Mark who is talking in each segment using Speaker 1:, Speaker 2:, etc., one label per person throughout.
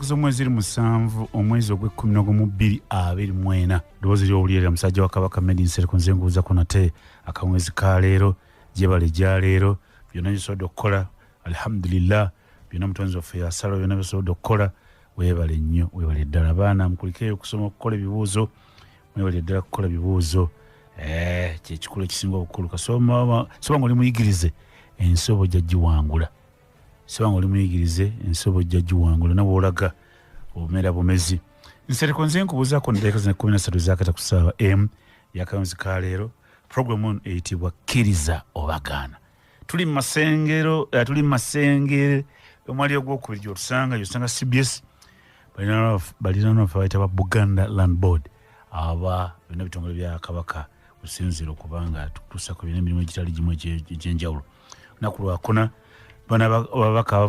Speaker 1: z'omwezi 7 omwezi ogw'12 24 ddoboozi ly'owulira musajja wa Kabaka Made in Seriko nzenguuza ko nate akamwezi ka leero gyebale gya leero byonna bisobodde okukola alhamdulillah byonna mutonzi waffe yasala byonna bisobodde okukola weebale nnyo weebale ddala abaana mukulikeyo okusoma okukola ebibuuzo weebale ddala kukola bibuuzo kyekikulu ekisinga obukulu kasoma oli muyigirize ensobo ojja giwangula Sibanga oli muyigirize ensobo ojja giwangula nawe olaga obumera bumezi Nsereko nze nkubuuzaako ndeeka zina 13 zakata ku ssaawa yakamwezi ka leero programu eyitibwa Kiriza oba Gaana tuli mu masengere omwali ogwokubiri gyotusanga yosanga CBS balina nafe bayita Buganda Land Board aba byonna bitongole bya Kabaka kusinzira okubanga tukutuusa ku byonna emirimu egitali gimu egy'enjawulo naku lwakuna bana babaka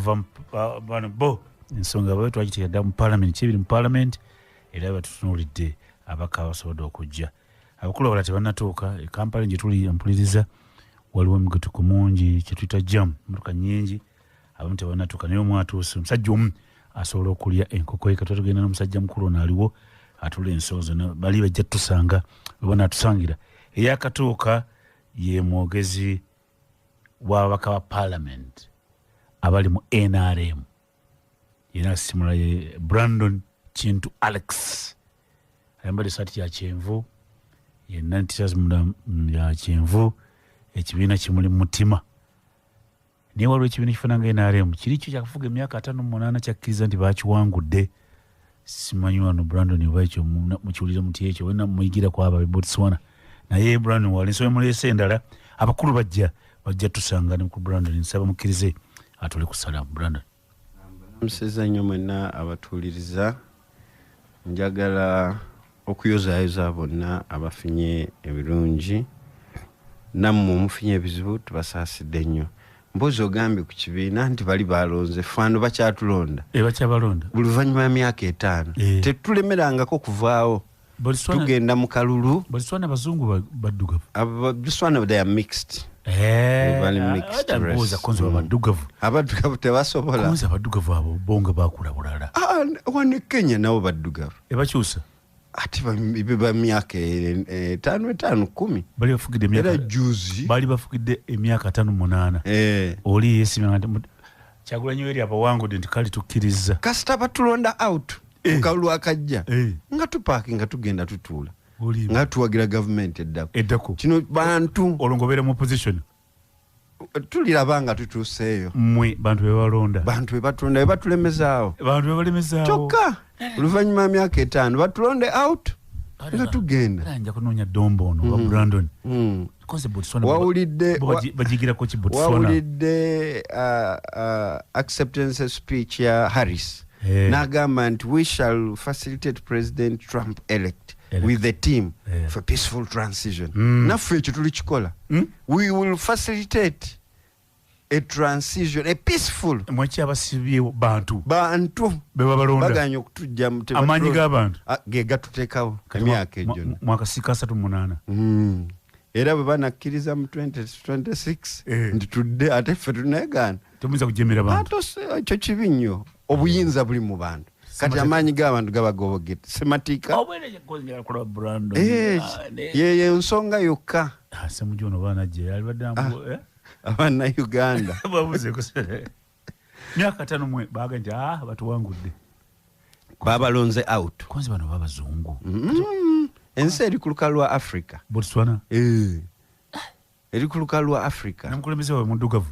Speaker 1: bana bo ensonga bwe twagiteekera mu parliament kibiri mu parliament era batutunuulidde abaka basobodde okujja abakulu abalala tebannatuuka Kampala gye tuli mpuliriza waliwo emigutuko mungi kye tuyita jam emmotoka nnyingi abamu tebannatuuka naye omu atuuse omusajja omu asobola okulya enkoko ye kati tugenda n'omusajja mukulu ono aliwo atula ensonga zonna bali bajja tusanga we banaatusangira eyakatuuka ye mwogezi w'ababaka ba parliament abali mu NRM yena simula ye Brandon Kintu Alex ayambadde essaati ya kyenvu yenna ntisazimula ya kyenvu ekibiina kimuli mu mutima naye waliwo ekibiina kifaananga NRM kiri kyo kyakufuga emyaka 58 kyakkiriza nti baakiwangudde simanyi wano Brandon oba ekyo mukiwulira muti ekyo wena muyigira ku aba Botswana naye Brandon wali ensonga muleese endala abakulu bajja tusanga ne ku Brandon nsaba mukkirize atule ku salamu Brandon
Speaker 2: museza nnyo mwenna abatuuliriza njagala okuyozaayoza bonna abafunye ebirungi nammwe omufunye ebizibu tubasaasidde nnyo mpozi ogambye ku kibiina nti bali balonze fano bakyatulonda
Speaker 1: bakyabalonda
Speaker 2: oluvannyuma ya myaka 5 tetulemerangako kuvaawo tugenda mu kalulu
Speaker 1: Botswana bazungu baddugavu
Speaker 2: Botswana they are mixed abaddugavu tebasobola
Speaker 1: konza abaddugavu abo bonga bakula bulala
Speaker 2: wane Kenya nabo baddugavu
Speaker 1: ebakyusa
Speaker 2: ate ba myaka 5-10
Speaker 1: bali bafugidde emyaka
Speaker 2: juzi
Speaker 1: bali bafugidde emyaka 5-8 oli yesimanga Kyagulanyi eri abawangudde nti kali tukkiriza
Speaker 2: kasita batulonda out mukalulu akajja nga tupaaki nga tugenda tutuula nga tuwagira government
Speaker 1: eddako
Speaker 2: kino bantu
Speaker 1: olongobera mu opposition
Speaker 2: tulirabanga tutuuseeyo
Speaker 1: mmwe bantu bebalonda
Speaker 2: bantu bebatulonda bebatulemezaawo kyokka oluvannyuma myaka 5 batulonde out nga tugenda
Speaker 1: nja kunoonya dombo ono wa Brandon
Speaker 2: wawulidde
Speaker 1: bagigirako ki Botswana
Speaker 2: wawulidde acceptance speech ya Harris n'agamba nti we shall facilitate President Trump elect with the team for peaceful transition naffe ekyo tulikikola we will facilitate a transition a peaceful
Speaker 1: mweki abasibye bantu
Speaker 2: bebabalonda baganye okutujja
Speaker 1: amanyi g'abantu
Speaker 2: ge gatuteekawo emyaka egyo
Speaker 1: mwaka 38
Speaker 2: era bwe banakkiriza mu 2026 nti tudde ate ffe tuneegaana
Speaker 1: temuyinza kujemera bantu
Speaker 2: ekyo kibi nnyo obuyinza buli mu bantu kati amaanyi g'abantu gabagobogete sematika yeyo ensonga yokka
Speaker 1: semujono banajja alibadde
Speaker 2: abaana Uganda
Speaker 1: myaka 5 baga nti batuwangudde
Speaker 2: babalonze out
Speaker 1: kwanza bano babazungu
Speaker 2: ensi eri ku lukalu lwa Africa
Speaker 1: Botswana
Speaker 2: eri ku lukalu lwa Africa
Speaker 1: namukulembeze wawe muddugavu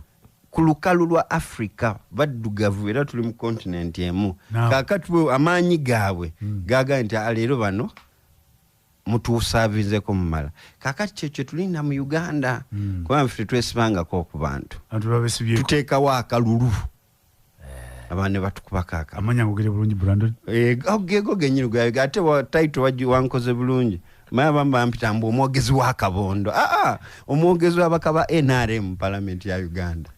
Speaker 2: ku lukalu lwa Africa baddugavu era tuli mu continent emu kakati amaanyi gaabwe gaga nti leero bano mutuusaavinzeko mumala kakati kyekyo tulina mu Uganda kubanga ffe tetwesibangako ku bantu tuteekawo akalulu abaana ne batukubako
Speaker 1: amanya ngogere bulungi Brandon
Speaker 2: geego genyini gawe ate taito wankoze bulungi maya bampita mbu omwogezi wa kabondo omwogezi w'abaka ba NRM parliament ya Uganda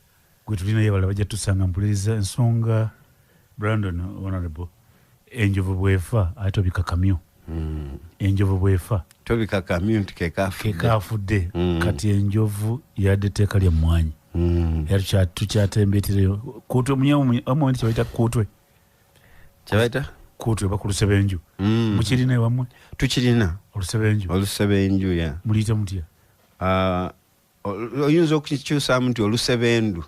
Speaker 1: gwe tulina yebala bajja tusanga mpuliriza ensonga Brandon honorable enjovu bwefa ate tobikakamyo enjovu bwefa
Speaker 2: tobikakamyo nti
Speaker 1: kekafudde kati enjovu yadde teeka lya mwanyi era tukyatembeetereyo kutwe omwenti kyebayita kutwe
Speaker 2: Kyabaita
Speaker 1: kotu bakulusebenju mukirina wamwe
Speaker 2: tukirina olusebenju ya
Speaker 1: mulita mutya
Speaker 2: oyinza okukikyusamu nti olusebendu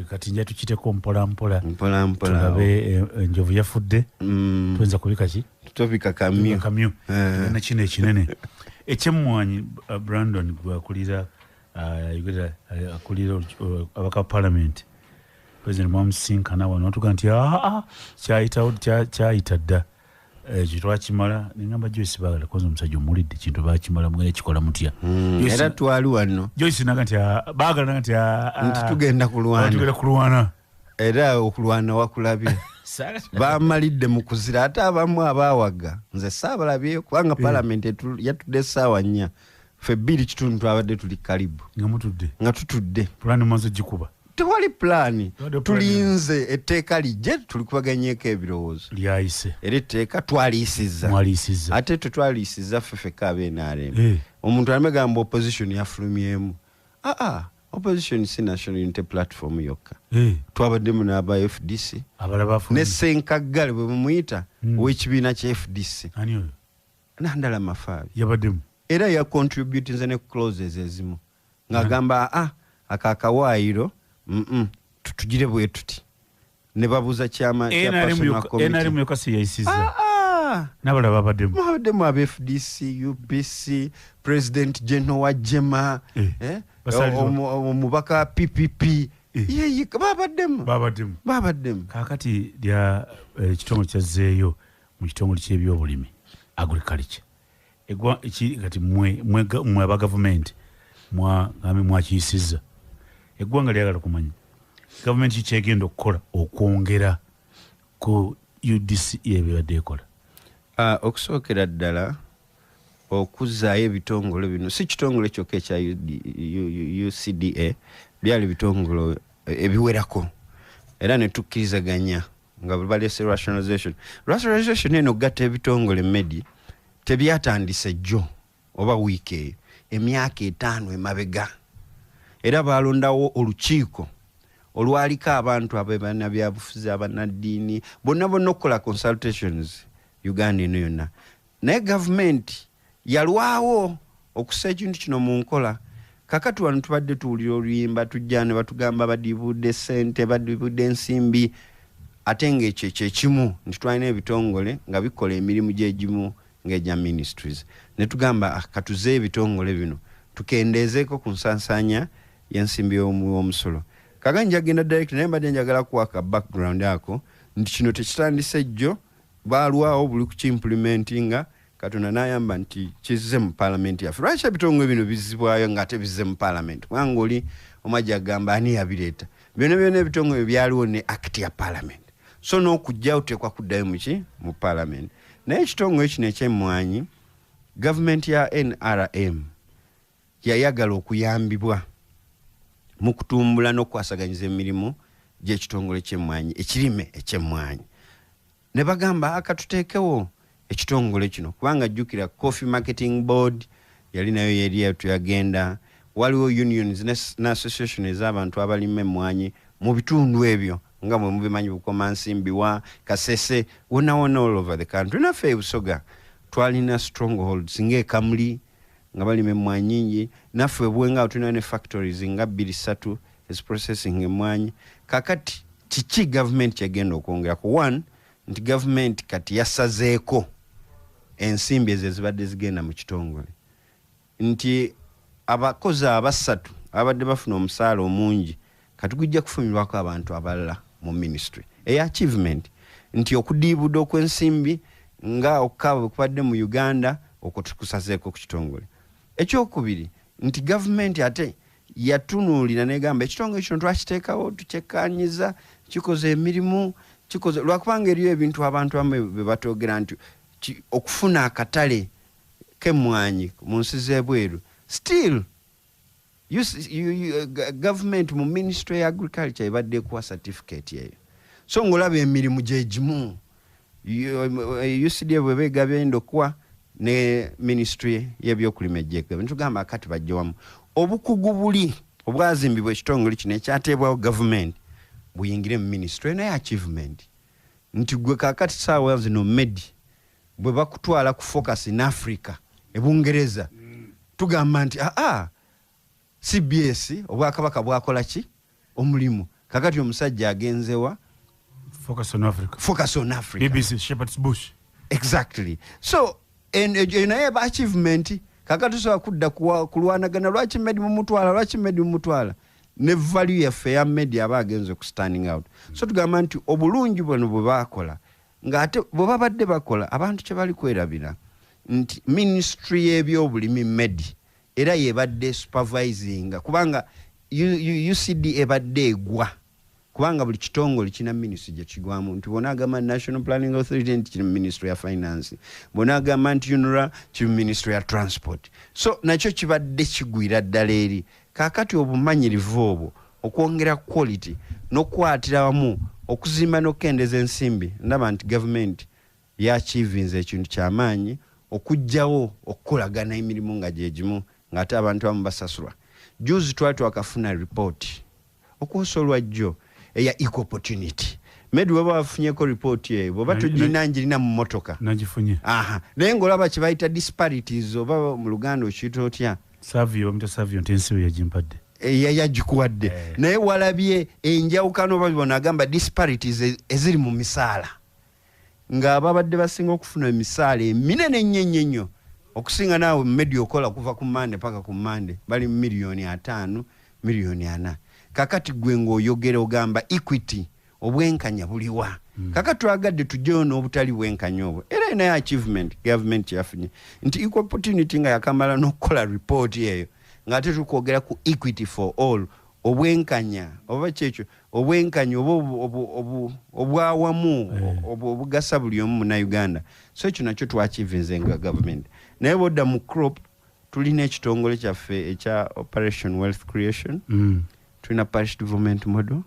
Speaker 1: kati nja tukiteko mpola
Speaker 2: tulabe
Speaker 1: enjovu yafudde tuyinza kubika ki
Speaker 2: tubika kamyu
Speaker 1: na kino ekinene ekyemmwanyi Brandon gwakulira akulira abaka parliament president mwamusinkana wano tuga nti kyayita dda kitwakimala nengamba Joyce bagala koza omusajja omulidde kintu bakimala mugenda kikola mutya
Speaker 2: era twali wano
Speaker 1: Joyce naga nti bagala nti
Speaker 2: tugenda
Speaker 1: kulwana
Speaker 2: era okulwana wakulabye bamalidde mu kuzira ate abamu abawaga nze saabalabye kubanga parliament yatudde essaawa 4 ffe 2 twabadde tuli karibu nga tutudde
Speaker 1: plan maze gikuba
Speaker 2: tewali plani tulinze etteeka lijje tuli kubaganyeko ebirowoozo
Speaker 1: lyayise
Speaker 2: era etteeka twaliyisiza ate tetwaliyisiza ffeffeka ab'NRM omuntu alimegamba opposition yafulumyemu opposition si national unity platform yokka twabaddemu n'aba FDC ne Ssenkaggale bwe mumuyita ow'ekibiina kya FDC nandala mafaabi
Speaker 1: yabaddemu
Speaker 2: era yacontributinze ne clauses ezimu ng'agamba akakawaayiro tutugire bwe tuti ne babuza kyama kya personal committee
Speaker 1: NRM yokasi yayisiza nabala babaddemu
Speaker 2: aba FDC UPC president general wa Jema omubaka PPP babaddemu
Speaker 1: kakati lya ekitongole kyazzeeyo mu kitongole ky'ebyobulimi agriculture kati mwe aba gavumenti mwakiyisiza eggwanga lyagala kumanya gavumenti kikyegenda okukola okwongera ku UDC ebibadde ekola
Speaker 2: okusookera ddala okuzzaayo ebitongole bino si kitongole kyokka ekya UCDA byali bitongole ebiwerako era ne tukkirizaganya nga baleese rationalization eno gatta ebitongole medi tebyatandise jjo oba wiiki eyo emyaka 5 emabega era balondawo olukiiko olwaliko abantu abannabyabufuzi abannaddiini bonna okukola consultations Uganda eno yonna naye gavumenti yalwawo okussa ekintu kino mu nkola kakati wano tubadde tuwulira oluyimba tujja ne batugamba badibudde ssente badibudde ensimbi ate ng'ekyo kyekimu nti twalina ebitongole nga bikola emirimu gyegimu ng'egya ministries ne tugamba katuze ebitongole bino tukendeezeeko ku nsansanya y'ensimbi y'omusolo kaga njagenda direct naye mbadde njagala kuwaka background ako nti kino tekitandise jjo balwawo buli kukimplementinga Katonda n'ayamba nti kizze mu parliament yaffe lwaki ebitongole bino bizibwayo nga ate bizze mu parliament kubanga oli omajja agamba ani yabireeta byonna ebitongole byaliwo ne act ya parliament so n'okujja oteekwa kuddayo mu parliament naye ekitongole kino ekyemmwanyi gavumenti ya NRM yayagala okuyambibwa mu kutumbula n'okwasaganyiza emirimu gy'ekitongole ky'emmwanyi ekirime eky'emmwanyi ne bagamba akatuteekewo ekitongole kino kubanga jjukira Coffee Marketing Board yali nayo yeri tuyagenda waliwo unions n'association ez'abantu abalima emmwanyi mu bitundu ebyo nga mwe mubimanyi Bukomansimbi wa Kasese wonna all over the country naffe Busoga twalina strongholds ng'ekamuli nga balima emmwanyi nyingi naffe bwenga tulina ne factories nga 2-3 is processing emmwanyi kakati kiki government yagenda okwongera ku one nti government kati yasazeeko ensimbi ezo zibadde zigenda mu kitongole nti abakozi abasatu abadde bafuna omusaala omungi kati gujja kufumirwako abantu abalala mu ministry achievement nti okudiibuda okw'ensimbi nga okukaba okubadde mu Uganda okutukusazeeko ku kitongole ekyokubiri nti government ate yatunuulira negamba ekitongole kino twakiteekawo tukyekanyiza kikoze emirimu kikoze lwakubanga eriyo ebintu abantu bamwe be batogera nti okufuna akatale k'emmwanyi mu nsi z'ebweru still government mu ministry ya agriculture ebadde kuwa certificate yeyo so ngolaba emirimu gyegimu UCDA bwe begabye okuwa ne ministry y'ebyokulima ejjega ntugamba akati bajja wamu obukugu buli obwazimbibwa ekitongole kino ekyateebwawo government buyingire mu ministry naye achievement nti gwe kakati saawa zino Medi bwe bakutwala ku focus in Africa ebungereza tugamba nti CBS obwakabaka bwakola ki omulimu kakati omusajja agenzewa
Speaker 1: Focus on Africa. BBC Shepherd's Bush.
Speaker 2: Exactly. So naye ba achievement kakati tusobola kudda kulwanagana lwaki Medi mumutwala ne value yaffe ya media aba agenze ku standing out. So tugamba nti obulungi bwano bwe bakola ng'ate bwe babadde bakola abantu kye bali kwerabira nti ministry y'ebyobulimi Medi era yebadde supervising kubanga UCD ebadde egwa kubanga buli kitongole kina ministry gye kigwamu nti bona agamba National Planning Authority nti kina ministry ya finance bona agamba nti UNRA kina ministry ya transport. So nakyo kibadde kigwira ddala eri kakati obumanyirivu obwo okwongera quality n'okwatira wamu okuzimba n'okendeza ensimbi ndaba nti government ya achieving ekintu ky'amaanyi okujjawo okukolagana emirimu nga gyegimu ng'ate abantu abamu basasulwa. Juzi twakafuna report okwosolwa jjo eya equal opportunity. Medi baba bafunyeko report eyo baba tujinangirina mu motoka
Speaker 1: nagifunye
Speaker 2: naye ng'olaba kye bayita disparities oba mu Luganda okiyita otya
Speaker 1: savio ntensiyo yagimpadde
Speaker 2: yagikuwadde naye walabye enjawukano babibona agamba disparities eziri mu misaala ng'ababadde basinga okufuna emisaala eminene nnyo okusinga naawe Medi okola kuva ku Mande paka ku Mande bali milioni 5 milioni 4 kakati gwe ng'oyogera ogamba equity obwenkanya buliwa kakati twagadde tujjono obutali bwenkanya obwo era ina achievement government yafunye nti equal opportunity nga yakamala n'okukola report eyo ng'ate tukwogera ku equity for all obwenkanya oba kyekyo obwenkanya obwawamu obugasa buli omu na Uganda. So ekyo nakyo twachivinze nga government naye bodda mu crop tulina ekitongole kyaffe ekya Operation Wealth Creation tulina parish development model.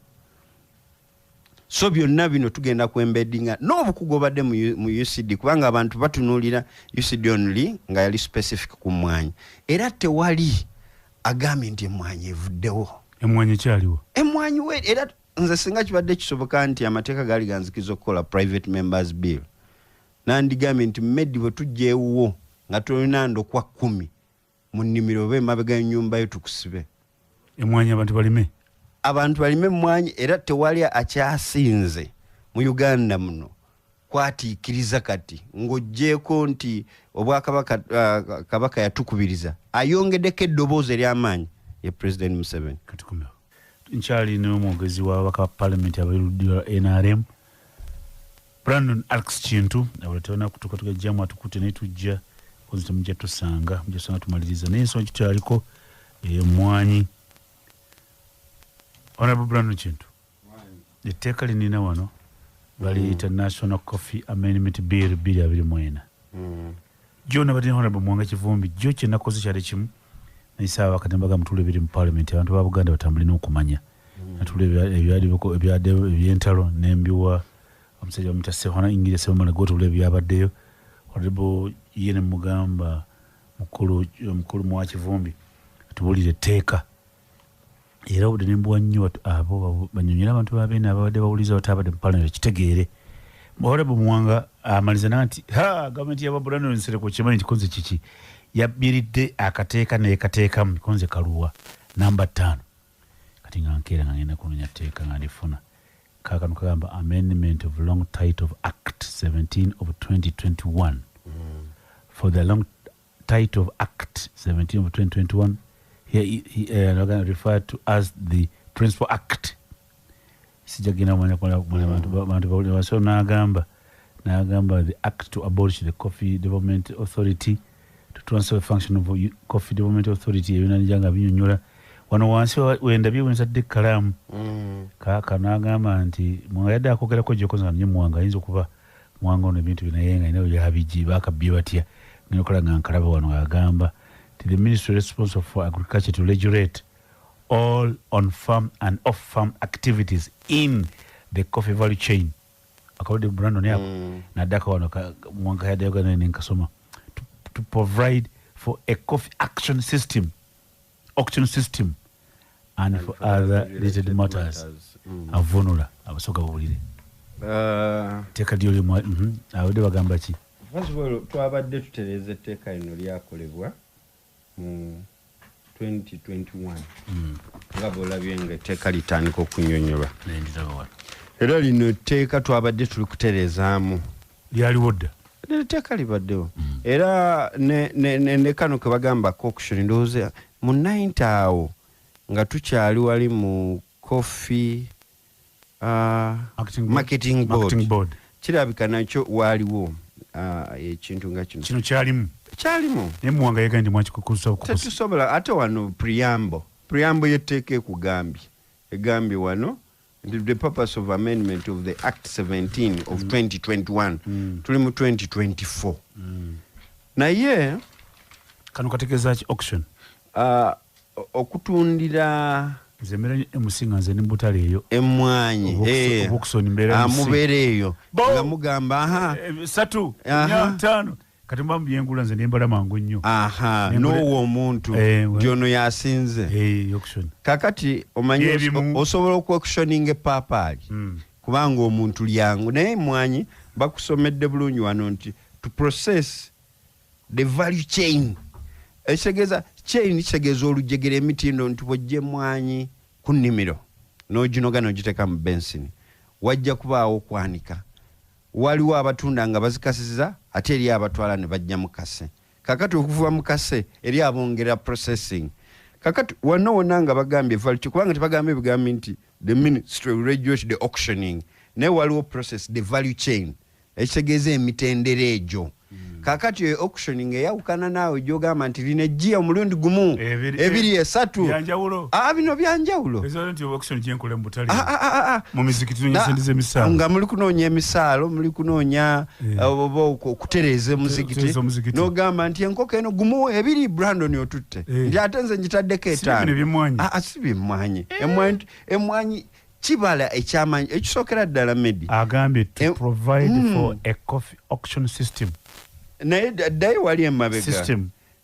Speaker 2: So byonna bino tugenda kwembeddinga n'obukugu obadde mu UCD kubanga abantu batunuulira UCD only nga yali specific ku mmwanyi era tewali agambye nti emmwanyi evuddewo.
Speaker 1: Emmwanyi kyaliwo
Speaker 2: emmwanyi we era nze singa kibadde kisoboka nti amateeka gaali ganzikiza okukola private members bill nandigambye nti Medi bwe tujjeewo nga tulina ndokwa 10 mu nnimiro oba emabega y'ennyumba yo tukusibe
Speaker 1: emmwanyi
Speaker 2: abantu balime emmwanyi era tewali akyasinze mu Uganda muno kwatiikiriza kati ng'oggyeko nti obwakabaka kabaka yatukubiriza ayongeddeko eddoboozi ery'amaanyi ye President Museveni.
Speaker 1: Nkyali n'omwogezi w'ababaka ba Parliament abaludira NRM Brandon Alex Kintu abaletana kutuka tugajjamu atukute naye tujja kozi mujja tusanga tumaliriza naye ensonga kityaliko emmwanyi. Honorable Brandon Kintu etteeka linina wano baliyita National Coffee Amendment Bill 2024 jona badina Honorable Mwanga Kivumbi jjo kye nakoze kyali kimu naisaawa akatembaga mutule biri mu Parliament abantu ba Buganda batambule n'okumanya natule ebyentalo n'embiwa omusajja omutase hona ingire sebamala gotule ebyabaddeyo Honorable yene mugamba mukulu mwa Kivumbi tubulire etteeka era obudde nembuwa nnyo abo banyonyera abantu babeena ababadde bawuliza batabadde mu Parliament kitegeere Honorable Mwanga amaliza nanti gavumenti ya Brandon Nsereko kimanyi kikonze kiki yabiridde akateeka n'ekateekamu kikonze kaluwa namba 5 kati nga nkeera nga ngenda kunonya tteeka nga ndifuna kaakano kagamba Amendment of Long Title of Act 17 of 2021 for the Long Title of Act 17 of 2021 here he referred to as the Principal Act. Sijagina mwanya kwa bantu bawuli waso n'agamba the act to abolish the Coffee Development Authority to transfer the function of Coffee Development Authority ebinanijanga binyonyola wano wansi wenda biwenzadde kalamu kaaka n'agamba nti Mwanga yadde akogerako gyokoza nnyo Mwanga ayinza okuba Mwanga ono ebintu binayenga inayo byabiji bakabye batya nginokola nga nkalaba wano agamba the ministry responsible for agriculture to regulate all on-farm and off-farm activities in the coffee value chain. According to Brandon yako na daka wano Mwanga yada yoga na nkasoma to provide for a coffee auction system and for other related matters. Avunula abasoka bawulire Teka diyo mwa awode bagamba ki?
Speaker 2: First of all, twabadde tutereze etteeka lino lyakolebwa mu 2021 nga bw'olabye nga etteeka litandika okunyonyolwa. Era lino etteeka twabadde tuli kuterezaamu
Speaker 1: lyaliwo dda
Speaker 2: etteeka libaddewo era ne kano ke bagamba auction ndowooza mu 90 awo nga tukyali wali mu coffee marketing board kirabika nakyo waaliwo ekintu nga kino
Speaker 1: kyalimu naye muwanga yegambye ndi mwakikukusa
Speaker 2: tetusobola ate wano preamble y'etteeka ekugambye egambye wano the purpose of amendment of the Act 17 of 2021 tuli mu 2024 naye
Speaker 1: kano kategeeza ki auction
Speaker 2: okutundira
Speaker 1: zemera emusinga nze ne mbutale eyo
Speaker 2: emwanyi
Speaker 1: obukusoni mbeera
Speaker 2: mubeera eyo nga mugamba
Speaker 1: 3 5 kati mba byengula nze nembala mangu nnyo
Speaker 2: n'owo omuntu ndyono yasinze
Speaker 1: auction
Speaker 2: kakati omanyi osobola okuauctioninga epaapaali kubanga omuntu lyangu naye emwanyi bakusomedde bulungi wano nti to process the value chain ekitegeeza chain kitegeeza olujegera emitindo nti bw'ojja emwanyi ku nnimiro n'oginoga n'ogiteeka mu bensini wajja kubaawo okwanika waliwo abatunda nga bazikasiza ate eri abatwala ne bajja mu kase kakati okuvuba mu kase eri abongera processing kakati wonna wonna nga bagambye value kubanga tebagambye ebigambi nti the ministry will regulate the auctioning naye waliwo process the value chain ekitegeeza emitendera egyo kakati auctioning eyawukana naawe gyogamba nti lina ejjiya omulundi gumu 2 3 bino byanjawulo nga muli kunoonya emisaalo muli kunoonya okutereeza emuzikiti n'ogamba nti enkoko eno gumu 2 Brandon otutte nti ate nze ngitaddeko 5 si bimwanyi emwanyi kibala ekyamanyi ekisookera ddala medi
Speaker 1: agambye to provide for a coffee auction system
Speaker 2: naye ddaye wali emabega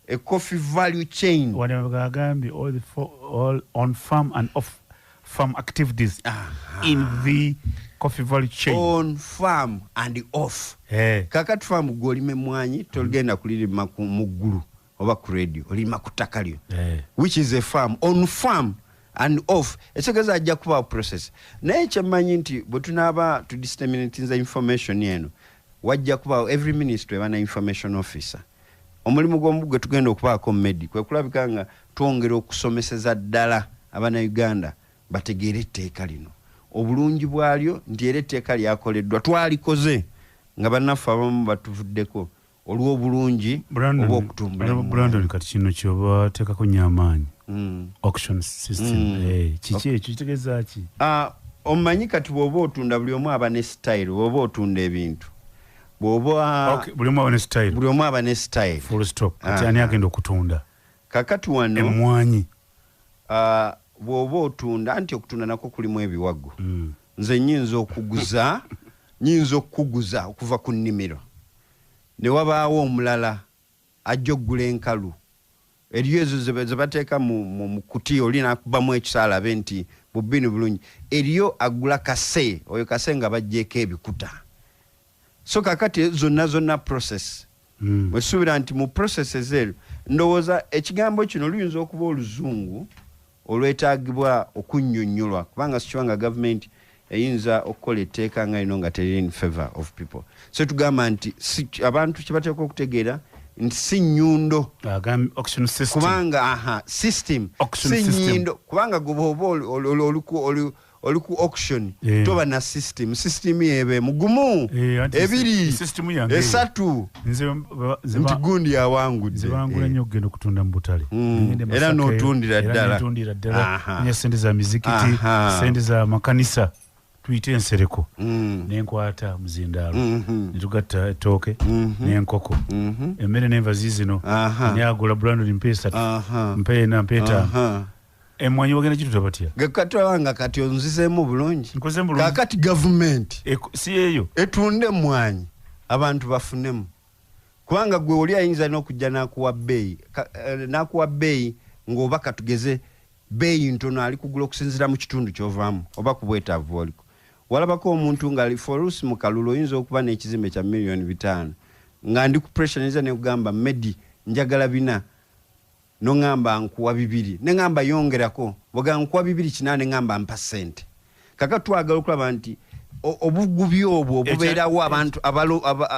Speaker 2: a coffee value chain
Speaker 1: agambye all on farm and off farm activities in the coffee value chain
Speaker 2: on farm and off kakati farm gwolima emwanyi togenda kulirima mu ggulu oba ku radio olima ku ttaka lyo which is a farm on farm and off ekitegeeza ajja kuba process naye kyemmanyi nti bwe tunaaba to disseminate the information eno wajja kuba every ministry ebana information officer omulimu gw'omugwe tugenda okubaako medi kwe kulabika nga twongera okusomeseza ddala abana Uganda bategeere etteeka lino obulungi bwalyo nti era etteeka lyakoleddwa twalikoze nga bannaffe abamu batuvuddeko olw'obulungi oba okutumbula
Speaker 1: Brandon kati kino kyoba teekako nnyo amaanyi auction system kiki ekyo kitegeeza ki
Speaker 2: omanyi kati bw'oba otunda buli omu aba ne style bw'oba otunda ebintu
Speaker 1: buli omu aba ne style full stop kati ani agenda okutunda kakati wano emwanyi
Speaker 2: bw'oba otunda anti okutunda nako kulimu ebiwago nze nyinza okukuguza okuva ku nnimiro ne wabaawo omulala ajja okugula enkalu eriyo ezo ze bateeka mu kuti oli nakubamu ekisaala abe nti bubbini bulungi eriyo agula kase oyo kase nga bajjeeko ebikuta so kakati zonna process bwesuubira nti mu processes ezo ndowooza ekigambo kino luyinza okuba oluzungu olwetaagibwa okunnyonnyolwa kubanga sikiwanga gavumenti eyinza okukola etteeka nga lino nga teri in favor of people so tugamba nti abantu kyebateeka okutegeera nti si nnyundo kubanga system si nnyindo kubanga goba oli ku auction toba na system yebe mugumu 2 3 nti gundi yawangudde
Speaker 1: bangula nnyo okugenda okutunda mu butale
Speaker 2: era n'otundira ddala
Speaker 1: nya sente za mizikiti sente za makanisa tuyite ensereko nenkwata muzindaalo netugatta ettooke n'enkoko emmere n'enva ziizino neagula Brandon mpeesa mpeena mpeeta emwanyi bagenda kituta batya
Speaker 2: gakatwanga kati onzizeemu bulungi kakati gavumenti
Speaker 1: si eyo
Speaker 2: etunde emwanyi abantu bafunemu kubanga gwe oli ayinza n'okujja n'akuwa bbeeyi ng'oba katugeze bbeeyi ntono ali kugula okusinziira mu kitundu ky'ovaamu oba ku bwetaavu oliko walabako omuntu nga Forus mu Kalulu oyinza okuba n'ekizimbe kya $5,000,000 nga ndi ku pressure neza ne kugamba Medi njagala bina no ngamba nkuwa 2 ne ngamba yongerako boga nkuwa 2,800 ngamba mpa sente kaka twagala okulaba nti obugubi obwo obubeerawo abantu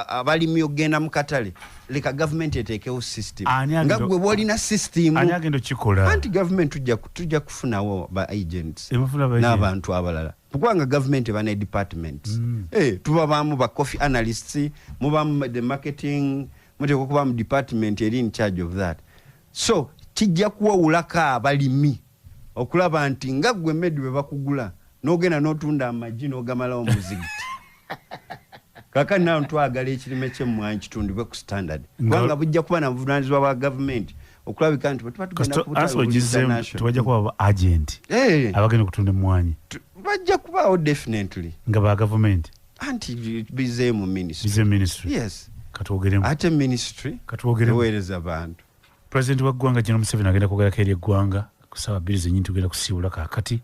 Speaker 2: abalimi ogenda mu katale leka government eteekewo system nga gwe bwolina system anti government tujja kufunawo ba agents n'abantu abalala kubanga government bane departments tubabamu ba coffee analysts mubamu the marketing muteko kuba mu department eri in charge of that so kijja kuwawulaka abalimi okulaba nti nga gwe Medi bwe bakugula n'ogenda n'otunda amagi n'ogamalawo muzigiti kaka nawo twagala ekirime ky'emmwanyi kitundibwe ku standard kubanga bujja kuba na buvunaanyizibwa bwa government okulabika nti
Speaker 1: tubajja kuba ba agent abagenda okutunda emmwanyi
Speaker 2: bajja kubaawo definitely
Speaker 1: nga ba government
Speaker 2: anti bize mu ministry yes
Speaker 1: katwogeremu
Speaker 2: ate ministry eweereza abantu
Speaker 1: president wa ggwanga General Museveni agenda kwogerako eri eggwanga ku ssaawa 2 zennyini tugenda kusiibula kaakati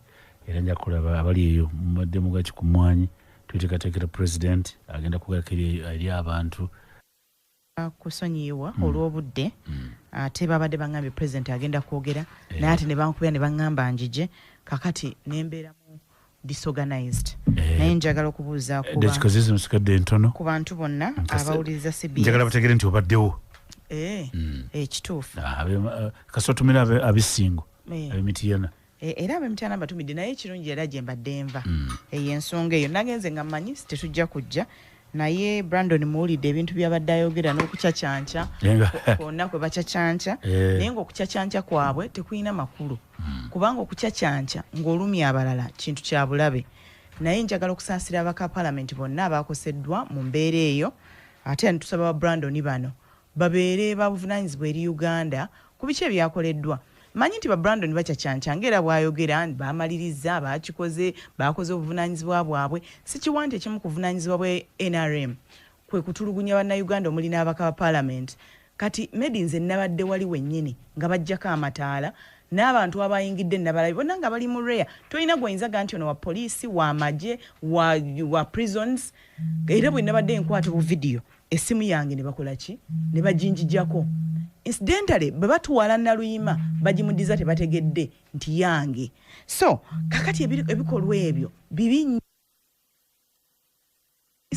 Speaker 1: era nja kulaba abali eyo mubadde mugaki ku mmwanyi tweteekateekera president agenda kwogerako eri abantu
Speaker 3: kusonyiwa olw'obudde ate babadde bangambye president agenda kwogera naye ate ne bankubira ne baŋŋamba njije kakati nembeeramu disorganized naye njagala okubuuza ku bantu bonna abawuliriza CBS
Speaker 1: njagala bategere nti obaddewo
Speaker 3: ekituufu
Speaker 1: kasi otumira abisingo ab'Emityana
Speaker 3: era ab'Emityana batumidde naye ekirungi era gye mbadde nva eyo ensonga eyo nagenze nga mmanyi tetujja kujja naye Brandon muwulidde ebintu byabadde ayogera n'okucacyanca kwonna kwe bacacyanca naye ng'okucacyanca kwabwe tekulina makulu kubanga okucacyanca ng'olumya abalala kintu kya bulabe naye njagala okusaasira abaka palamenti bonna abaakoseddwa mu mbeera eyo ate nitusaba ba Brandon bano babeere babuvunaanyizibwa eri Uganda ku biki ebyakoleddwa manyi nti ba Brandon bacacyanca ng'era bw'ayogera baamaliriza baakoze obuvunaanyizibwa bwabwe si kiwante ekimu ku buvunaanyizibwa bwe NRM kwe kutulugunya bannayuganda omuli n'abaka ba palamenti kati Medi nze nabadde wali wennyini nga bajjako amataala n'abantu abayingidde nabalabi bonna nga bali mu rea tolina gw'oyinza ga nti ono wa poliisi wa magye wa prisons era bwe nabadde nkwata bu video essimu yange ne bakola ki ne bajinjijjako incidentally bwe batuwala Naluyima bagimudiza tebategedde nti yange so kakati ebikolwa ebyo bibi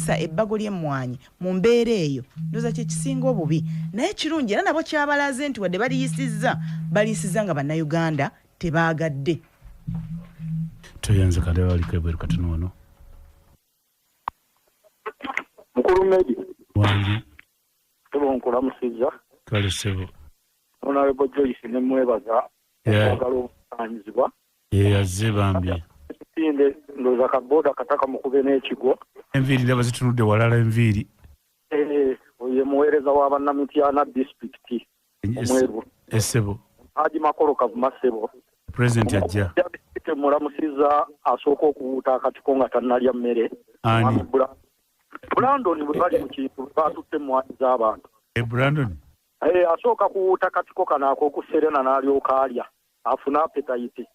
Speaker 3: ebbago ly'emmwanyi mu mbeera eyo ndoza kye kisinga obubi naye kirungi era nabo kyabalaze nti wadde baliyisizza nga bannayuganda tebaagadde
Speaker 1: toyanze kale waliko ebweru katono wano
Speaker 4: mukulu Medi
Speaker 1: wangi
Speaker 4: ebo nkulamusizza
Speaker 1: kale sebo
Speaker 4: Honorable Joyce ne mwebaza okwagala obuvunaanyizibwa
Speaker 1: yazze bambye
Speaker 4: ekipinde ndoza kaboda kataka mukube n'ekigo
Speaker 1: enviiri ndaba zitunudde walala enviiri
Speaker 4: oye muweereza wa bannamityana district omweru
Speaker 1: esebo
Speaker 4: Haji Makolo Kavuma Sebo
Speaker 1: president ajja
Speaker 4: mulamusiza asooka okuwuuta akatiko nga tannalya mmere
Speaker 1: ani
Speaker 4: Brandon bwe bali mu kintu baatutte emmwanyi z'abantu
Speaker 1: Brandon
Speaker 4: asooka kuwuuta akatiko kano ak'okuserena n'alyoka alya afuna appetite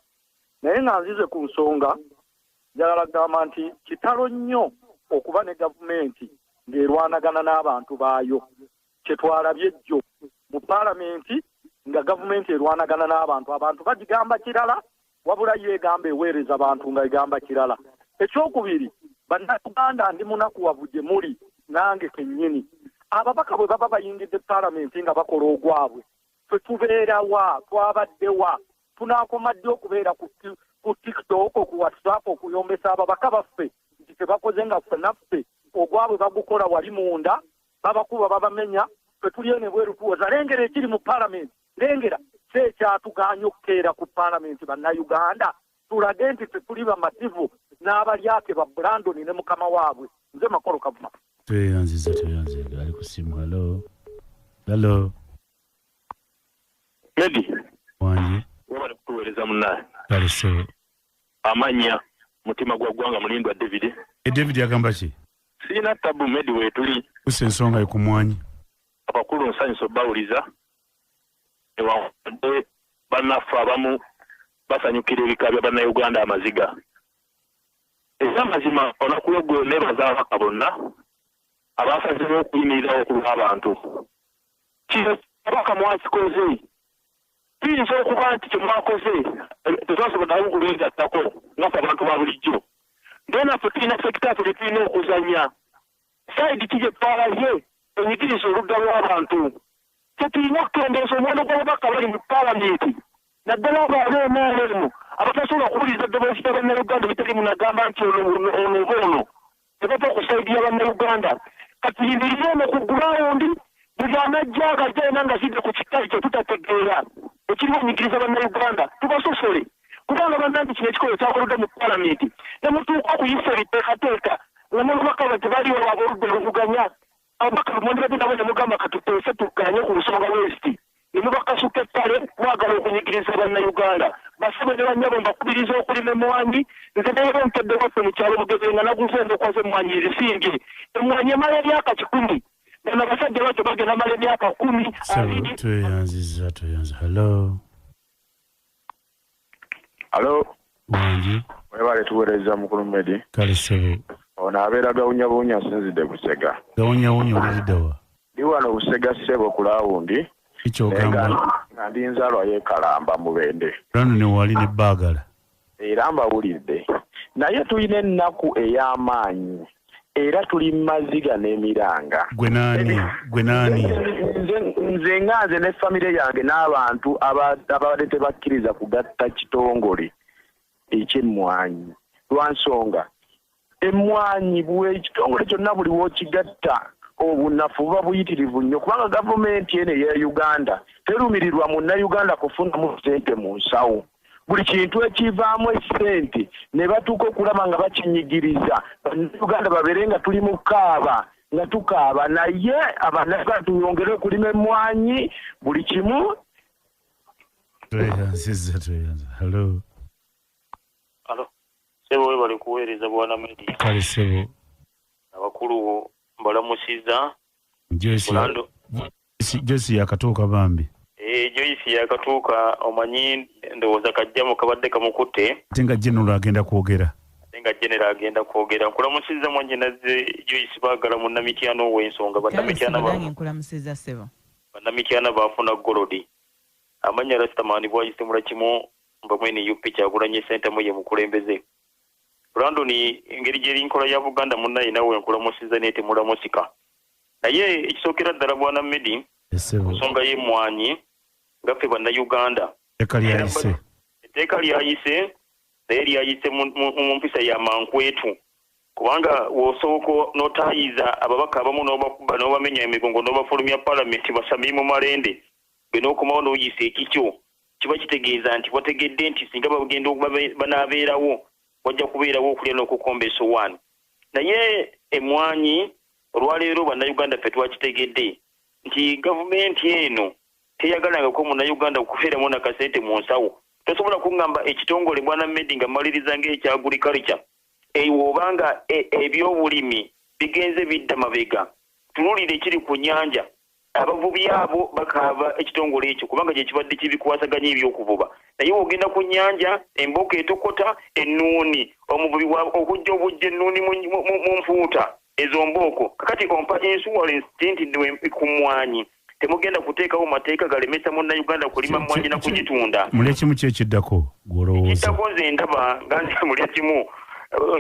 Speaker 4: naye nga nzize ku nsonga njagala kugamba nti kitalo nnyo okuba ne gavumenti ng'erwanagana n'abantu baayo kyetwalabye jjo mu paalamenti nga gavumenti erwanagana abantu bagigamba kirala wabula yo egamba eweereza abantu nga egamba kirala ekyokubiri bannayuganda ndi munakuwavu gye muli nange kennyini ababaka bwe baba bayingidde paalamenti nga bakola ogwabwe ffe tubeerawa twabaddewa tunaakoma ddi okubeera ku TikTok ku WhatsApp okuyombesa ababaka baffe nti tebakoze nga ffe naffe ogwabwe bagukola wali munda babakuba babamenya ffe tuli eno ebweru tuwoza lengera ekiri mu paalamenti lengera si ekyatuganya okukeera ku paalamenti bannayuganda tulage nti tetuli bamativu n'abalyake ba Brandon ne mukama waabwe nze Makolo Kavuma
Speaker 1: tweyanziza ali ku simu hello
Speaker 4: Medi
Speaker 1: wangi
Speaker 4: wabali kutuweereza munnaye
Speaker 1: kale sebo
Speaker 4: amanya mutima gwa ggwanga mulindwa
Speaker 1: David agamba ki
Speaker 4: siina tabu Medi weetuli
Speaker 1: kusa ensonga yo ku mmwanyi
Speaker 4: abakulu nsanyusa bawuliza newawadde bannaffe abamu basanyukira ebika bya bannayuganda amaziga
Speaker 5: ekyamazima olunaku lw'eggulo neebaza ababaka bonna abasazeewo okuyimirirawo okulwa abantu kino ababaka mwakikoze tuyinza okuba nti kyemwakoze tetwasoboddawo okulwegattako ngaffe abantu ba bulijjo naye naffe tulina sekitaaffe gye tulina okuzanya saidi ki gye twalaye enyigiriza oludda lw'abantu tetulina okukendeeza omuwendo gw'ababaka bali mu paalamenti naddala abo ab'emaalemu abatasobola okuwuliriza eddoboozi lya bannayuganda bitali munagamba nti ono tebava okusaidiya bannayuganda katuyimirire eno ku gulawundi buli amajja agajjaina nga zidde ku kikali kye tutategeera ekiriwo enyigiriza bannayuganda tubasosole kubanga bannange kino ekikolo kyakolodde mu paalamenti ne mutuuka okuyisa ebiteekateeka nga n'ababaka bwe tebaliwo ab'oludda oluvuganya ababaka lumondi bagenda ne mugamba katuteese tugganye ku lusonga west ne mubakasuka ettale mwagala okunyigiriza bannayuganda basebe ne bannyabo mbakubiriza okulima emwanyi nze neero ntedde waffe mu kyalo bugeze nga naguze endokwaze emwanyi ezisinge emwanyi emala emyaka 10 bano abasajja bakyo bagenda amala emyaka 10
Speaker 1: tweyanziza hello
Speaker 6: Halo.
Speaker 1: Wanji.
Speaker 6: Webale tuweereza mukulu Medi.
Speaker 1: Kale sebo.
Speaker 6: Ono abeera gawunya sinzidde Busega.
Speaker 1: Gawunya oliddewa.
Speaker 6: Ndi wano Busega sebo ku laawundi.
Speaker 1: Ekyo ogamba.
Speaker 6: Nga ndi nzaalwa y'Ekalamba Mubende.
Speaker 1: Lano ne wali ne baagala.
Speaker 6: Era mbawulidde. Naye tulina ennaku ey'amaanyi. Era tuli maziga n'emiranga.
Speaker 1: Gwe nani?
Speaker 6: Nze nganze ne famire yange n'abantu ababadde tebakkiriza kugatta kitongole eky'emmwanyi. Lwa nsonga emmwanyi ekitongole kyonna buli w'okigatta obunafu buba buyitirivu nnyo kubanga gavumenti eno eya Uganda terumirirwa munnayuganda kufunamu ssente mu nsawo. Buli kintu ekivaamu essente ne batuuka okulaba nga bakinyigiriza bannayuganda babeere nga tuli mu kaaba nga tukaaba naye abannayuganda tuyongere okulima emmwanyi buli kimu.
Speaker 1: Hello.
Speaker 5: Sebo we bali kuweereza bwana Medi.
Speaker 1: Kale sebo.
Speaker 5: Abakulu mbalamusiza.
Speaker 1: Joyce yakatuuka bambi.
Speaker 5: Joyce yakatuuka omanyi ndowooza kajja mu kabadde kamukutte.
Speaker 1: Tenga general agenda kwogera.
Speaker 5: Nkulamusiza mwenye naze Joyce baagala munnamityano w'ensonga
Speaker 3: nkulamusiza sebo.
Speaker 5: Bannamityana baafuna golodi. Amanya Rastamani bwayise mulakimu mbamweni yupi kyagulanye senta mu ye mukulembeze. Brandon engeri gyeri nkola ya Buganda munnaye nawe nkulamusiza nete mulamusika. Naye ekisookera ddala bwana Medi ensonga y'emmwanyi ngaffe bannayuganda etteeka lyayise naye lyayise mu mpisa ya mankwetu kubanga w'osooka n'otaayiza ababaka abamu n'obakuba n'obamenya emigongo n'obafulumya paalamenti basamye mu malende be n'okomawo n'oyisa ekikyo kiba kitegeeza nti wategedde nti singa bagenda banaabeerawo wajja kubeerawo okulya n'okukomba essowaani naye emmwanyi olwaleero bannayuganda ffe twakitegedde nti gavumenti eno teyagalangako munnayuganda okubeeramu nakasente mu nsawo tosobola kuŋŋamba ekitongole bwana Medi nga maliriza ng'ekya agriculture ewo obanga ebyobulimi bigenze bidda mabega tunulire ekiri ku nnyanja abavubi abo bakaaba ekitongole ekyo kubanga gye kibadde kibikwasaganya ebyokuvuba naye ogenda ku nnyanja emboka etokota ennuuni omuvubi okujja obujja ennuuni mu nfuuta ezo mbooko kakati ompa insurance nti ku mmwanyi temugenda kuteekawo mateeka galemesa munnayuganda kulima mmwanyi na kugitunda.
Speaker 1: Mulya kimu ki ekiddako gw'olowooza?
Speaker 5: Ekiddako nze ndaba nga nze mulya kimu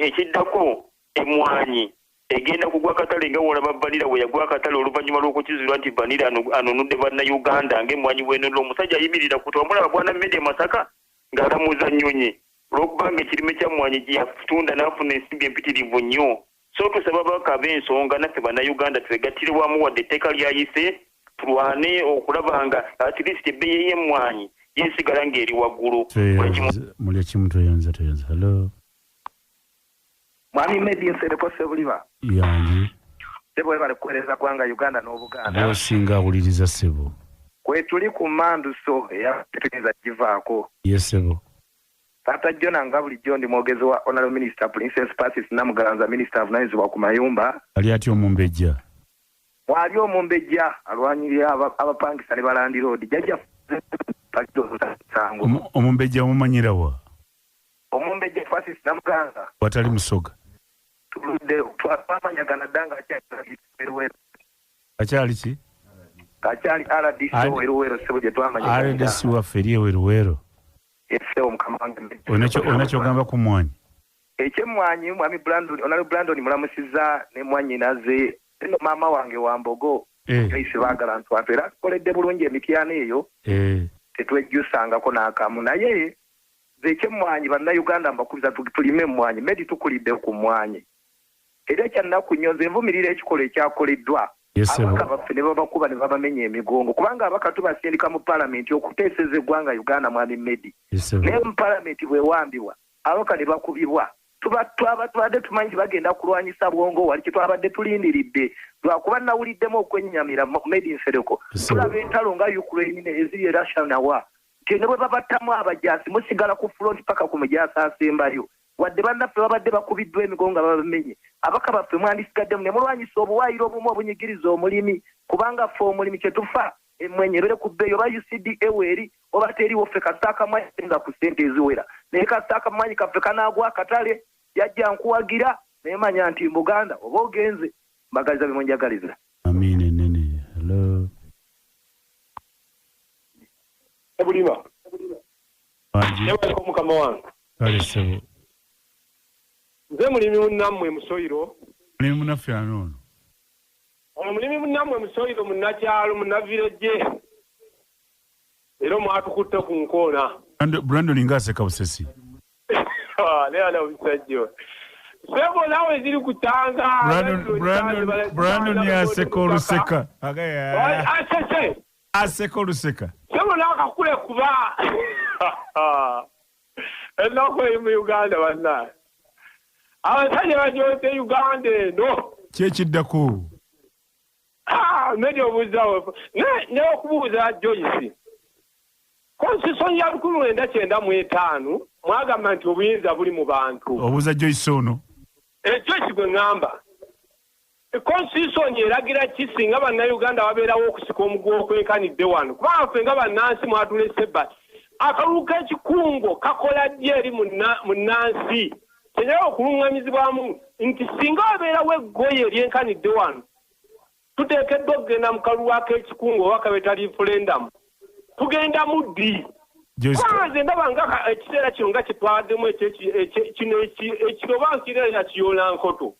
Speaker 5: ekiddako emmwanyi egenda kugwa akatale nga wolaba vanira we yagwa akatale oluvannyuma lw'okukizirwa nti vanira anonudde bannayuganda ng'emmwanyi bw'enonula omusajja ayimirira ku twamulaba bwana Medi Masaka ng'alamuza nnyonyi olw'okubanga ekirime kya mmwanyi gye yatunda n'afuna ensimbi empitirivu nnyo. So tusaba ababaka ab'ensonga naffe bannayuganda twegattire wamu wadde etteeka lyayise tulwane okulaba nga at least ebbeeyi y'emmwanyi yeesigala ng'eri waggulu.
Speaker 1: Mulya kimu toyanza. Hello.
Speaker 7: Mwami Medi nsereko sebuliba.
Speaker 1: Yanji.
Speaker 7: Sebo bali kuweereza kwanga Uganda n'Obuganda.
Speaker 1: Osinga awuliriza sebo.
Speaker 7: Kwe tuli ku manduso eyategeeza givaako.
Speaker 1: Yes sebo.
Speaker 7: Tata Jona nga bulijjo ndi mwogezi wa Honorable Minister Princess Pacis Namugalanza Minister avunaanyizibwa ku mayumba.
Speaker 1: Ali atya omumbejja?
Speaker 7: Mwali omumbejja alwanyirira abapangisa ne balandi road jajja
Speaker 1: omumbejja omumanyira wa?
Speaker 7: Omumbejja Francis Namuganga.
Speaker 1: Watali Musoga.
Speaker 7: Tuludde twamanyagana ddanga
Speaker 1: akyali ki?
Speaker 7: Kakyali RDC Weruwero sebo gye twamanyagana.
Speaker 1: RDC waffe eri Weruwero.
Speaker 7: Ese omukama wange.
Speaker 1: Onacho gamba ku mwanyi.
Speaker 7: Ekyemwanyi mwami Brandon mulamusiza ne mwanyi naze eno maama wange Wambogo. Ese baagala ntwatu era tukoledde bulungi emityano eyo. Tetwejjusangako n'akamu naye ekyemwanyi bannayuganda mbakubiza tulime emmwanyi medi tukulidde ku mmwanyi era ekyannaku nnyo nze nvumirira ekikola ekyakoleddwa abaka baffe ne babakuba ne babamenya emigongo kubanga abaka tubasindika mu paalamenti okuteeseza eggwanga Uganda mwami medi naye mu paalamenti bwewambibwa abaka ne bakubibwa tubadde tumanyi bagenda kulwanyisa bwongo wali kyetwabadde tulindiridde lwakuba nawuliddemu okwennyamira medi nsereko tulaba entalo nga Ukraine eziri Rationalizing Kene bwe babattamu abajasi musigala ku front paka ku mujasa asembayo wadde bannaffe babadde bakubiddwa emigongo babamenye abaka baffe mwandisigaddemu ne mulwanyisa obuwaayiro obumu obunyigiriza omulimi kubanga ffe omulimi kyetufa emmwenye ebere ku bbeeyi oba UCDA weeri oba teriwo ffe kasaaka mwanyi nga ku ssente eziwera naye kasaaka mwanyi kaffe kanaagwa akatale yajja nkuwagira naye manya nti Buganda oba ogenze mbagaliza bimunjagaliza.
Speaker 1: Amine nene. Hello.
Speaker 8: Ebulima. Yewe ko mukama wange.
Speaker 1: Kale sebo.
Speaker 8: Nze mulimi munnammwe musoyiro.
Speaker 1: Mulimi munnaffe anono.
Speaker 8: Mulimi munnammwe musoyiro munnakyalo munnavireje. Era mwatukutte ku nkoona.
Speaker 1: Brandon ngaseka busesi.
Speaker 8: Leala usajjo. Sebo nawe ziri kutanga.
Speaker 1: Brandon yaseka oluseka. Agaya. Aseka oluseka.
Speaker 8: Sebo nakakule kuba. Enako mu Uganda bana. Abasajja bajote Uganda no.
Speaker 1: Kyekiddako.
Speaker 8: Medio buzawo. Ne okubuuza Joyce. Constitution ya 1995 mwagamba nti obuyinza buli mu bantu.
Speaker 1: Obuuza Joyce ono.
Speaker 8: Joyce gwe ngamba. Constitution eragira kisinga bannayuganda babeerawo okusika omuguwa okwenkanidde wano kubanga ffe nga bannansi mwatulese bba akalulu k'ekikungo kakola ddi eri mu nnansi kyenera okuluŋŋanyizibwamu nti singa wabeerawo eggoye eryenkanidde wano tuteekeddwa okugenda mu kalulu ak'ekikungo oba kabeeta referendum tugenda mu ddi kubanga nze ndaba nga ekiseera kino nga kyetwaddemu kino ekiroba nkirera kiyoolankoto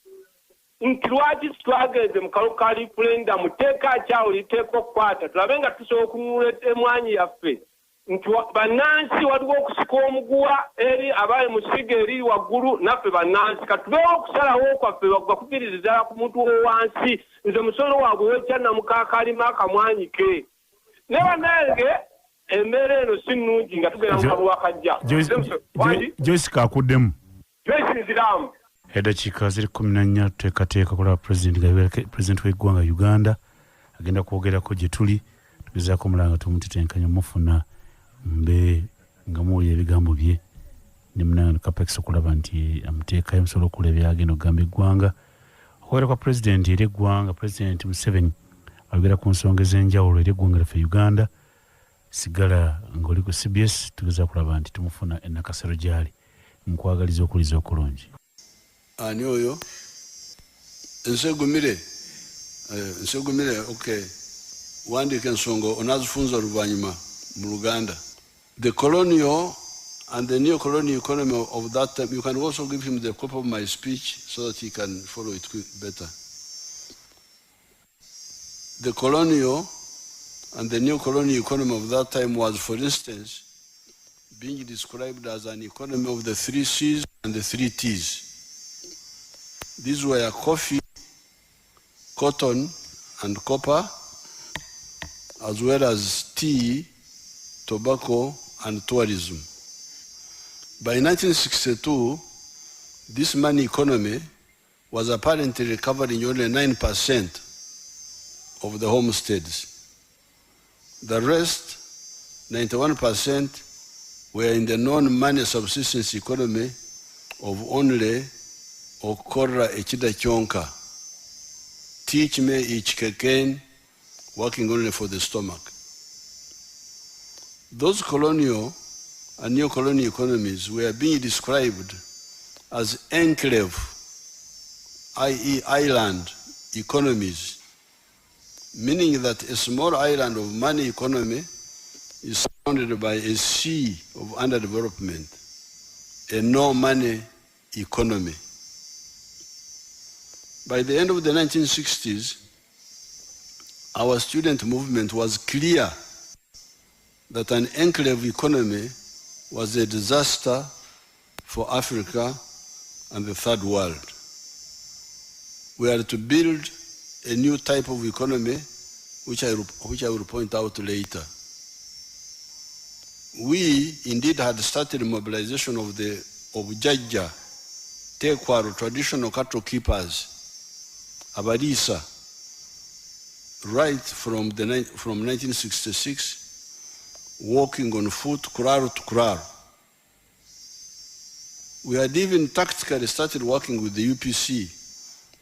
Speaker 8: nti lwaki twagenze mu kalulu ka referendum teeka kyawo liteeka okukwata tulabe nga tusobola okununula emwanyi yaffe nti bannansi waliwo okusika omuguwa eri abali mu siga eri waggulu naffe bannansi katubeewo okusalawo kwaffe bakubiriza ku muntu owansi nze musolo waabwe wekyannamukakalima akamwanyi ke ne bannange embeera eno si nnungi nga tugenda mu kalulu akajja
Speaker 1: Joyce kakuddemu
Speaker 8: Joyce nziramu
Speaker 1: eddakiika ziri 14 tuteekateeka kulaba pulezidenti w'eggwanga Uganda agenda kwogerako gye tuli tugezaako mulanga tumutetenkanya mufuna mbe nga muwulira ebigambo bye ne munanga Capex okulaba nti amuteekayo musobola okulaba byagenda okugamba eggwanga okwogera kwa pulezidenti eri eggwanga pulezidenti Musenene ayogera ku nsonga ez'enjawulo eri eggwanga lyaffe Uganda sigala ng'oli ku CBS tugezaako kulaba nti tumufuna ennakasero gy'ali nkwagaliza okuliza okulungi.
Speaker 9: Ani oyo nsegumire okay wandike ensonga onazifunza oluvannyuma mu Luganda. The colonial and the neo-colonial economy of that time, you can also give him the copy of my speech so that he can follow it better. The colonial and the neo-colonial economy of that time was, for instance, being described as an economy of the 3 C's and the 3 T's. These were coffee, cotton, and copper, as well as tea, tobacco, and tourism. By 1962, this money economy was apparently recovering only 9% of the homesteads. The rest, 91%, were in the non-money subsistence economy of only okora echida chonka. Teach me each keken, working only for the stomach. Those colonial and neo-colonial economies were being described as enclave, i.e. island economies, meaning that a small island of money economy is surrounded by a sea of underdevelopment, a no-money economy. By the end of the 1960s, our student movement was clear that an enclave economy was a disaster for Africa and the third world. We are to build a new type of economy, which I will point out later. We indeed had started mobilization of Jaja, Tekwaro, traditional cattle keepers, Abarisa, right from 1966, walking on foot, kuraro to kuraro. We had even tactically started working with the UPC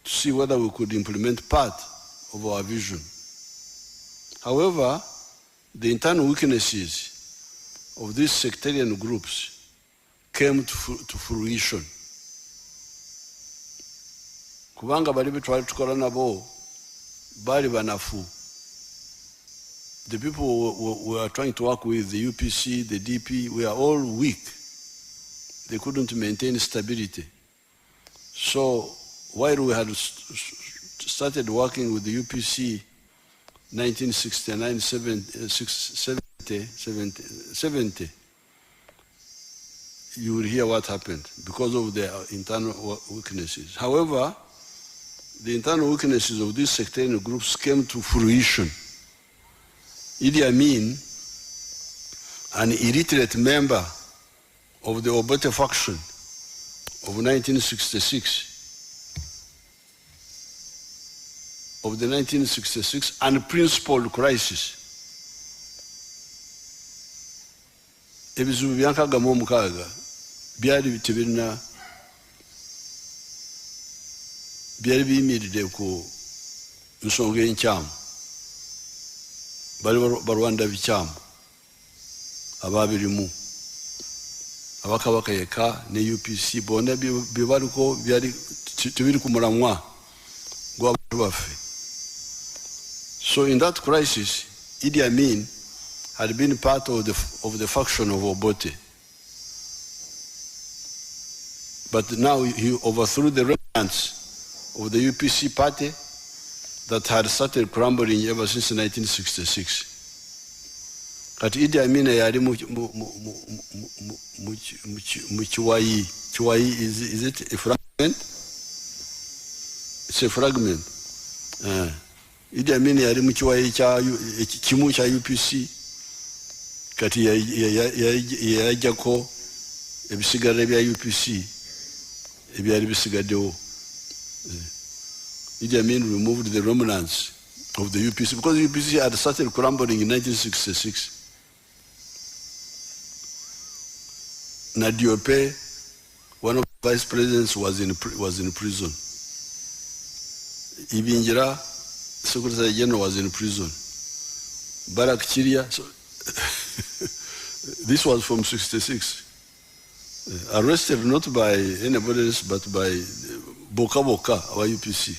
Speaker 9: to see whether we could implement part of our vision. However, the internal weaknesses of these sectarian groups came to fruition. Kubanga bali bitwali tukola nabo bali banafu. The people we were trying to work with, the UPC, the DP, we are all weak. They couldn't maintain stability. So while we had started working with the UPC 1969, 70, you will hear what happened because of their internal weaknesses. However, the internal weaknesses of these sectarian groups came to fruition. Idi Amin, an illiterate member of the Obote faction of 1966, unprincipled crisis. Ebizibu byankaga mu mukaaga byali biyimiridde ku nsonga enkyamu. Bali barwanda bikyamu ababirimu abakabaka yeka ne UPC bonna bibaliko byali tubiri ku mulamwa gw'abantu baffe. So in that crisis, Idi Amin had been part of the faction of Obote. But now he overthrew the remnants of the UPC party that had started crumbling ever since 1966. At Idi Amin yali mu Chiwayi. Chiwayi, is it a fragment? It's a fragment. Idi Amin yali mu Chiwayi kimu kya UPC. Kati yajjako ebisigara bya UPC ebyali bisigaddewo. Idi Amin removed the remnants of the UPC because the UPC had started crumbling in 1966. Nadiope, one of the vice presidents, was in prison. Ibinjira, Secretary General, was in prison. Barak Chiria, so this was from 66. Arrested not by anybody else but by Boka Boka, our UPC.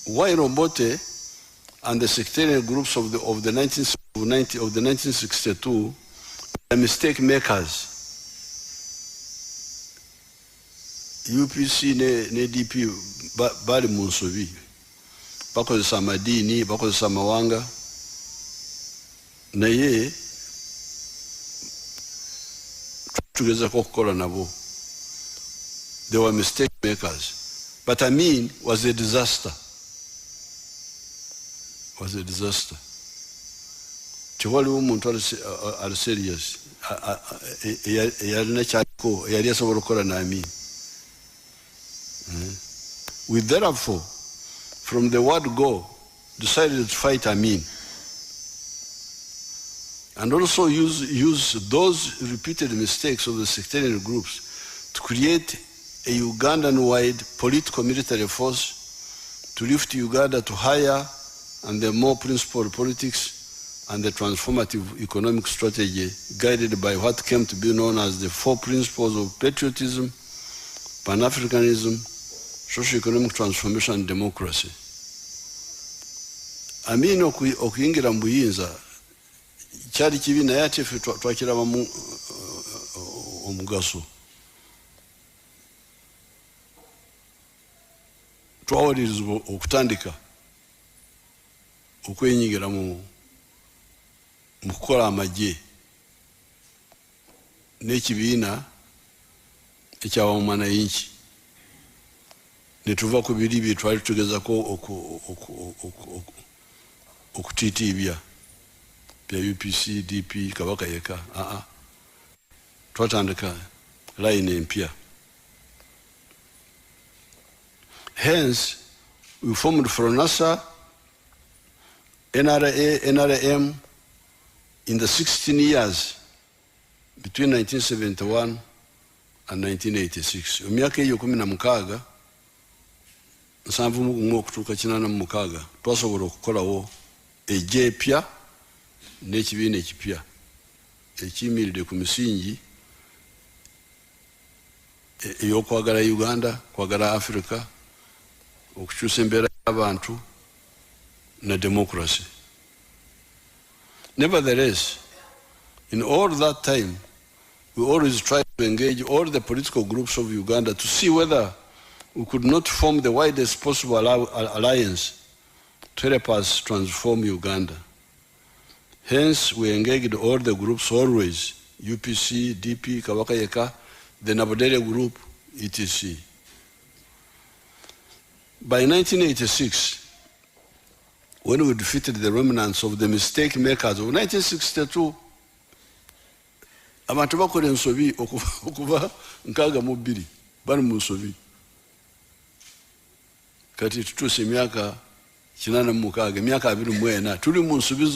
Speaker 9: Why Obote and the sectarian groups of the 1962 are mistake makers? UPC ne DP bali mu nsobi bakozesa amadini bakozesa amawanga naye tugezako okukola nabo. They were mistake makers. But Amin was a disaster. Was a disaster. Tiwaliwo omuntu ali serious yalina kyako yali asobola okukola na Amin. We therefore, from the word go, decided to fight Amin. And also use those repeated mistakes of the sectarian groups to create a Ugandan-wide political military force to lift Uganda to higher and the more principled politics and the transformative economic strategy guided by what came to be known as the 4 principles of patriotism, Pan-Africanism, socio-economic transformation and democracy. Amino okuyingira mu buyinza kyali kibi naye ate ffe twakirabamu omugaso. Twawalirizibwa okutandika okwenyigira mu kukola amagye n'ekibiina eky'abamanayinki ne tuva ku biri bye twali tugezako okutiitiibya bya UPC, DP, Kabaka yeka. Twatandika line empya. Hence, we formed FRONASA, NRA, NRM in the 16 years between 1971 and 1986. Emyaka eyo 16 nsanvu mu okutuuka 86 twasobola okukolawo ejje epya n'ekibiina ekipya ekiyimiridde ku misingi ey'okwagala Uganda, kwagala Africa, okukyusa embeera y'abantu na democracy. Nevertheless, in all that time, we always tried to engage all the political groups of Uganda to see whether we could not form the widest possible alliance to help us transform Uganda. Hence, we engaged all the groups always, UPC, DP, Kabaka Yeka, the Nabodele group, etc. By 1986, when we defeated the remnants of the mistake makers of 1962, abantu bakola ensobi okuva 62 bali mu nsobi. Kati tutuuse emyaka 86, emyaka 24 tuli mu nsobi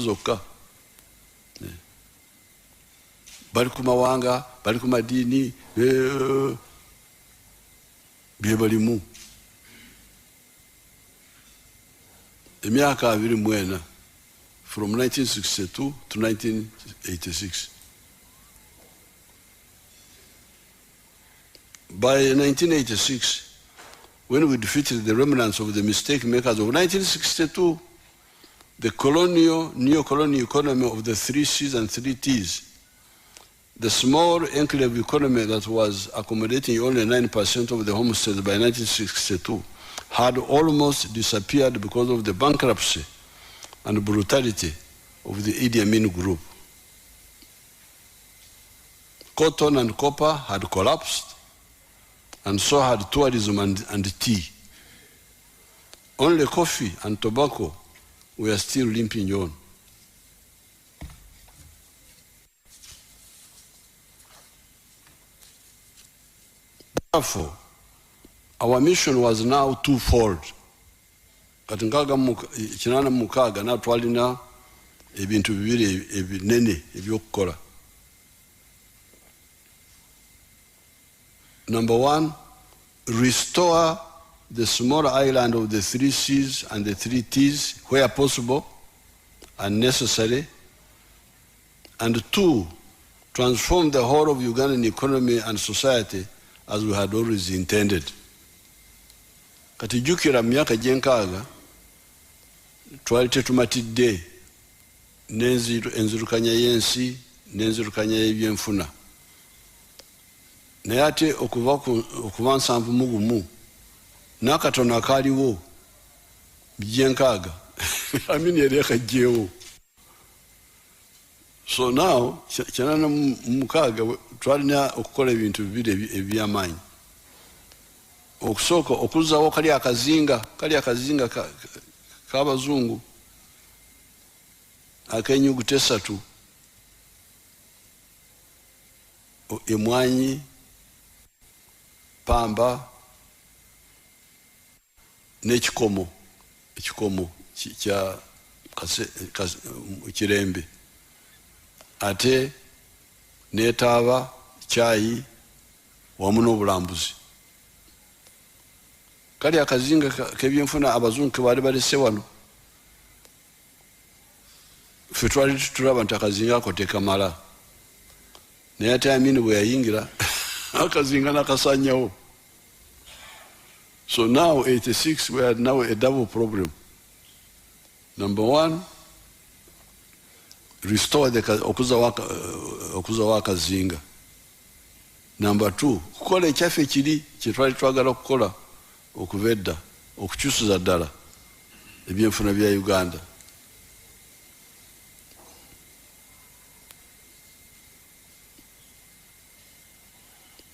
Speaker 9: zokka. Bali ku mawanga, bali ku madiini, bye balimu. Emyaka 24 from 1962 to 1986. By 1986, when we defeated the remnants of the mistake makers of 1962, the neo-colonial economy of the 3 C's and 3 T's, the small enclave economy that was accommodating only 9% of the homesteads by 1962, had almost disappeared because of the bankruptcy and brutality of the Idi Amin group. Cotton and copper had collapsed, and so had tourism and tea. Only coffee and tobacco were still limping on. Therefore, our mission was now twofold. Kati 86 na twalina ebintu bibiri ebinene ebyokukola. Number 1, restore the small island of the 3 C's and the 3 T's where possible and necessary. And 2, transform the whole of Ugandan economy and society as we had always intended. Kati jukira myaka jenkaga twali tetumatidde enzirukanya y'ensi n'enzirukanya y'ebyenfuna. Naye ate okuva 71 n'akatono akaaliwo jenkaga amini yali akajjeewo. So now 86 twalina okukola ebintu bibiri eby'amaanyi. Okusooka okuzaawo kali akazinga k'abazungu ak'enyuguta 3, emwanyi, pamba n'ekikomo kya kirembe, ate n'etaaba, caayi wamu n'obulambuzi. Kali akazinga k'ebyenfuna abazungu ke baali balese wano ffe twali tulaba nti akazinga ako tekamala naye ate Amini bwe yayingira akazinga nakasanyawo. So now 86 we are now a double problem. Number one, restore the okuza wakazinga. Number two, kukola ekyafe kiri kyetwali twagala kukola okuvedda okukyusiza ddala ebyenfuna bya Uganda.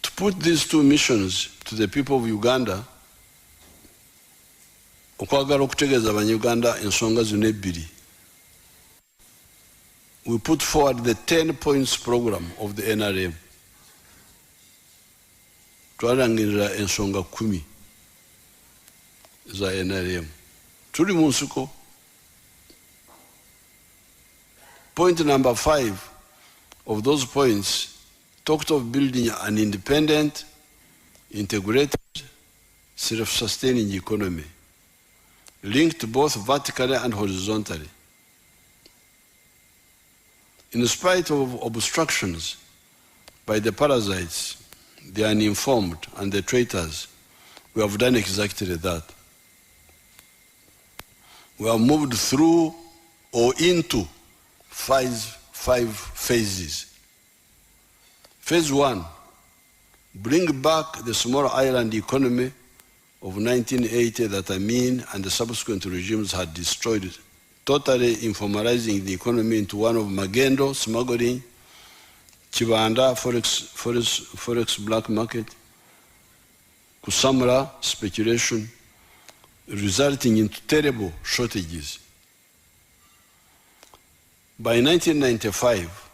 Speaker 9: To put these two missions to the people of Uganda, okwagala okutegeeza abanyuganda ensonga zino ebbiri, we put forward the 10 points program of the NRM. Twalangirira ensonga 10 za NRM. Tuli mu nsiko. Point number 5 of those points talked of building an independent, integrated, self-sustaining economy, linked both vertically and horizontally. In spite of obstructions by the parasites, the uninformed, and the traitors, we have done exactly that. We have moved through or into five phases. Phase 1, bring back the small island economy of 1980 that Amin and the subsequent regimes had destroyed, totally informalizing the economy into one of magendo, smuggling, Chibanda, forex black market, Kusamra, speculation, resulting in terrible shortages. By 1995,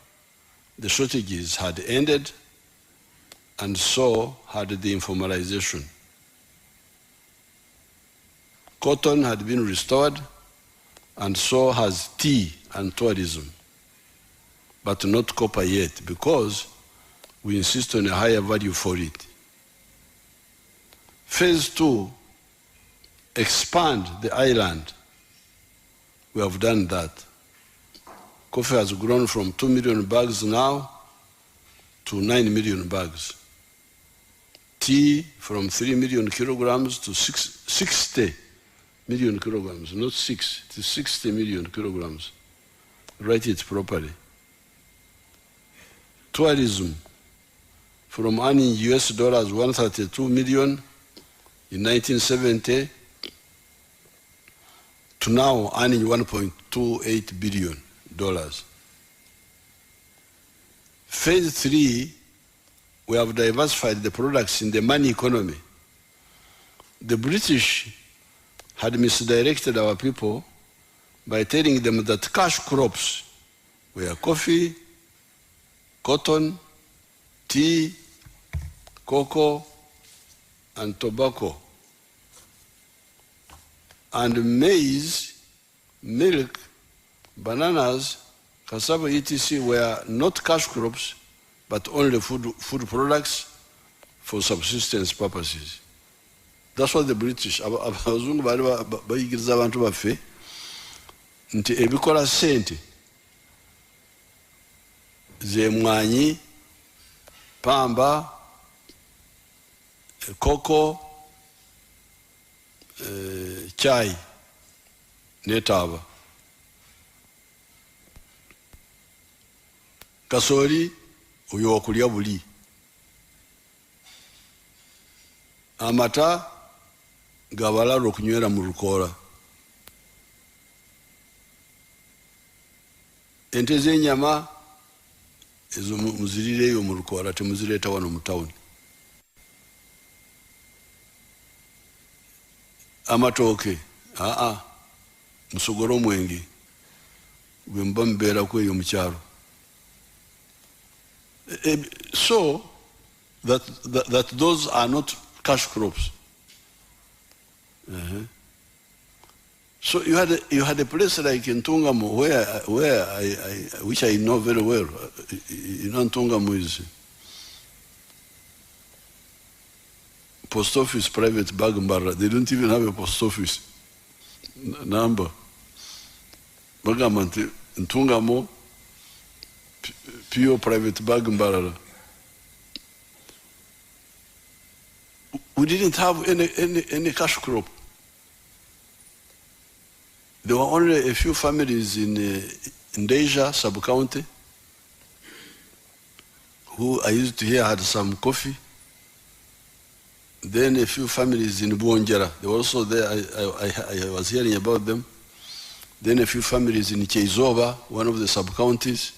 Speaker 9: the shortages had ended, and so had the informalization. Cotton had been restored, and so has tea and tourism, but not copper yet, because we insist on a higher value for it. Phase 2, expand the island. We have done that. Coffee has grown from 2 million bags now to 9 million bags. Tea from 3 million kilograms to 60 million kilograms, not 6, it is 60 million kilograms. Write it properly. Tourism, from earning US dollars 132 million in 1970 to now earning $1.28 billion. Phase 3, we have diversified the products in the money economy. The British had misdirected our people by telling them that cash crops were coffee, cotton, tea, cocoa, and tobacco, and maize, milk, bananas, cassava, etc. were not cash crops, but only food products for subsistence purposes. That's what the British, abazungu bali bayigiriza abantu baffe nti ebikola sente ze emwanyi, pamba, koko, chai n'etaaba. Kasooli oyo wakulya buli. Amata gabalala okunywera mu lukoola. Ente z'ennyama ezo muzirireeyo mu lukoola, temuzireeta wano mu tawuni. Amatooke musogole omwenge gwe muba mubeerako eyo mu kyalo. So that those are not cash crops. So you had a place like in Ntungamo which I know very well. You know, Ntungamo is post office, private bag mbara. They don't even have a post office number. Bagamanti ntungamo pure private bag mbalala. We didn't have any cash crop. There were only a few families in Deja sub-county who I used to hear had some coffee. Then a few families in Buonjara. They were also there. I was hearing about them. Then a few families in Cheizova, one of the sub-counties.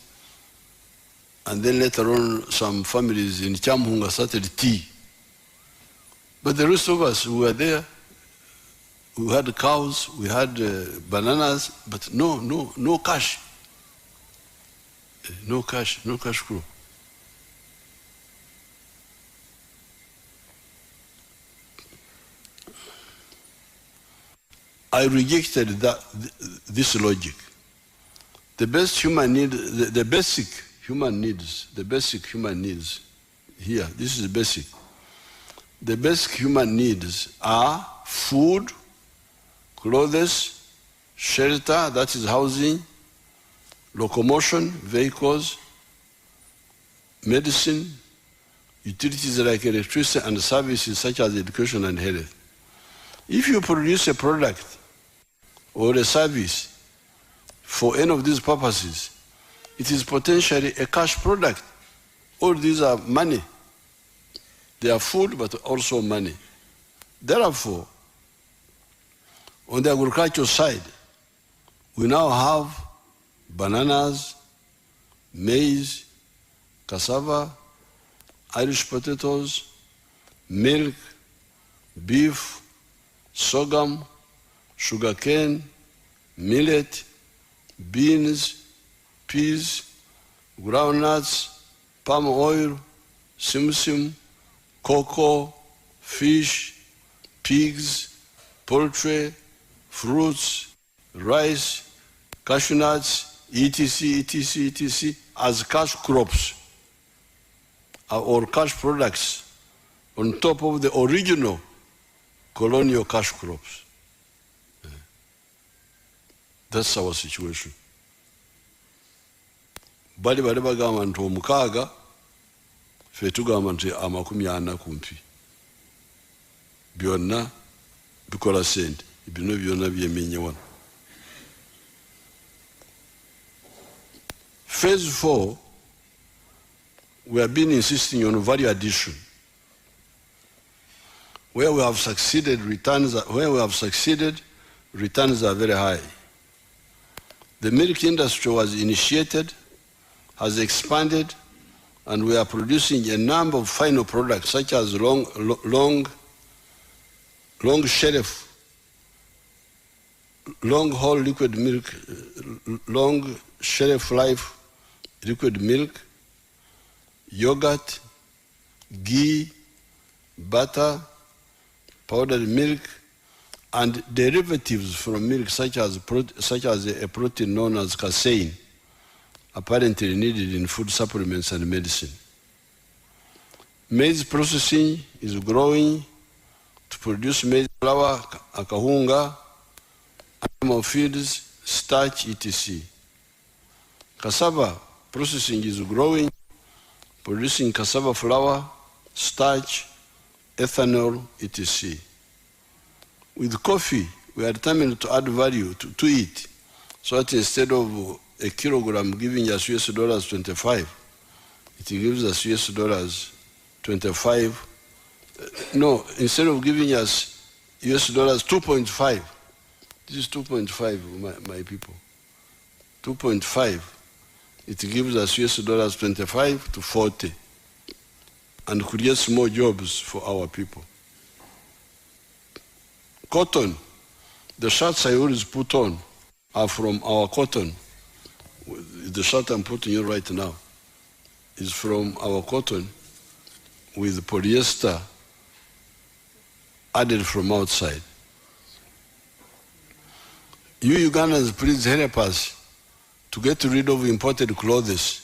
Speaker 9: And then later on, some families in Chamhunga started tea. But the rest of us who were there, we had cows, we had bananas, but no cash. No cash crop. I rejected this logic. The basic human needs here, this is basic. The basic human needs are food, clothes, shelter, that is housing, locomotion, vehicles, medicine, utilities like electricity and services such as education and health. If you produce a product or a service for any of these purposes, it is potentially a cash product. All these are money. They are food, but also money. Therefore, on the agricultural side, we now have bananas, maize, cassava, Irish potatoes, milk, beef, sorghum, sugarcane, millet, beans, peas, groundnuts, palm oil, simsim, cocoa, fish, pigs, poultry, fruits, rice, cashew nuts, etc. as cash crops or cash products on top of the original colonial cash crops. That's our situation. Bali bagamba nti omukaaga ffe tugamba nti 40 kumpi. Byonna bikola sente. Bino byonna byemenya wano. Phase 4, we have been insisting on value addition. Where we have succeeded, returns are very high. The milk industry was initiated, has expanded, and we are producing a number of final products such as long shelf, long haul liquid milk, long shelf life liquid milk, yogurt, ghee, butter, powdered milk, and derivatives from milk such as a protein known as casein, apparently needed in food supplements and medicine. Maize processing is growing to produce maize flour, akahunga, animal feeds, starch, etc. Cassava processing is growing, producing cassava flour, starch, ethanol, etc. With coffee, we are determined to add value to it, so that instead of a kilogram giving us $25, it gives us $25. No, instead of giving us $2.5, this is 2.5, my people. 2.5, it gives us $25 to 40, and creates more jobs for our people. Cotton, the shirts I always put on are from our cotton. The shirt I'm putting on right now is from our cotton with polyester added from outside. You Ugandans, please help us to get rid of imported clothes,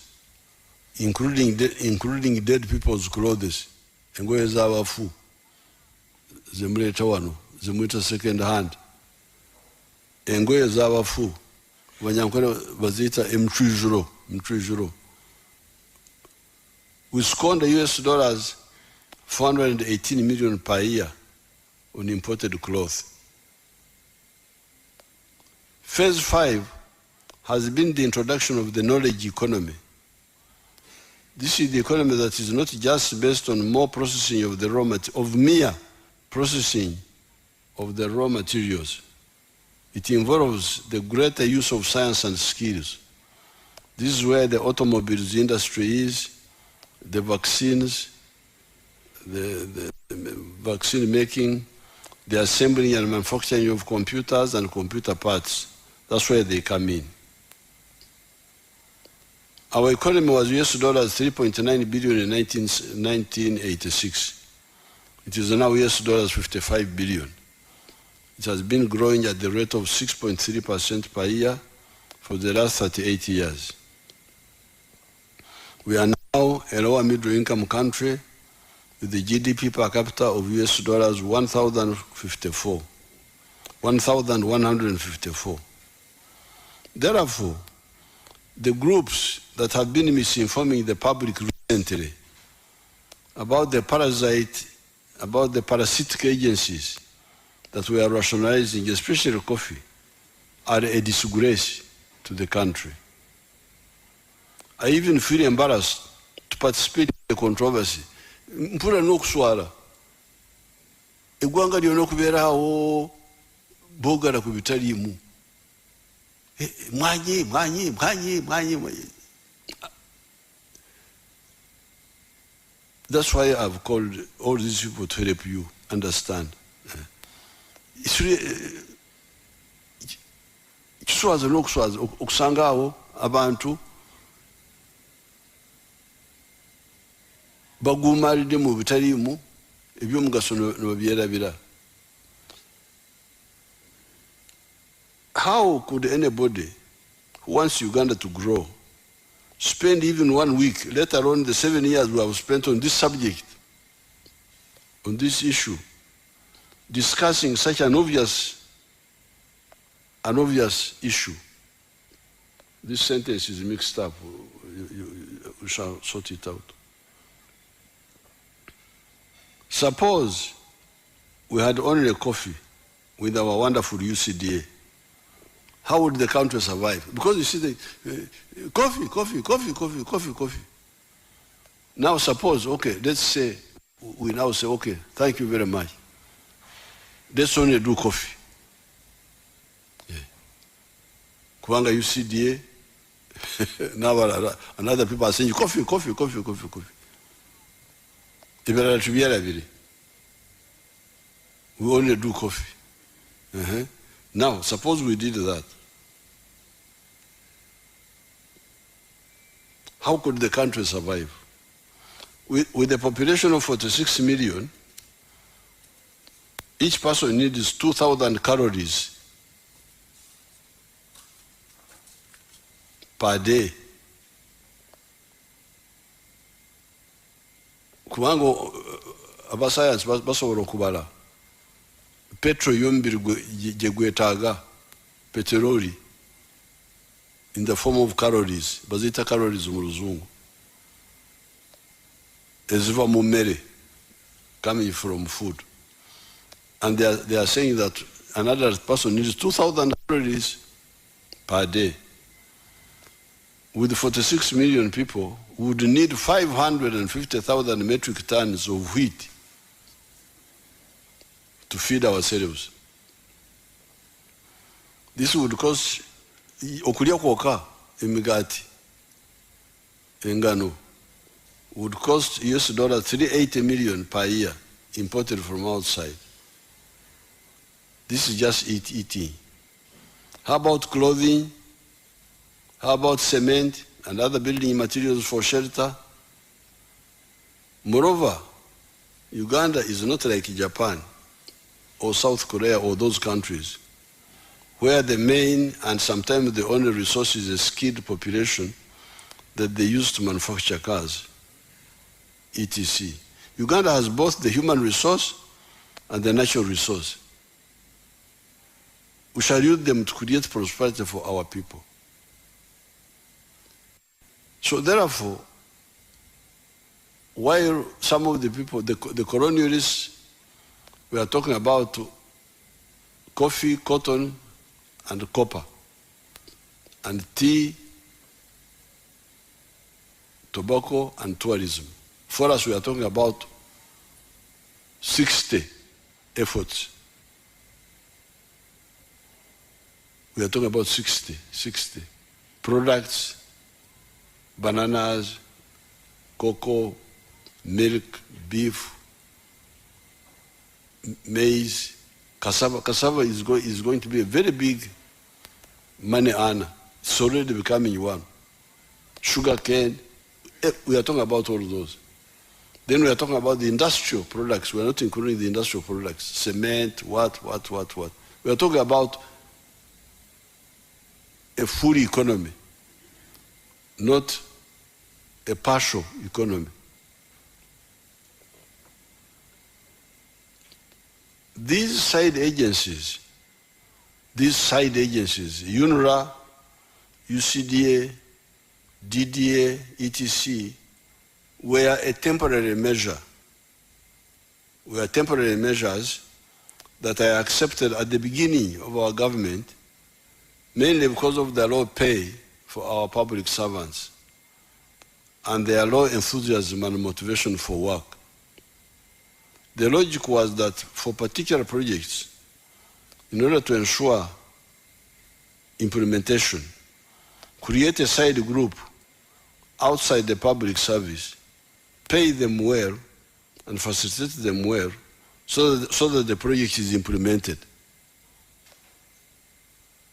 Speaker 9: including dead people's clothes. Engoye z'abafu zemuleeta wano, zemuleeta second hand. Engoye z'abafu Banyankore bazita mtwijuro. We squander US dollars 418 million per year on imported cloth. Phase 5 has been the introduction of the knowledge economy. This is the economy that is not just based on more processing of the mere processing of the raw materials. It involves the greater use of science and skills. This is where the automobiles industry is, the vaccines, the vaccine making, the assembling and manufacturing of computers and computer parts. That's where they come in. Our economy was US dollars 3.9 billion in 1986. It is now US dollars 55 billion. It has been growing at the rate of 6.3% per year for the last 38 years. We are now a lower middle income country with the GDP per capita of US dollars 1,154. Therefore, the groups that have been misinforming the public recently about the parasitic agencies that we are rationalizing, especially coffee, are a disgrace to the country. I even feel embarrassed to participate in the controversy. Mpura n'okuswala eggwanga lyonna okubeerawo boogala ku bitaliimu mwanyi. That's why I've called all these people to help you understand. It's really kiswaza n'okuswaza okusanga awo abantu baguumalidde mu bitaliimu eby'omugaso ne babyerabira. How could anybody who wants Uganda to grow spend even 1 week, let alone the 7 years we have spent on this subject, on this issue, discussing such an obvious issue? This sentence is mixed up. We shall sort it out. Suppose we had only a coffee with our wonderful UCDA. How would the country survive? Because you see, coffee. Now suppose, okay, let's say, we now say, okay, thank you very much. Let's only do coffee. Kuanga UCDA, now another people are saying, coffee. We only do coffee. Now, suppose we did that. How could the country survive? With a population of 46 million, each person needs 2,000 calories per day. Kubanga abasayansi basobola okubala petrol yombiri gye gwetaaga peteroli in the form of calories, bazita calories mu luzungu, eziva mu mmere, coming from food. And they are saying that another person needs 2,000 calories per day. With 46 million people, we would need 550,000 metric tons of wheat to feed ourselves. This would cost, okulya kwoka emigati engano would cost US dollars 380 million per year imported from outside. This is just eating. How about clothing? How about cement and other building materials for shelter? Moreover, Uganda is not like Japan or South Korea or those countries where the main and sometimes the only resource is a skilled population that they use to manufacture cars, etc. Uganda has both the human resource and the natural resource. We shall use them to create prosperity for our people. So therefore, while some of the people, the colonialists, were talking about coffee, cotton, and copper, and tea, tobacco, and tourism. For us, we are talking about 60 efforts. We are talking about 60 products, bananas, cocoa, milk, beef, maize, cassava. Cassava is going to be a very big money earner. It's already becoming one. Sugar cane, we are talking about all of those. Then we are talking about the industrial products. We are not including the industrial products. Cement, what. We are talking about a full economy, not a partial economy. These side agencies, UNRWA, UCDA, DDA, etc., were a temporary measure. Were temporary measures that I accepted at the beginning of our government, mainly because of the low pay for our public servants and their low enthusiasm and motivation for work. The logic was that for particular projects, in order to ensure implementation, create a side group outside the public service, pay them well, and facilitate them well, so that the project is implemented.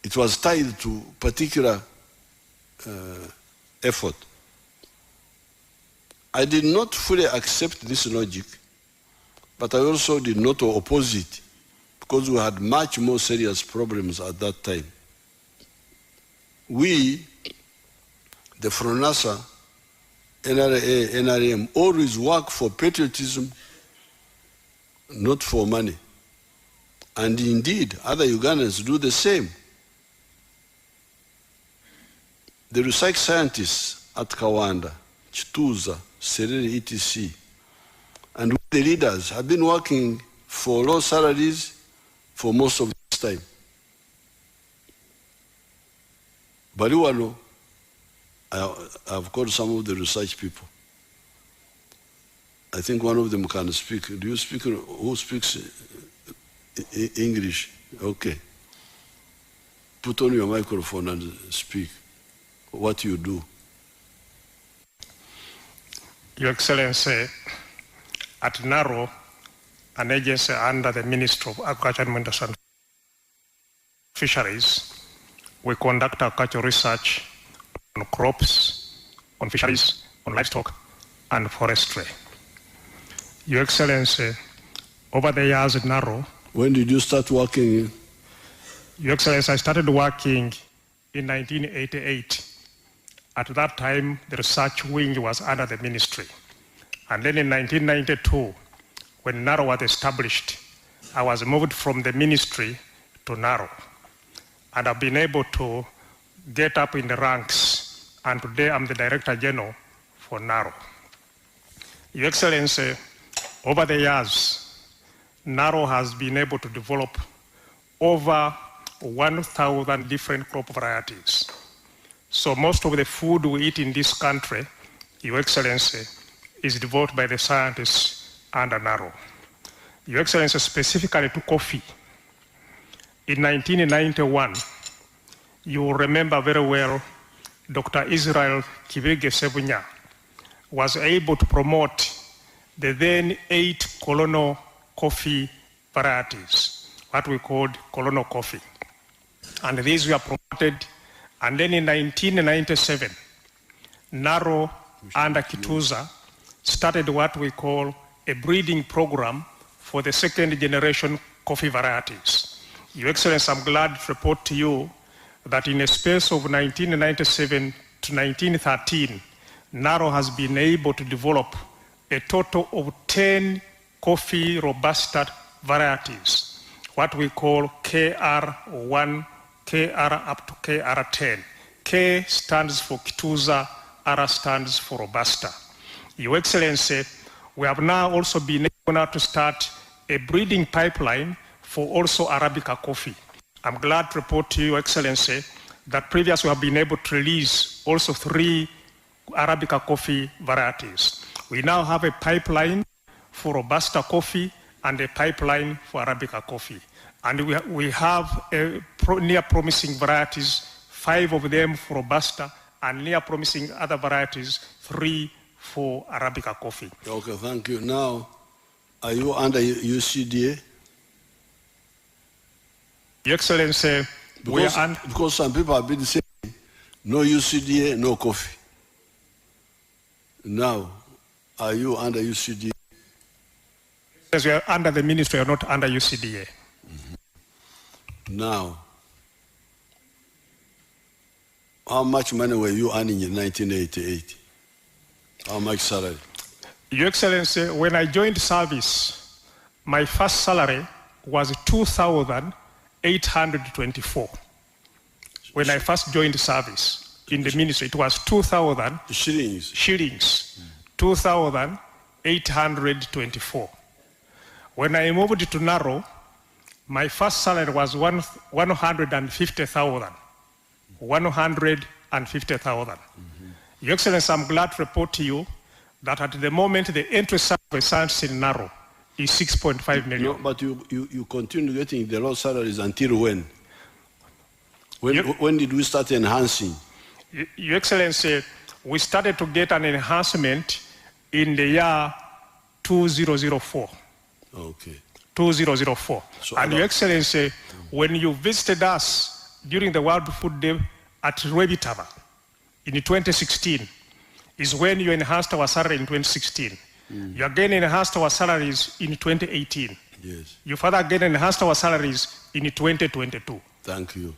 Speaker 9: It was tied to particular effort. I did not fully accept this logic, but I also did not oppose it, because we had much more serious problems at that time. We, the FRONASA, NRA, NRM, always work for patriotism, not for money. And indeed, other Ugandans do the same. The research scientists at Kawanda, Chituza, Serere, etc., and the leaders have been working for low salaries for most of this time. Baliwano, I've called some of the research people. I think one of them can speak. Do you speak? Who speaks English? Okay. Put on your microphone and speak what you do.
Speaker 10: Your Excellency, at NARO, an agency under the Ministry of Agriculture and Fisheries, we conduct agricultural research on crops, on fisheries, on livestock, and forestry. Your Excellency, over the years at NARO...
Speaker 9: When did you start working?
Speaker 10: Your Excellency, I started working in 1988. At that time, the research wing was under the ministry. And then in 1992, when NARO was established, I was moved from the ministry to NARO. And I've been able to get up in the ranks, and today I'm the Director General for NARO. Your Excellency, over the years, NARO has been able to develop over 1,000 different crop varieties. So most of the food we eat in this country, Your Excellency, is developed by the scientists under NARO. Your Excellency, specifically to coffee. In 1991, you will remember very well, Dr. Israel Kibirige Sebunya was able to promote the then 8 colonial coffee varieties, what we called colonial coffee. And these were promoted. And then in 1997, NARO under Kituza started what we call a breeding program for the second generation coffee varieties. Your Excellency, I'm glad to report to you that in a space of 1997 to 1913, NARO has been able to develop a total of 10 coffee Robusta varieties, what we call KR1, KR up to KR10. K stands for Kituza R stands for Robusta. Your Excellency, we have now also been able now to start a breeding pipeline for also Arabica coffee. I'm glad to report to you, Excellency, that previously we have been able to release also 3 Arabica coffee varieties. We now have a pipeline for Robusta coffee and a pipeline for Arabica coffee. And we have near promising varieties, 5 of them for Robusta, and near promising other varieties, 3 for Arabica coffee.
Speaker 9: Okay, thank you. Now, are you under UCDA?
Speaker 10: Your Excellency,
Speaker 9: because some people have been saying no UCDA, no coffee. Now, are you under UCDA?
Speaker 10: Yes, we are under the ministry, we are not under UCDA.
Speaker 9: Now, how much money were you earning in 1988? How much salary?
Speaker 10: Your Excellency, when I joined service, my first salary was 2,824. When I first joined service in the ministry, it was 2,000 shillings, 2,824. When I moved to Narrow, my first salary was 150,000. 150,000. Your Excellency, I'm glad to report to you that at the moment the entry salary in Narrow is 6.5 million.
Speaker 9: No, but you continue getting the low salaries until when? When did we start enhancing?
Speaker 10: Your Excellency, we started to get an enhancement in the year 2004.
Speaker 9: Okay.
Speaker 10: 2004. So and Your Excellency, when you visited us during the World Food Day at Rwebitaba in 2016, is when you enhanced our salary in 2016. You again enhanced our salaries in 2018.
Speaker 9: Yes.
Speaker 10: You further again enhanced our salaries in 2022.
Speaker 9: Thank you.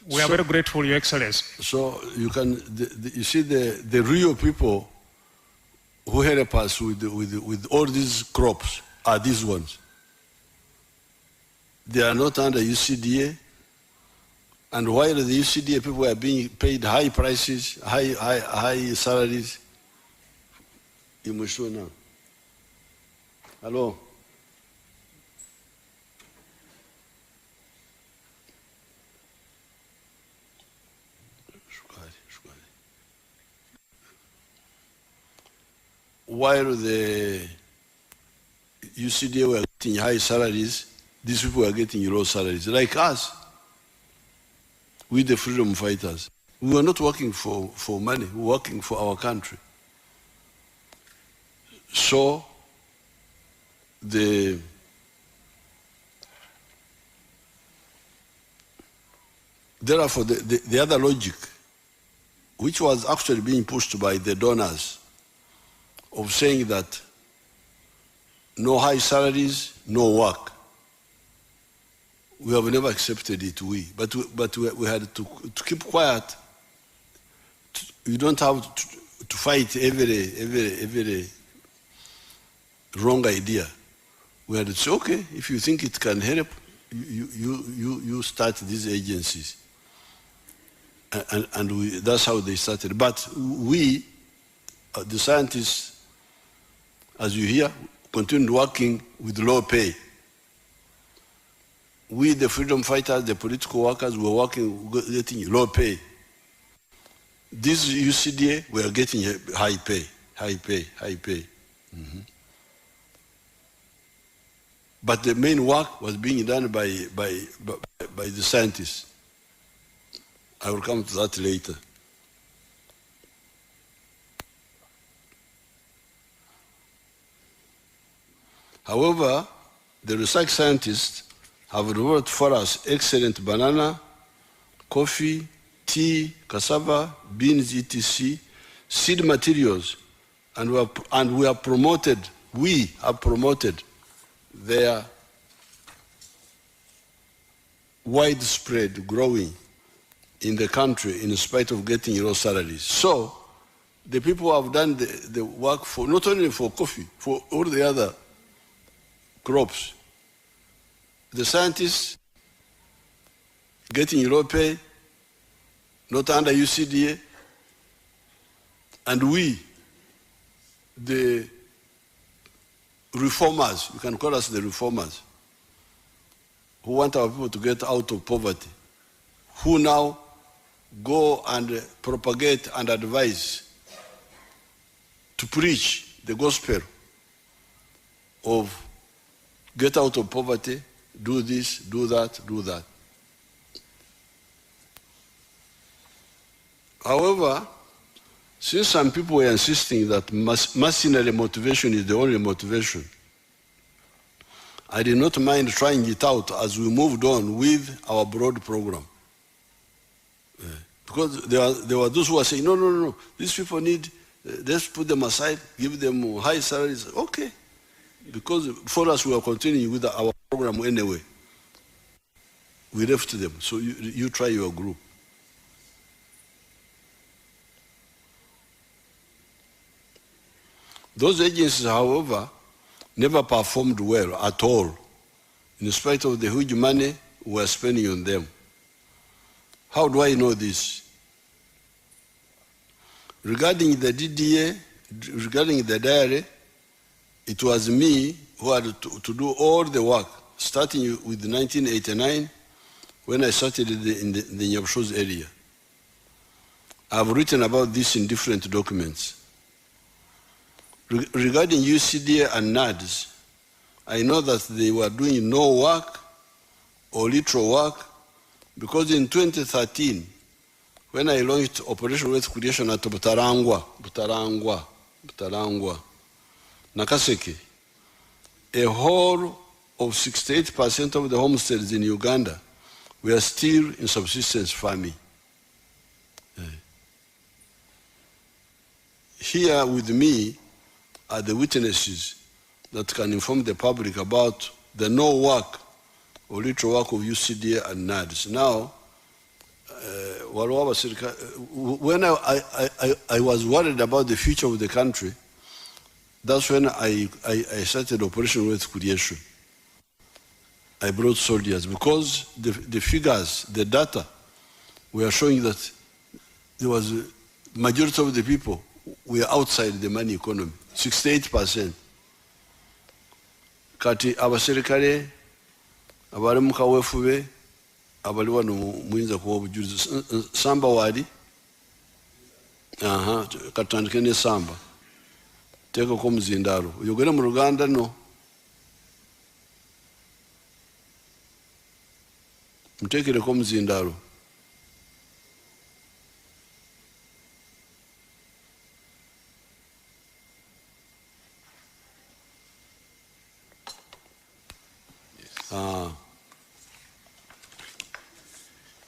Speaker 10: We are very grateful, Your Excellency.
Speaker 9: So you can, you see the real people who help us with all these crops are these ones. They are not under UCDA, and while the UCDA people are being paid high prices, high salaries, you must show now. Hello? While the UCDA were getting high salaries, these people were getting low salaries. Like us, we the freedom fighters, we were not working for money, we were working for our country. So, therefore, the other logic, which was actually being pushed by the donors, of saying that no high salaries, no work. We have never accepted it, but we had to keep quiet. You don't have to fight every wrong idea. We had to say, okay, if you think it can help, you start these agencies. And that's how they started. But we, the scientists, as you hear, continued working with low pay. We, the freedom fighters, the political workers, were working, getting low pay. This UCDA were getting high pay. Mm-hmm. But the main work was being done by the scientists. I will come to that later. However, the research scientists have developed for us excellent banana, coffee, tea, cassava, beans, etc., seed materials, and we have promoted their widespread growing in the country in spite of getting low salaries. So, the people have done the work for, not only for coffee, for all the other crops. The scientists getting low pay, not under UCDA, And we, the reformers, you can call us the reformers, who want our people to get out of poverty, who now go and propagate and advise to preach the gospel of get out of poverty, do this, do that, do that. However, since some people were insisting that mercenary motivation is the only motivation, I did not mind trying it out as we moved on with our broad program. Because there were those who were saying, no, these people need, let's put them aside, give them high salaries. Okay. Because for us, we are continuing with our program anyway. We left them. So you try your group. Those agencies, however, never performed well at all, in spite of the huge money we were spending on them. How do I know this? Regarding the DDA, regarding the diary, it was me who had to do all the work, starting with 1989, when I started in the Nyabshoz area. I've written about this in different documents. Regarding UCDA and NADS, I know that they were doing no work or little work, because in 2013, when I launched Operation Wealth Creation at Butarangwa, Nakaseke, a whole of 68% of the homesteads in Uganda were still in subsistence farming. Here with me are the witnesses that can inform the public about the no work or little work of UCDA and NADS. Now, when I was worried about the future of the country, that's when I started Operation Wealth Creation. I brought soldiers because the figures, the data, were showing that there was a majority of the people were outside the money economy, 68%. Kati abaserikale abali mu kaweefube abali wano muyinza kuwa obujulizi. Samba wali katandike ne Samba teekako omuzindaalo oyogere mu Luganda no muteekereko omuzindaalo.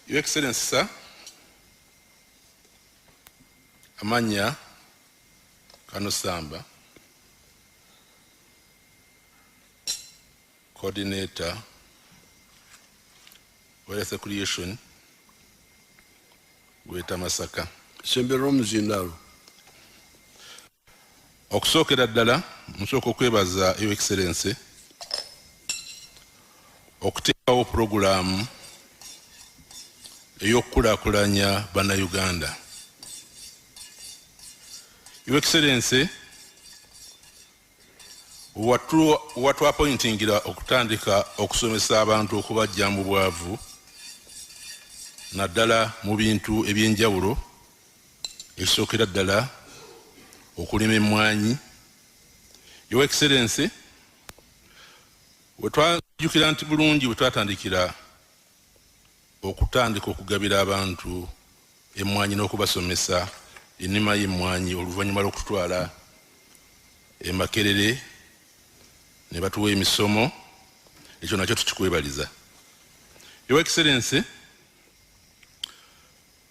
Speaker 11: Your Excellency, sir, Amanya Kanosamba, Coordinator, Wealth Creation, TWINAMASIKO.
Speaker 9: Sembero muzindalo.
Speaker 11: Okusookera ddala nsooka okwebaza Your Excellency okuteekawo purogulaamu ey'okukulaakulanya bannayuganda. Your Excellency, watwapointingira okutandika okusomesa abantu okubajja mu bwavu naddala mu bintu eby'enjawulo ekisookera ddala okulima emmwanyi. Your Excellency, wetwajjukira nti bulungi wetwatandikira okutandika okugabira abantu emmwanyi n'okubasomesa ennima y'emmwanyi oluvannyuma lw'okutwala e Makerere ne batuwa emisomo, ekyo nakyo tukikwebaliza. Your Excellency,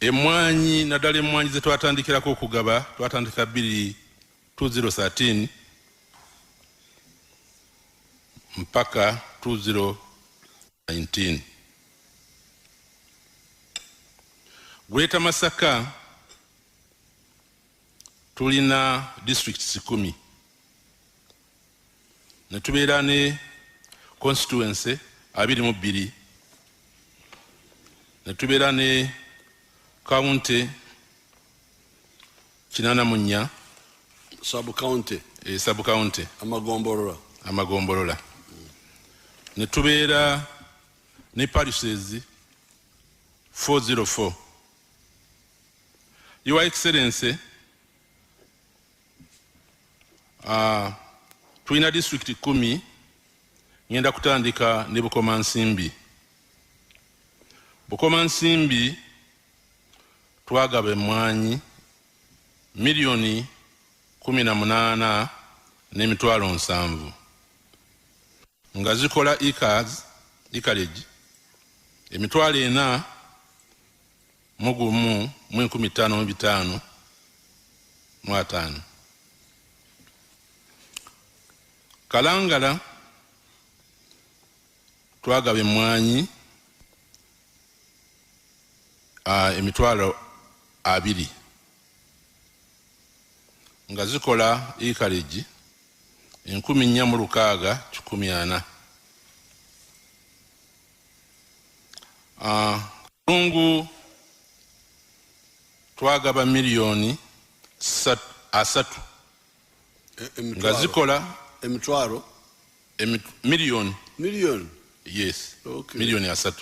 Speaker 11: emmwanyi naddala emmwanyi ze twatandikirako okugaba twatandika 2013 mpaka 2019. TWINAMASIKO tulina districts 10 ne tubeera ne constituency 22 ne tubeera ne county 84
Speaker 9: sub-county.
Speaker 11: Sub-county. Amagombolola. Ne tubeera ne parishes 404. Your Excellency, tulina district 10 ngenda kutandika ne Bukomansimbi. Bukomansimbi twagaba emwanyi milioni 18 n'emitwalo 7 nga zikola acreage emitwalo 4 mugumu 15,500 Kalangala twagaba emwanyi emitwalo 2 nga zikola acreage 4,640. Lungu twagaba milioni 3 nga zikola
Speaker 9: emitwalo
Speaker 11: milioni yes
Speaker 9: okay.
Speaker 11: Milioni 3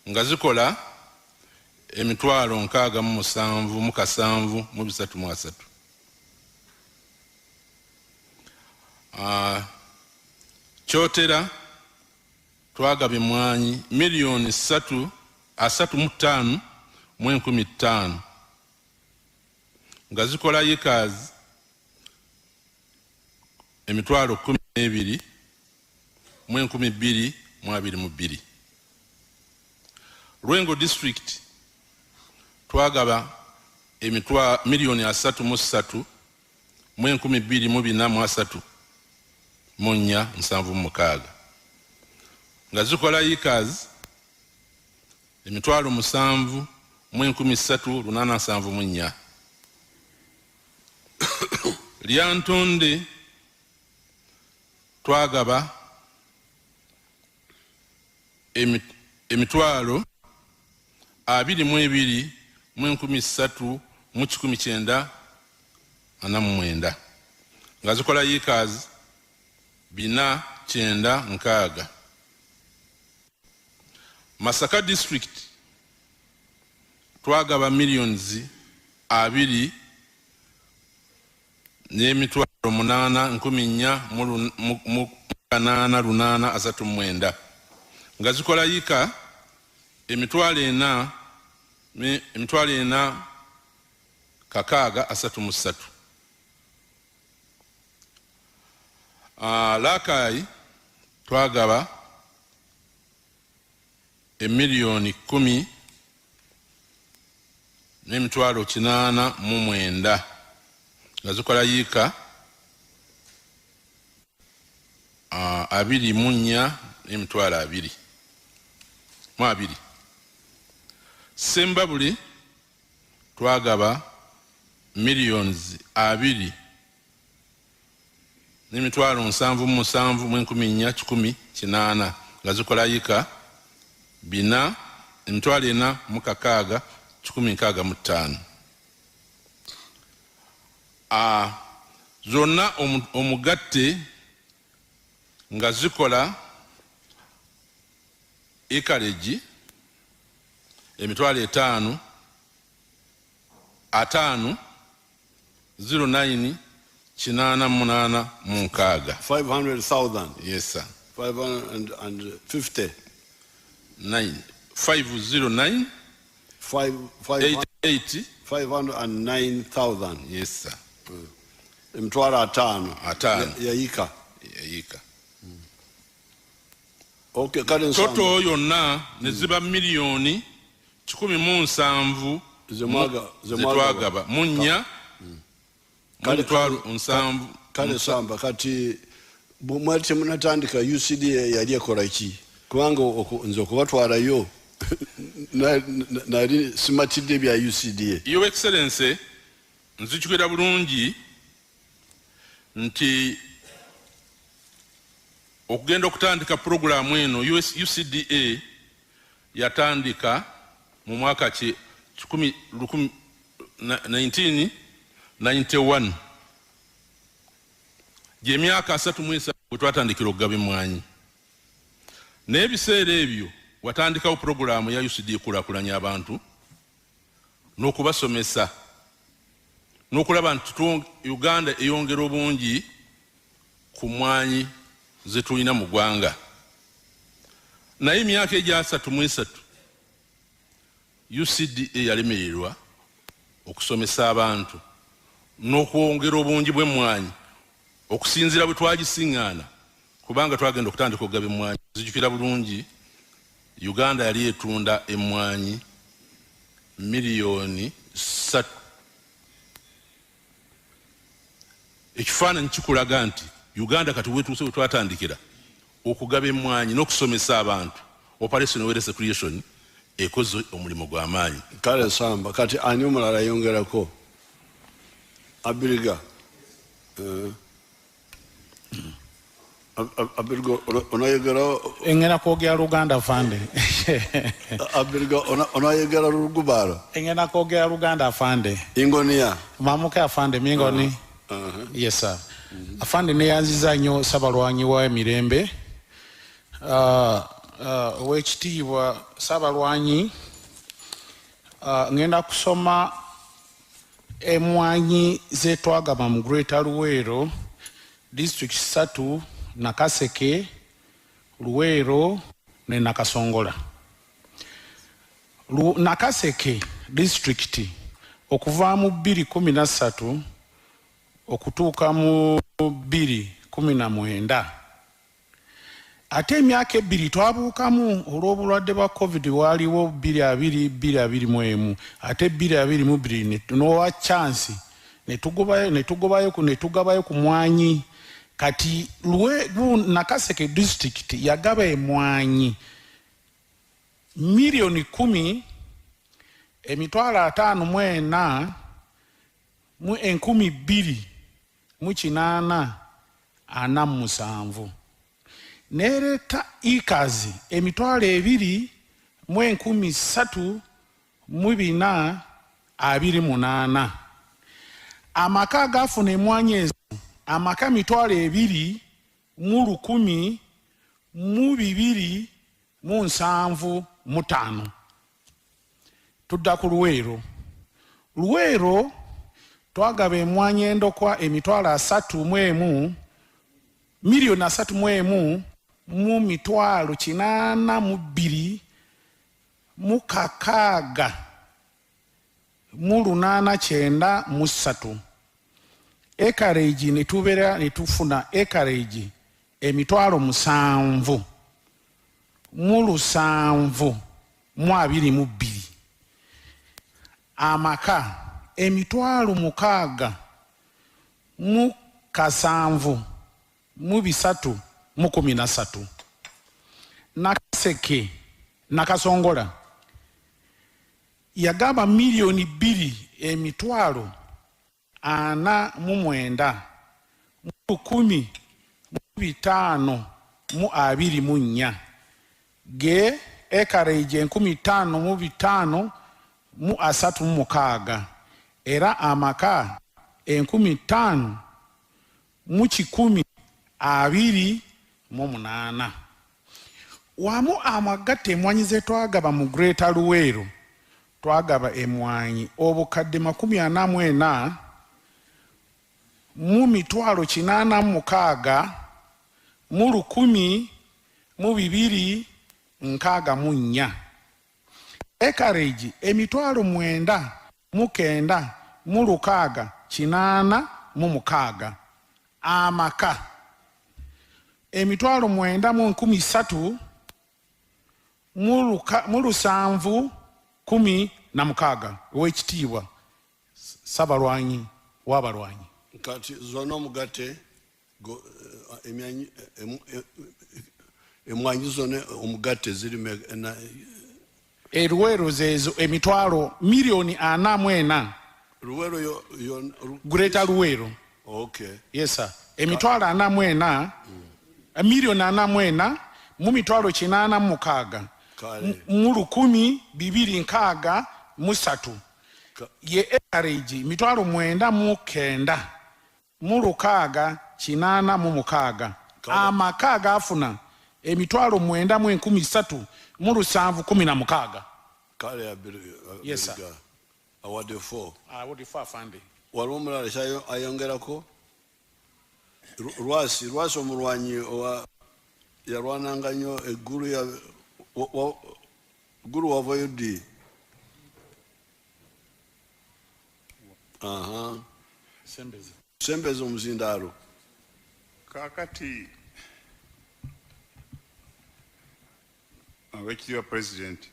Speaker 11: nga zikola emitwalo 67,333. Kyotera twagaba emwanyi milioni 3,515 nga zikola acres emitwalo 12,222. Lwengo district twagaba emitwalo milioni 3,3,243 nga zikola acres emitwalo 7,374. Lyantonde twagaba emitwalo 22,319 nga zikola acres 496. Masaka district twagaba millions 2 n'emitwalo 8,489 nga zikola acres emitwalo 4,633. Lakai twagaba emilioni 10 n'emitwalo 89 nga zikola acres 24 n'emitwalo 20. Sembabule twagaba millions 2 n'emitwalo 7,719 nga zikola acres 4 emitwalo 4,665. Zonna omugatte nga zikola acreage emitwalo 5 09 886.
Speaker 9: 500,000.
Speaker 11: Yes sir.
Speaker 9: 550.
Speaker 11: 509
Speaker 9: 509,000.
Speaker 11: Yes sir.
Speaker 9: Emitwalo 5 yaika. Okay,
Speaker 11: toto yonna ne ziba milioni 17 zetwagaba munya emitwalo 7.
Speaker 9: Kale samba kati mwati munatandika UCDA yali ekola ki kubanga nze okubatwalayo nali simatidde bya UCDA.
Speaker 11: Your Excellency, nzijukira bulungi nti okugenda okutandika programu eno UCDA yatandika mu mwaka 1999 1991 gy'emyaka 3 bwe twatandikira okugaba emmwanyi n'ebiseera ebyo watandikawo puroguramu ya UCD kulaakulanya abantu n'okubasomesa n'okulaba nti Uganda eyongera obungi ku mmwanyi ze tulina mu ggwanga. Naye emyaka egya 3 UCD yalemererwa okusomesa abantu n'okwongera obungi bw'emmwanyi okusinziira bwe twagisiŋŋaana kubanga twagenda okutandika okugaba emmwanyi. Zijjukira bulungi Uganda yali etunda emmwanyi miliyoni 3. Ekifaananyi kikulaga nti Uganda kati wetuuse we twatandikira okugaba emmwanyi n'okusomesa abantu. Operation Awareness Creation ekoze omulimu gw'amaanyi.
Speaker 9: Kale samba kati ani omulala yongerako Abiriga Abiriga onayegera
Speaker 12: engena kwogera Luganda afande.
Speaker 9: Abiriga onayegera Lugubaro
Speaker 12: engena kwogera Luganda afande.
Speaker 9: Ingonia
Speaker 12: mamuke afande mingoni. Yes sir. Afande neyanziza nnyo Ssabalwanyi wa Mirembe. Owekitiibwa Ssabalwanyi ngenda kusoma emmwanyi ze twagaba mu Greater Luweero district 3 Nakaseke, Luweero ne Nakasongola. Nakaseke district okuva mu 2013 okutuuka mu 2019 ate emyaka 2 twabuukamu olw'obulwadde bwa COVID waliwo 2021 ate 2022 n'owa chance ne tugabayo ku mmwanyi. Kati Nakaseke district yagaba emmwanyi miliyoni 10 emitwalo 54 mu 2,847 neereta ikazi emitwalo 2 mu 3,428 amaka agafuna emmwanyi ezo amaka mitwalo 2 mu 1,275. Tudda ku Luweero twagaba emmwanyi endokwa emitwalo 3 miliyoni 3 mu mitwalo 82 mu 6,893. Acreage ne tufuna acreage emitwalo 7 mu 722. Amaka emitwalo 6 mu 7 mu 313. Nakaseke Nakasongola yagaba miliyoni 2 emitwalo 49 mu 10,524 ge acreage 15,500 mu 36 era amaka 15,000 mu 128 wamu amagatte emmwanyi ze twagaba mu Greater Luweero twagaba emmwanyi obukadde 44 mu mitwalo 86 mu 1,264 acreage emitwalo 9 mu 9 mu 686 amaka emitwalo 9 mu 13 mu 716 owekitiibwa Ssabalwanyi w'abalwanyi.
Speaker 9: Kati zona omugate emmwanyi zone omugate ziri
Speaker 12: Luweero zezo emitwalo miliyoni 44.
Speaker 9: Luweero yo
Speaker 12: Greater Luweero.
Speaker 9: Okay.
Speaker 12: Yes sir. Emitwalo 44 miliyoni 44 mu mitwalo 86 mu 1,263 ye acreage mitwalo 9,9 mu 686 amaka agafuna emitwalo 9,13 mu 716.
Speaker 9: Kale
Speaker 12: yes sir.
Speaker 9: Award 4
Speaker 12: afande
Speaker 9: walumula shayo ayongerako Rwasi omulwanyi yarwananga nnyo eggulu ya guru wavoyudi sembeze omuzindalo
Speaker 13: kakati awekitiibwa president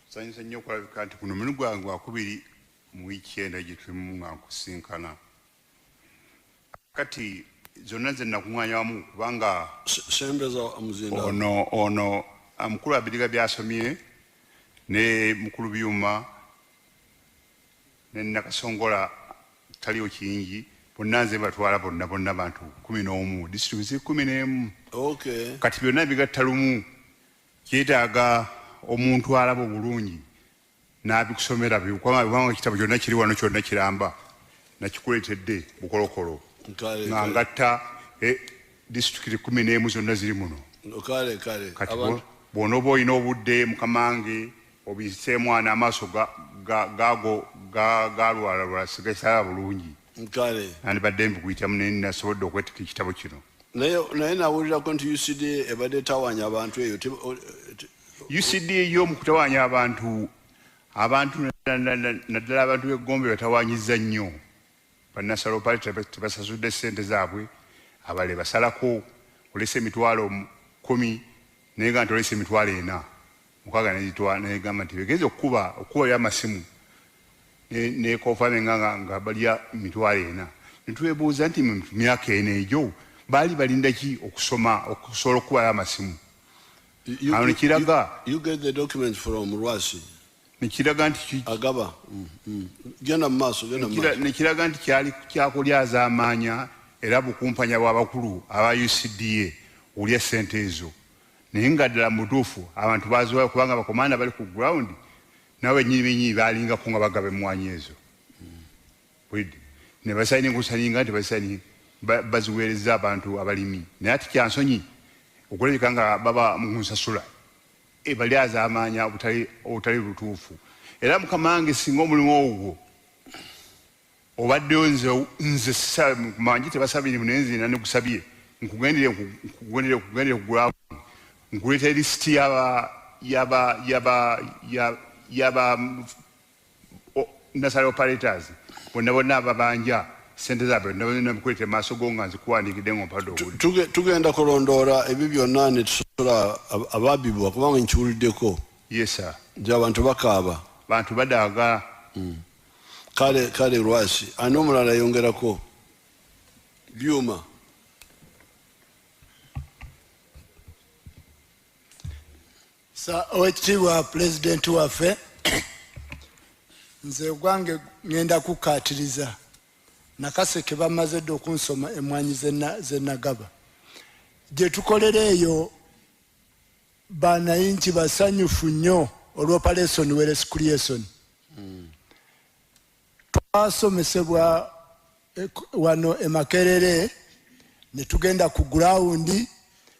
Speaker 13: sanyusa nnyo okulabika nti guno munu gwange gwakubiri mu wiiki enda gye tulimu nga nkusinkana kati zonna ze nakuŋŋaanya wamu kubanga ono mukulu wa biriga byasomye ne mukulu byuma ne nakasongola taliyo kingi bonna nze batwala bonna bantu 11 disitulikiti 11 kati byonna bigatta lumu kyetaaga omuntu alaba obulungi n'abikusomera kubanga ekitabo kyonna kiri wano kyonna kiramba nakikuleetedde bukolokolo nga ngatta disitulikiti 11 zonna ziri muno kati bw'onooba olina obudde mukamange obiyise mwana amaaso gaago galwalalwala sigasala bulungi nandibadde mbikuyitamu naye nasobodde okwetika ekitabo kino
Speaker 9: naye nawulirako nti UCD ebadde etawanya abantu eyo
Speaker 13: UCD eyo mu kutawanya abantu naddala abantu b'eggombe batawanyiza nnyo bannasalo pali tebasasudde ssente zaabwe abale basalako olese emitwalo 10 naye nga nti olese emitwalo 4 mukaaga negamba nti begeze okuba y'amasimu nekofame nga balya emitwalo 4 netwebuuza nti mu myaka eno egyo baali balinda ki okusoma okusobola okubayo amasimu awo nekiraga nekiraga nti
Speaker 9: agaba genda mu maaso
Speaker 13: nekiraga nti kyali kyakulyaza amaanya era bukumpanya bw'abakulu aba UCDA olya ssente ezo naye nga ddala mutuufu abantu baziwayo kubanga bakomanda bali ku ground nawe nyinyi balingako nga bagaba emmwanyi ezo ne basayini nkusaninga nti basayini baziweereza abantu abalimi naye ati kyansonyi okulabika nga baba munsasula balyaza amaanya obutali butuufu era mukamange singa omulimu ogwo obaddeyo nze manyi tebasabire munenzina negusabye nkugendere kugula nkuleeta lisiti yaba nasale operators bonna ababanja sente zaabwe nabikulete maaso go nga nzikuwandiikidde ng'ompadde obudde
Speaker 9: tugenda kulondoora ebyo byonna ne tusobola ababibwa kubanga nkiwuliddeko
Speaker 13: yesa
Speaker 9: gy'abantu bakaaba
Speaker 13: bantu badaaga
Speaker 9: kale Lwasi ani omulala yongerako byuma
Speaker 14: owekitiibwa pulezidenti waffe nze gwange ngenda kukaatiriza nakaseke bamaze dde okunsoma emmwanyi zenagaba gye tukolera eyo banayinki basanyufu nnyo olw'operation werescreation twasomesebwa wano emakerere ne tugenda ku gurawundi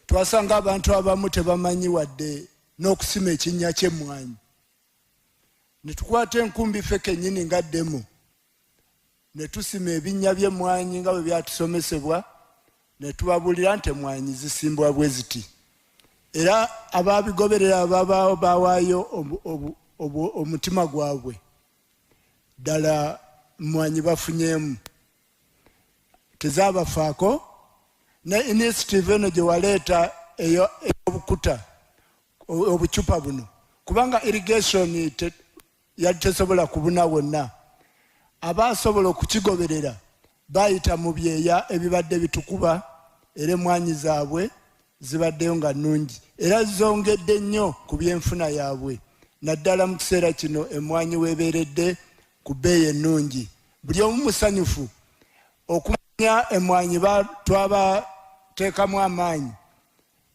Speaker 14: twasanga abantu abamu tebamanyi wadde n'okusima ekinnya ky'emmwanyi ne tukwata enkumbi ffe kennyini ngaddemu ne tusima ebinnya by'emmwanyi nga bwe byatusomesebwa ne tubabuulira nti emmwanyi zisimbwa bwe ziti era ababigoberera babaawo bawaayo omutima gwabwe ddala mmwanyi bafunyeemu tezaabafaako ne initiative eno gye waleeta ey'obukuta obucupa buno kubanga irrigation yali tesobola kubuna wonna abasobola okukigoberera bayita mu byeya ebibadde bitukuba era emmwanyi zaabwe zibaddeyo nga nnungi era zongedde nnyo ku byenfuna yaabwe naddala mu kiseera kino emmwanyi weebeeredde ku bbeeyi ennungi buli omu musanyufu okumanya emmwanyi twabateekamu amaanyi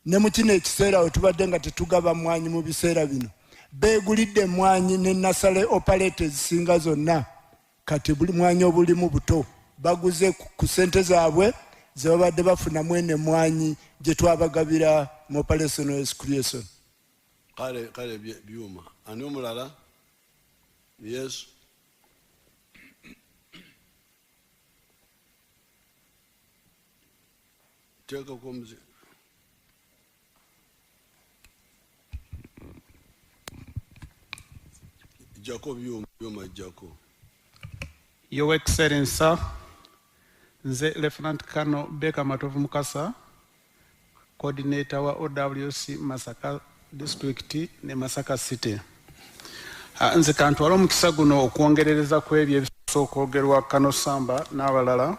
Speaker 14: ne mu kino ekiseera we tubadde nga tetugaba mmwanyi mu biseera bino beegulidde emmwanyi ne nasale operators singa zonna kati buli mwanyi obulimu buto baguze ku ssente zaabwe ze babadde bafunamu eno emmwanyi gye twabagabira mu operational excretion.
Speaker 9: Kale byuma ani omulala? Yes. Teka komzi. Jacob byuma Jacob.
Speaker 12: Your Excellency, sir, Nze Lieutenant Colonel Beka Matovu Mukasa, Coordinator wa OWC Masaka District ne Masaka City. Nze kantwala omukisa guno okwongerereza ku ebyo ebisooka okwogerwa Kano Samba n'abalala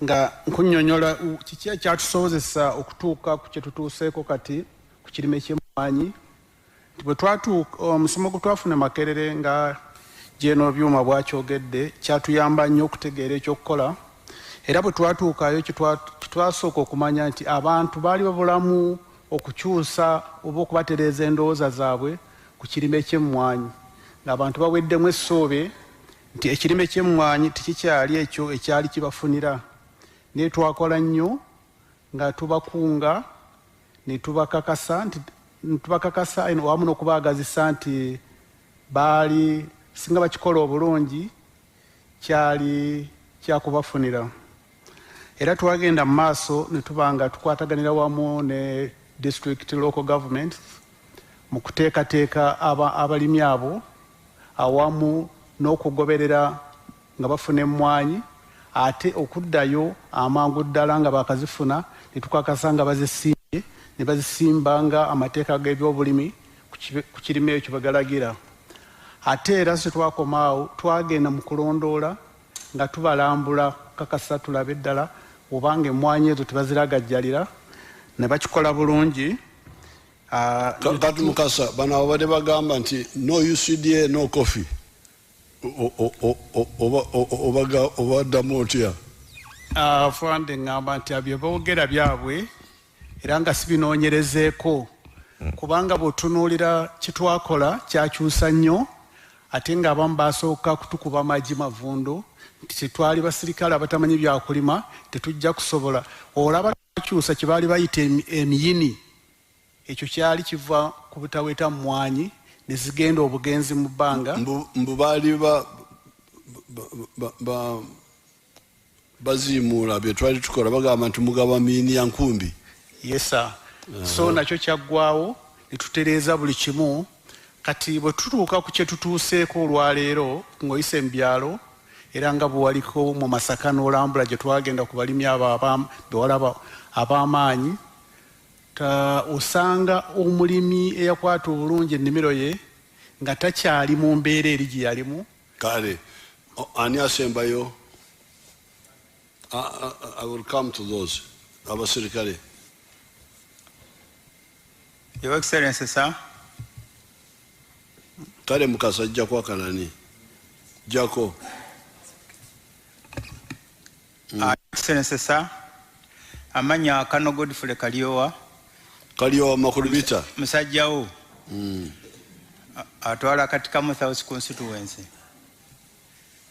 Speaker 12: nga nkunnyonnyola kiki ekyatusobozesa okutuuka ku kye tutuuseeko kati ku kirime ky'emmwanyi. Bwe twatuuka omusomo gwe twafuna Makerere nga Jeno byuma bwakyogedde kyatuyamba nnyo okutegeera ekyokukola, era bwe twatuukayo kitwasooka okumanya nti abantu baali babulamu okukyusa oba okubatereeza endowooza zaabwe ku kirime ky'emmwanyi, ng'abantu baweddemu essuubi nti ekirime ky'emmwanyi tekikyali ekyo ekyali kibafunira. Naye twakola nnyo nga tubakunga ne tubakakasa wamu n'okubaagazisa nti baali singa bakikola obulungi kyali kyakubafunira. Era twagenda mu maaso ne tuba nga tukwataganira wamu ne district local government mu kuteekateeka abalimi abo awamu n'okugoberera nga bafuna emmwanyi, ate okuddayo amangu ddala nga bakazifuna ne tukakasa nga bazisimbye ne bazisimba nga amateeka g'ebyobulimi ku kirime ekyo bagalagira. Ate era se twakomaawo twagenda mu kulondoola nga tubalambula kakasa tulabe ddala obanga emmwanyi ezo tebaziragajjalira ne bakikola bulungi.
Speaker 9: Kati Mukasa bano abadde bagamba nti no UCDA no coffee obaddamu otya?
Speaker 12: Fande ngamba nti abyo boogera byabwe era nga sibinoonyerezeeko kubanga bw'otunuulira kitwakola kyakyusa nnyo, ate ng'abamu basooka kutukuba amagi mavundo nti tetwali basirikale abatamanyi byakulima tetujja kusobola. Olaba kyusa kye baali bayita emiyini, ekyo kyali kiva ku butaweta mmwanyi ne zigenda obugenzi mu bbanga.
Speaker 9: Mbu baali baziimuula bye twali tukola bagamba nti mugaba miyini ya nkumbi.
Speaker 12: Yes sir. So nakyo kyaggwawo ne tutereeza buli kimu. Kati bwe tutuuka ku kye tutuuseeko olwaleero ng'oyise mu byalo era nga bwe waliko mu Masaka n'olambula gye twagenda ku balimi abo bewalaba ab'amaanyi, osanga omulimi eyakwata obulungi ennimiro ye nga takyali mu mbeera eri gye yalimu.
Speaker 9: Kale ani asembayo? I will come to those. Abasirikale.
Speaker 15: Your Excellency, sir.
Speaker 9: Kale Mukasa ajja kwakanani Jako.
Speaker 15: Excellency, sir. Amanya Kano Godfrey Kaliowa
Speaker 9: Makulubita
Speaker 15: musajjawo atwala katika mu South constituency.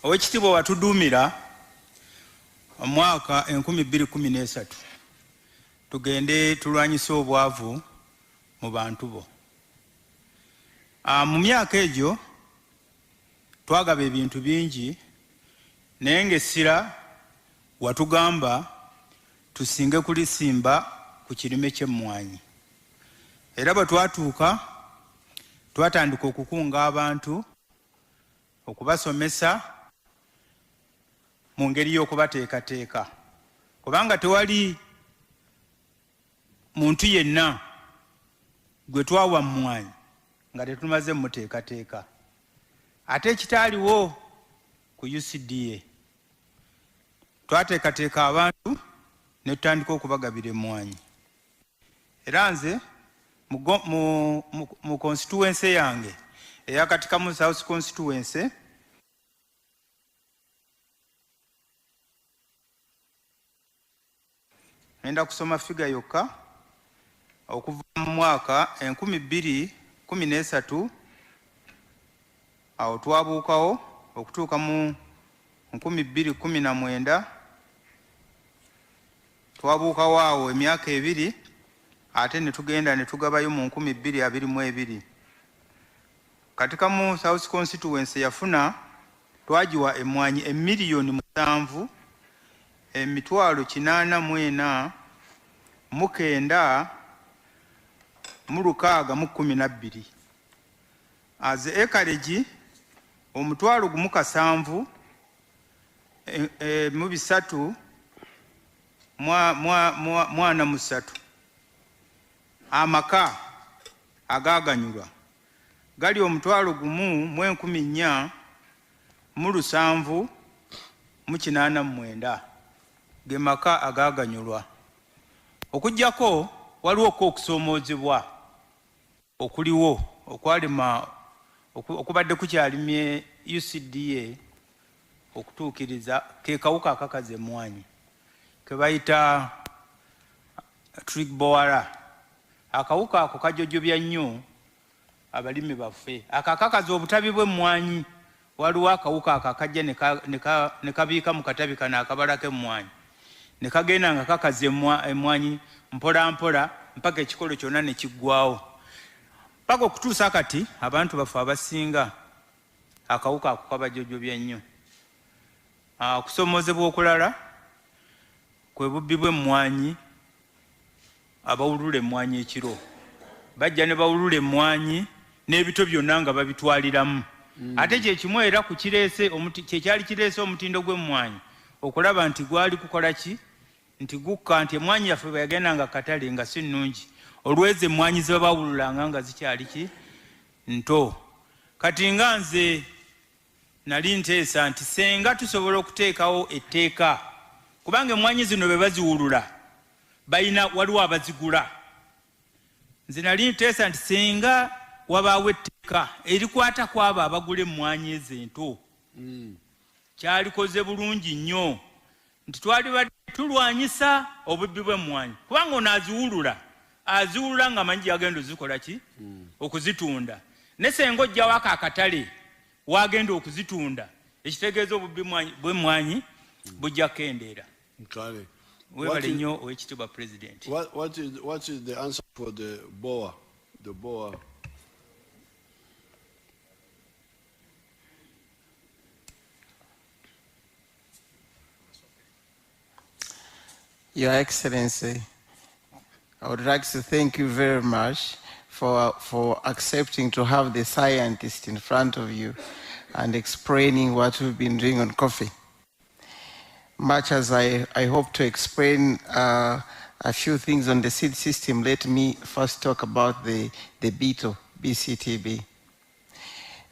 Speaker 15: Owekitiibwa watuduumira omwaka 2013 tugende tulwanyisa obwavu mu bantu bo. Mu myaka egyo twagaba ebintu bingi naye ng'essira watugamba tusinge kulisimba ku kirime ky'emmwanyi. Era bwe twatuuka twatandika okukunga abantu okubasomesa mu ngeri y'okubateekateeka, kubanga tewali muntu yenna gwe twawa mmwanyi nga tetumaze muteekateeka. Ate ekitaaliwo ku UCDA twateekateeka abantu ne tutandika okubagabira emmwanyi. Era nze mu constituency yange eyakatika mu South constituency enda kusoma figa yokka okuva mu mwaka 2013 13 awo twabuukawo okutuuka mu 2019 twabuukawo awo emyaka 2 ate ne tugenda ne tugabayo mu 2022 katika mu South Constituency yafuna twajiwa emwanyi emiliyoni 7 emitwalo 84 mukenda mu 612 as acreage omutwalo gumu 7 mu 3 mwana 3 amaka agaganyulwa gali omutwalo gumu 14 mu 7 mu 89 gemaka agaganyulwa okujjako waliwo okusoomoozebwa okuliwo okwalima okubadde kukyalimye UCDA okutuukiriza ke kawuka akakaza emwanyi ke bayita trigbowara akawuka ako kajojobya nnyo abalimi baffe akakakaza obutabi bw'emmwanyi waliwo akawuka akakajja ne kabiika mu katabi kano akabalako emmwanyi ne kagenda nga kakaza emmwanyi mpola mpola mpaka ekikolo kyonna ne kiggwawo paka okutuusa kati abantu baffe abasinga akawuka ako kabajojobya nnyo okusomoozebwa okulala kwe bubbi bw'emmwanyi abawulula emmwanyi ekiro bajja ne bawulula emmwanyi n'ebito byonna nga babitwaliramu ate kyekimu era kyekyali kireese omutindo gw'emmwanyi okulaba nti gwali kukola ki nti gukka nti emmwanyi yaffe bwe yagendanga katale nga si nnungi olwezi emmwanyi ze babawululanga nga zikyali ki nto kati nga nze nali nteesa nti senga tusobola okuteekawo etteeka kubanga emmwanyi zino be baziwulula balina waliwo abazigula nze nali nteesa nti senga wabaawo etteeka erikwata ku abo abagula emmwanyi ezo ento kyalikoze bulungi nnyo nti twali badde tulwanyisa obubbi bw'emmwanyi kubanga ono aziwulula nga manyi yagenda ozikola ki okuzitunda ne senga ojjawo ako akatale wagenda okuzitunda ekitegeeza obubbi bw'emmwanyi bujja kukendeera webale nnyo owekitiibwa president.
Speaker 9: What is the answer for the boer?
Speaker 16: Your Excellency, I would like to thank you very much for accepting to have the scientist in front of you and explaining what we've been doing on coffee. Much as I hope to explain a few things on the seed system, let me first talk about the beetle, BCTB.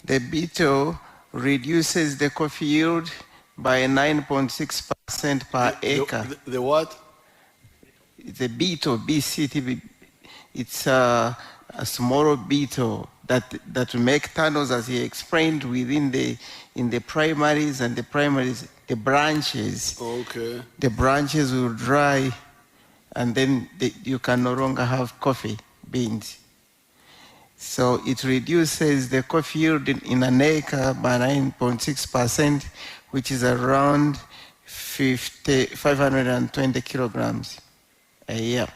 Speaker 16: The beetle reduces the coffee yield by 9.6% per acre.
Speaker 9: The what?
Speaker 16: The beetle, BCTB, it's a small beetle that make tunnels, as he explained, within in the primaries, and the branches.
Speaker 9: Okay.
Speaker 16: The branches will dry, and then you can no longer have coffee beans. So it reduces the coffee yield in an acre by 9.6%, which is around 520 kilograms a year.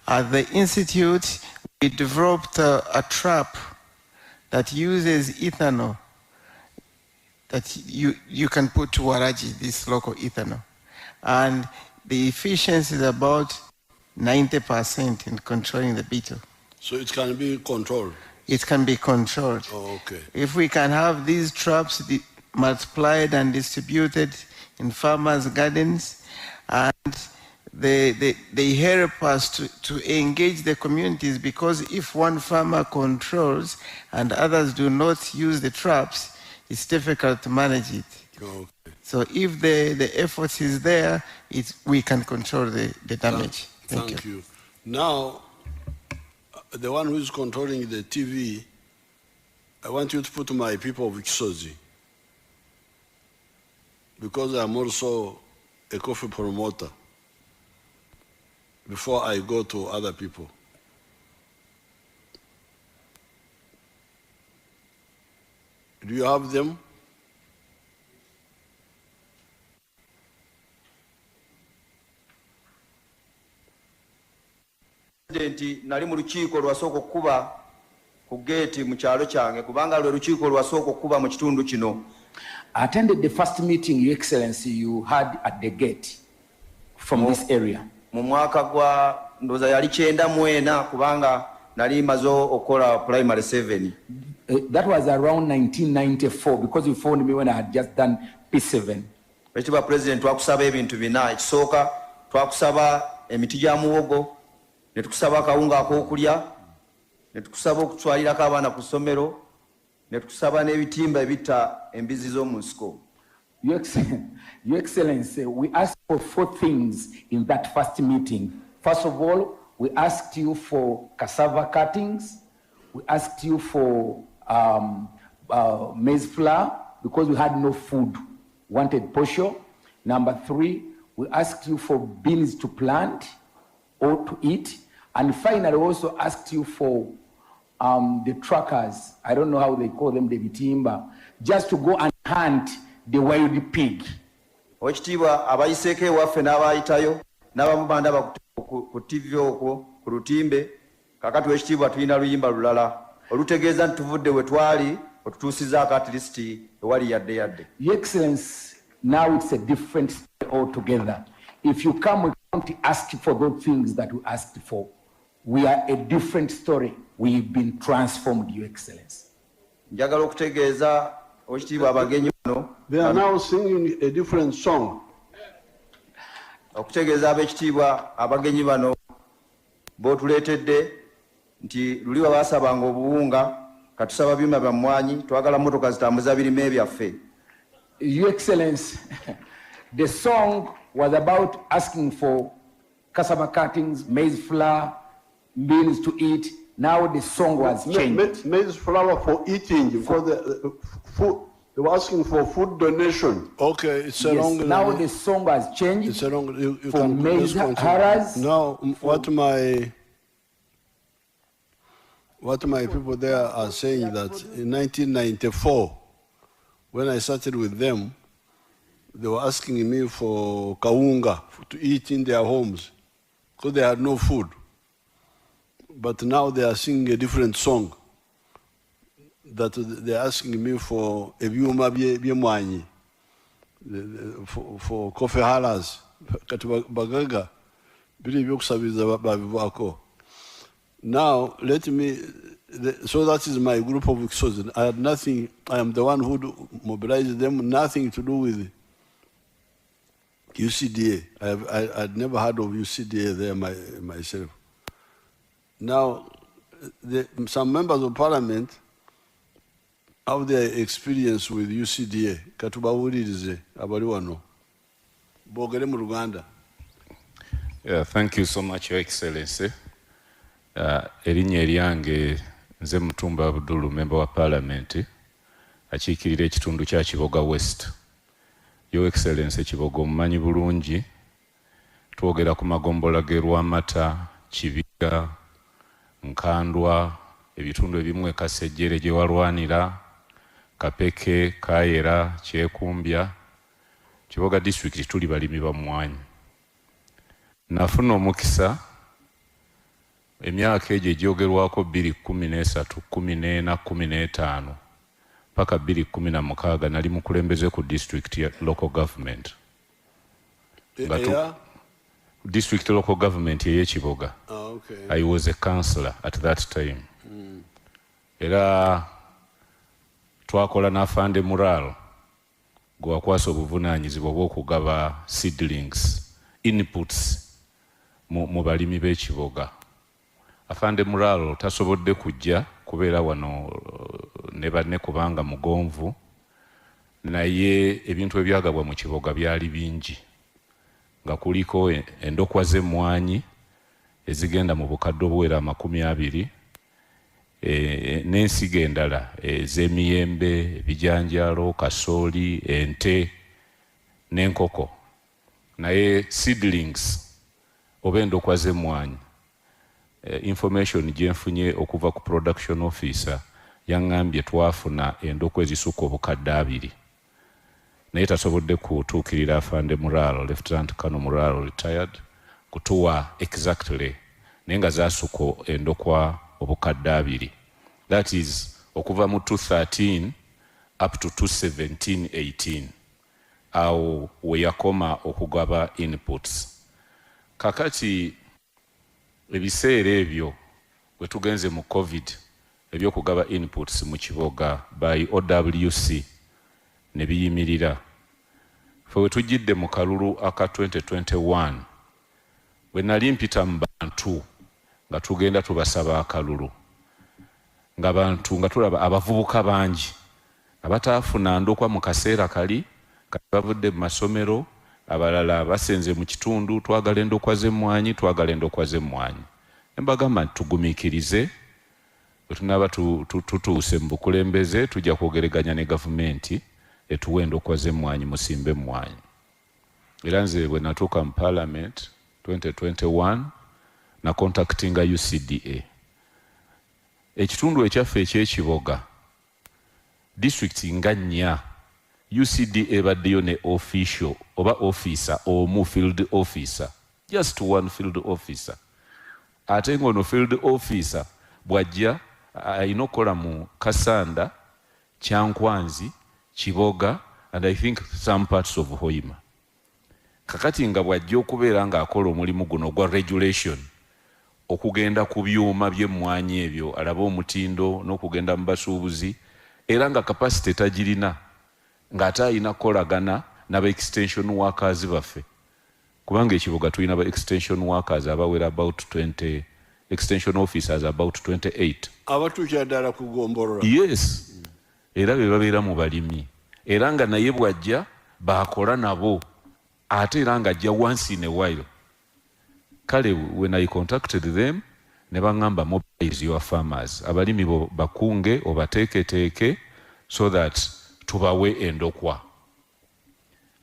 Speaker 16: At the Institute, we developed a trap that uses ethanol that you can put to waraji, this local ethanol. And the efficiency is about 90% in controlling the beetle.
Speaker 9: So it can be controlled?
Speaker 16: It can be controlled.
Speaker 9: Oh, okay.
Speaker 16: If we can have these traps multiplied and distributed in farmers' gardens, and they help us to engage the communities, because if one farmer controls and others do not use the traps, it's difficult to manage it.
Speaker 9: Okay.
Speaker 16: So if the effort is there, we can control the damage.
Speaker 9: Thank you. Now, the one who is controlling the TV, I want you to put my people of Kisozi, because I'm also a coffee promoter, before I go to other people. Do you have them?
Speaker 17: President nali mu lukiiko lwasooka okukuba ku gate mu kyalo kyange kubanga lwe lukiiko lwasooka okukuba mu kitundu kino.
Speaker 18: Attended the first meeting, Your Excellency, you had at the gate from this area.
Speaker 17: Mu mwaka gwa ndoza yali 94 kubanga nali mazo okola primary 7.
Speaker 18: That was around 1994 because you phoned me when I had just done P7.
Speaker 17: Ekitiibwa President twakusaba ebintu bina. Ekisooka twakusaba emiti gya muwogo, ne tukusaba akawunga ak'okulya, ne tukusaba okutwalirako abaana ku ssomero, ne tukusaba n'ebitimba ebitta embizi z'omu nsiko.
Speaker 18: Your Excellency, we asked for 4 things in that first meeting. First of all, we asked you for cassava cuttings. We asked you for maize flour because we had no food, wanted posho. Number 3, we asked you for beans to plant or to eat. And finally, we also asked you for the truckers, I don't know how they call them, the bitimba, just to go and hunt the wild pig.
Speaker 17: Ekitiibwa abayiseeko ewaffe n'abayitayo n'abamubanda ku TV okwo ku lutimbe kakati w'ekitiibwa tulina luyimba lulala olutegeeza nti tuvudde we twali otutuusizaako at least ewali yadde.
Speaker 18: Your Excellency, now it's a different story altogether. If you come, we can't ask for those things that we asked for. We are a different story. We've been transformed, Your Excellency.
Speaker 17: Njagala okutegeeza ekitiibwa abagenyi bano.
Speaker 9: They are now singing a different song.
Speaker 17: Okutegeeza ab'ekitiibwa abagenyi bano b'otuleetedde nti luli bwe baasabanga obuwunga katusaba byuma bya mmwanyi twagala mmotoka zitambuza birime byaffe.
Speaker 18: Your Excellency, the song was about asking for cassava cuttings, maize flour, beans to eat. Now the song was changed.
Speaker 9: Maize flour for eating because the food, they were asking for food donation. Okay, it's a wrong.
Speaker 18: Now the song has changed.
Speaker 9: It's a wrong. You
Speaker 18: for
Speaker 9: can
Speaker 18: maize haras.
Speaker 9: Now, what my people there are saying that in 1994, when I started with them, they were asking me for kaunga to eat in their homes because they had no food. But now they are singing a different song. That they're asking me for ebyuma by'emwanyi, for coffee halas, kati bagaga, bili byokusabiriza babivako. Now, let me, so that is my group of soldiers. I had nothing, I am the one who mobilized them, nothing to do with UCDA. I had never heard of UCDA there myself. Now, some members of parliament have their experience with UCDA. Katubawulirize abali wano. Bogere mu Luganda.
Speaker 19: Yeah, thank you so much, Your Excellency. Erinnya eryange nze Mutumba Abdul, member wa parliament, akiikirira ekitundu kya Kiboga West. Your Excellency, Kiboga omumanyi bulungi, twogera ku magombola ge Lwamata, Kibiga, Nkandwa, ebitundu ebimu Kasejjere gye walwanira, Kapeke, Kayera, Kyekumbya, Kiboga district tuli balimi ba mmwanyi. Nafuna omukisa emyaka egyo egyogerwako 2013, 14, 15 paka 2016 nali mukulembeze ku district ya local government. District local government ye Kiboga.
Speaker 9: Okay.
Speaker 19: I was a councillor at that time. Era twakola n'afande mural gwakwasa obuvunaanyizibwa bw'okugaba seedlings, inputs mu balimi b'e Kiboga. Afande mural tasobodde kujja kubeera wano ne banne kubanga mugonvu, naye ebintu ebyagabwa mu Kiboga byali bingi nga kuliko endokwa z'emmwanyi ezigenda mu bukadde obuwera 20, n'ensigo endala ez'emiyembe, ebijanjaalo, kasooli, ente n'enkoko. Naye seedlings oba endokwa z'emmwanyi information gye nfunye okuva ku production officer yaŋŋambye twafuna endokwa ezisukka obukadde 2 naye tasobodde kutuukirira afande Muralo, Lieutenant Colonel Muralo retired, kutuwa exactly naye nga zaasukka endokwa obukadde 2. That is okuva mu 2013 up to 2017-18 awo we yakoma okugaba inputs. Kakati ebiseera ebyo bwe tugenze mu COVID ebyokugaba inputs mu kiboga by OWC ne biyimirira. Fe we tujjidde mu kalulu aka 2021 bwe nali mpita mu bantu nga tugenda tubasaba akalulu nga bantu nga tulaba abavubuka bangi abataafuna ndokwa mu kaseera kali bavudde mu masomero, abalala basenze mu kitundu, twagala endokwa z'emmwanyi, twagala endokwa z'emmwanyi. Embagamba nti tugumiikirize bwe tunaaba tutuuse mu bukulembeze tujja kwogeraganya ne gavumenti etuwa endokwa z'emmwanyi musimbe emmwanyi. Era nze bwe natuuka mu Parliament 2021 na contactinga UCDA. Ekitundu ekyaffe eky'ekiboga district nga 4 UCDA baddeyo ne official oba officer omu field officer, just one field officer. Ate ngono field officer bwajja ayina okukola mu Kasanda, Kyankwanzi, Kiboga and I think some parts of Hoima. Kakati nga bwajja okubeera ng'akola omulimu guno gwa regulation okugenda ku byuma by'emmwanyi ebyo alaba omutindo n'okugenda mu basuubuzi era nga capacity tagirina ng'ate ayina kukolagana n'aba extension workers baffe kubanga ekiboga tulina ba extension workers abawera about 20 extension officers about 28
Speaker 9: abatuukira ddala kugombolola.
Speaker 19: Yes. Era be babeera mu balimi era nga naye bwajja baakola nabo ate era nga ajja once in a while. Kale when I contacted them ne baŋŋamba mobilize your farmers, abalimi bakunge obateeketeeke so that tubawe endokwa.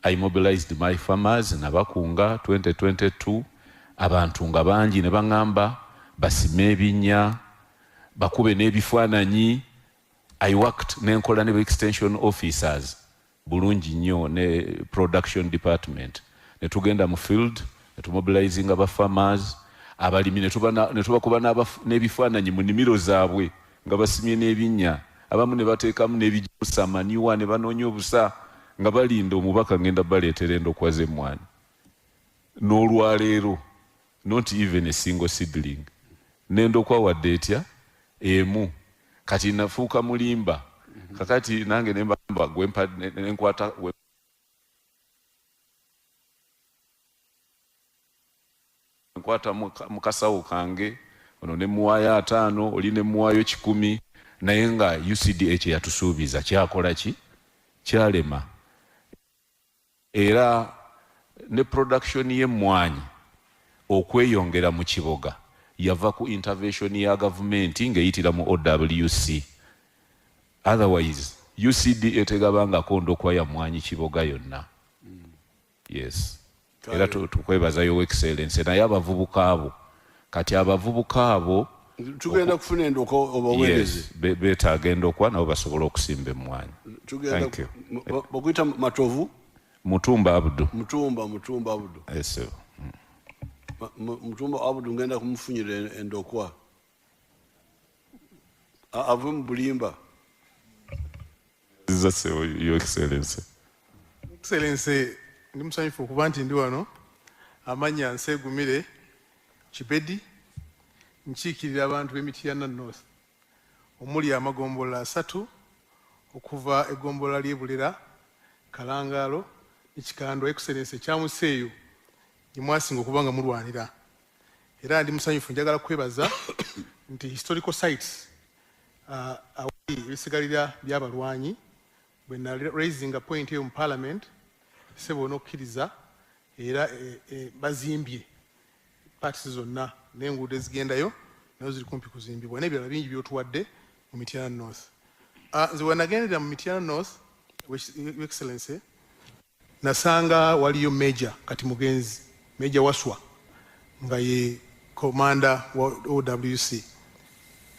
Speaker 19: I mobilized my farmers nabakunga 2022 abantu nga bangi ne baŋŋamba basime ebinnya bakube n'ebifaananyi. I worked n'enkola ne extension officers bulungi nnyo ne production department ne tugenda mu field ne tumobilizing aba farmers abalimi ne tubakuba n'ebifaananyi mu nnimiro zaabwe nga basimye n'ebinnya abamu ne bateekamu n'ebijusa maniwa ne banoonya obusa nga balinda omubaka ngenda baleetera endokwa z'emmwanyi. N'olwaleero not even a single seedling n'endokwa wadde etya emu kati nafuuka mulimba kakati nange nembamba nenkwata mukasawo kange ono ne muwaayo 5 oli ne muwaayo 10 naye nga UCDA kye yatusuubiza kyakola ki kyalema. Era ne production y'emmwanyi okweyongera mu kiboga yava ku intervention ya gavumenti ng'eyitira mu OWC. Otherwise UCDA tegabangako ndokwa ya mmwanyi kiboga yonna. Yes. Era tukwebaza yo excellence naye abavubuka abo kati abavubuka abo
Speaker 9: tugenda kufuna endokwa obaweereze.
Speaker 19: Beetaaga endokwa nabo basobola okusimba emmwanyi. Thank you.
Speaker 9: Bakuyita Matovu?
Speaker 19: Mutumba Abdu.
Speaker 9: Mutumba Abdu.
Speaker 19: Yes sir.
Speaker 9: Mutumba Abdu ngenda kumufunyira endokwa. Ave mu Bulimba.
Speaker 19: That's your excellence.
Speaker 20: Excellence, ndi musanyufu okuba nti ndi wano. Amanya Nsegumire Kibedi nkiikirira abantu b'Emityana North. Omuli amagombola 3 okuva egombola ly'Ebulera, Kalangalo, Ekikando. Excellence kyamuseeyo nimwasinga okuba nga mulwanira. Era ndi musanyufu njagala kwebaza nti historical sites awali ebisigalira by'abalwanyi bwe na raising a point here in Parliament sebo no Kiriza era bazimbye parts zonna n'enguudo ezigendayo nazo ziri kumpi kuzimbibwa n'ebirala bingi by'otuwadde mu Mityana North. Nze wenagendera mu Mityana North, Excellency, nasanga waliyo Major kati mugenzi Major Waswa nga ye commander wa OWC.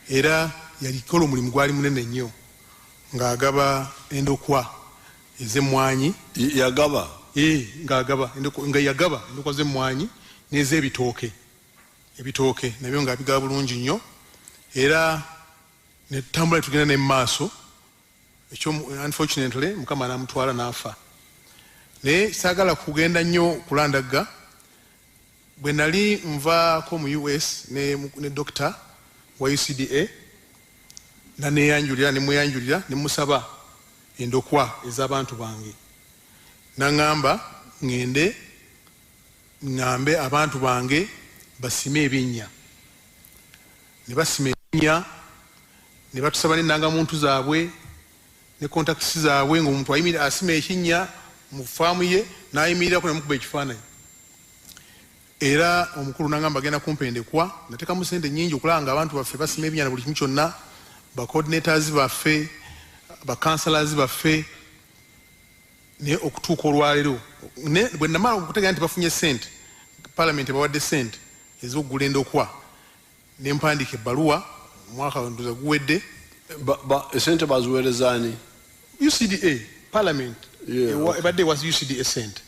Speaker 20: era yalikola omulimu gwali munene nnyo ng'agaba endokwa ez'emmwanyi
Speaker 9: yagaba
Speaker 20: nga yagaba endokwa z'emmwanyi n'ez'ebitooke nabyo ng'abigaba bulungi nnyo era netambula tugenda ne maaso ekyo unfortunately mukama n'amutwala n'afa naye saagala kugenda nnyo kulandagga bwe nali nvaako mu US ne doctor wa UCDA nemweyanjulira nemusaba endokwa ez'abantu bange naŋŋamba ŋŋende ŋŋambe abantu bange basime ebinnya ne basima ebinnya ne batusaba n'ennangamuntu zaabwe ne kontakisi zaabwe ng'omuntu asima ekinnya mu faamu ye n'ayimirirako nemukuba ekifaananyi era omukulu n'agamba agenda kumpendekwa nateekamu sente nnyingi okulaba nga abantu baffe basima ebinnya na buli kimu kyonna bacoordinators baffe bakansalers baffe naye okutuuka olwaleero bwe namala okutegera nti bafunye sente palamenti bawadde sente ez'okugula endokwa ne mpandiika ebbaluwa omwaka ndoza guwedde
Speaker 9: esente baziweerezaani
Speaker 20: UCDA parliament ebadde ewa UCDA sente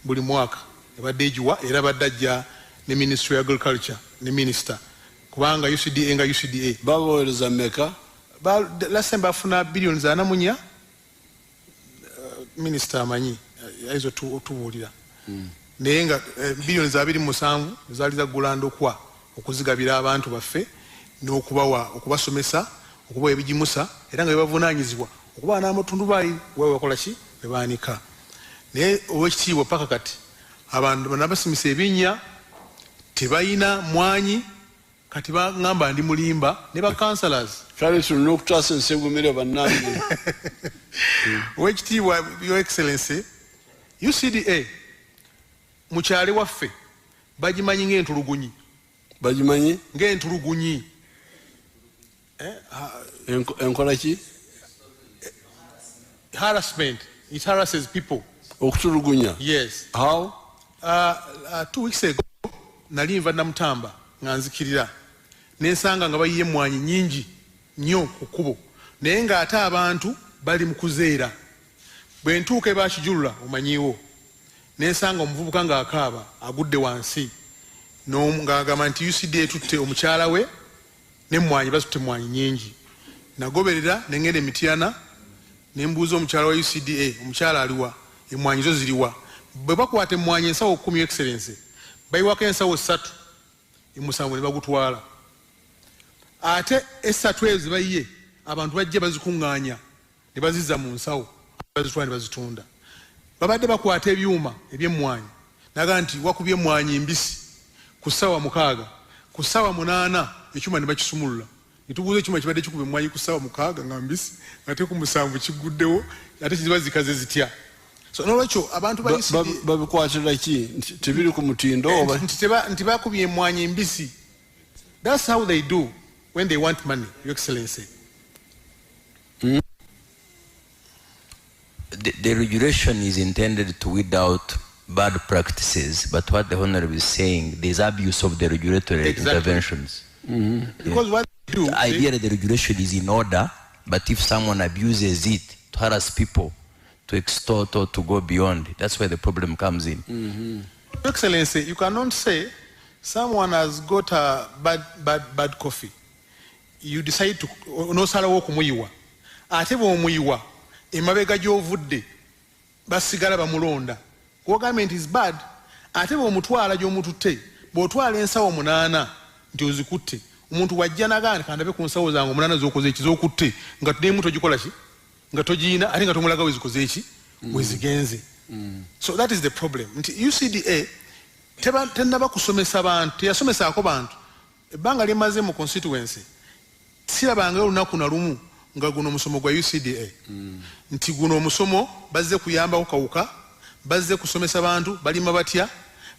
Speaker 20: buli mwaka ebadde egiwa era badde ajja ne ministry of agriculture ne minister kubanga UCDA nga UCDA
Speaker 9: babaweereza mmeka
Speaker 20: last time bafuna billions 4 minister amanyi aizo tubuulira naye nga billions 27 zaali zaggula ndokwa okuzigabira abantu baffe n'okubawa okubasomesa okubawa ebigimusa era nga bebavunaanyizibwa okubawa n'amatundubaali webakola ki bebaanika naye owekitiibwa paka kati abantu nabasimisa ebinnya tebayina mwanyi kati baŋŋamba ndi mulimba ne bakansalers
Speaker 9: kale tulina okutaasa ensegumire bannange
Speaker 20: owekitiibwa your excellency UCDA mukyale waffe bagimanyi ng'entulugunyi
Speaker 9: bagimanyi
Speaker 20: ng'entulugunyi
Speaker 9: enkola ki
Speaker 20: harassment it harasses people
Speaker 9: okutulugunya
Speaker 20: yes
Speaker 9: how
Speaker 20: 2 weeks ago nali nva namutamba nga nzikirira nensanga nga bayiye emmwanyi nnyingi nnyo ku kkubo naye ng'ate abantu bali mu kuzeera bwe ntuuka ebakijulula omanyiwo nensanga omuvubuka ng'akaaba agudde wansi ng'agamba nti UCDA etutte omukyala we n'emmwanyi batutte emmwanyi nnyingi nagoberera nengenda emityana nembuuza omukyala wa UCDA omukyala aliwa emmwanyi zo ziriwa bwe bakwata emmwanyi ensawo 10 excellence bayiwako ensawo 3 emusanvu ne bagutwala ate esatu ezo bayiye abantu bajja bazikuŋŋaanya ne bazizza mu nsawo bazitwala ne bazitunda babadde bakwata ebyuma eby'emmwanyi naga nti wakubye emmwanyi mbisi ku ssaawa 6 ku ssaawa 8 ekyuma ne bakisumulula nitubuuza ekyuma kibadde kikuba emmwanyi ku ssaawa 6 nga mbisi ate ku 7 kiguddewo ate kiziba zikaze zitya so nolwekyo abantu
Speaker 9: babikwatira ki tebiri ku mutindo
Speaker 20: nti bakubye emmwanyi mbisi that's how they do when they want money your excellency
Speaker 21: the regulation is intended to weed out bad practices, but what the Honorable is saying, there's abuse of the regulatory interventions.
Speaker 20: Because what they do,
Speaker 21: ideally the regulation is in order, but if someone abuses it to harass people, to extort or to go beyond, that's where the problem comes in.
Speaker 20: Your Excellency, you cannot say someone has got a bad coffee. You decide to no salawo kumuyiwa. Ate bw'omuyiwa emabega gy'ovudde basigala bamulonda. Government is bad. Ate bw'omutwala gy'omututte bw'otwala ensawo 8 nti ozikutte omuntu wajja nagandi kandabe ku nsawo zange 8 z'okoze ekiz'okutte nga tudde muto gikola ki nga togiina ate nga tomulaga wezikoze eki wezigenze. So that is the problem. Nti UCDA tennaba kusomesa bantu, teyasomesaako bantu. Ebbanga lyemaze mu constituency sirabanga olunaku na lumu nga guno omusomo gwa UCDA nti guno omusomo bazze kuyambako kawuka, bazze kusomesa bantu balima batya,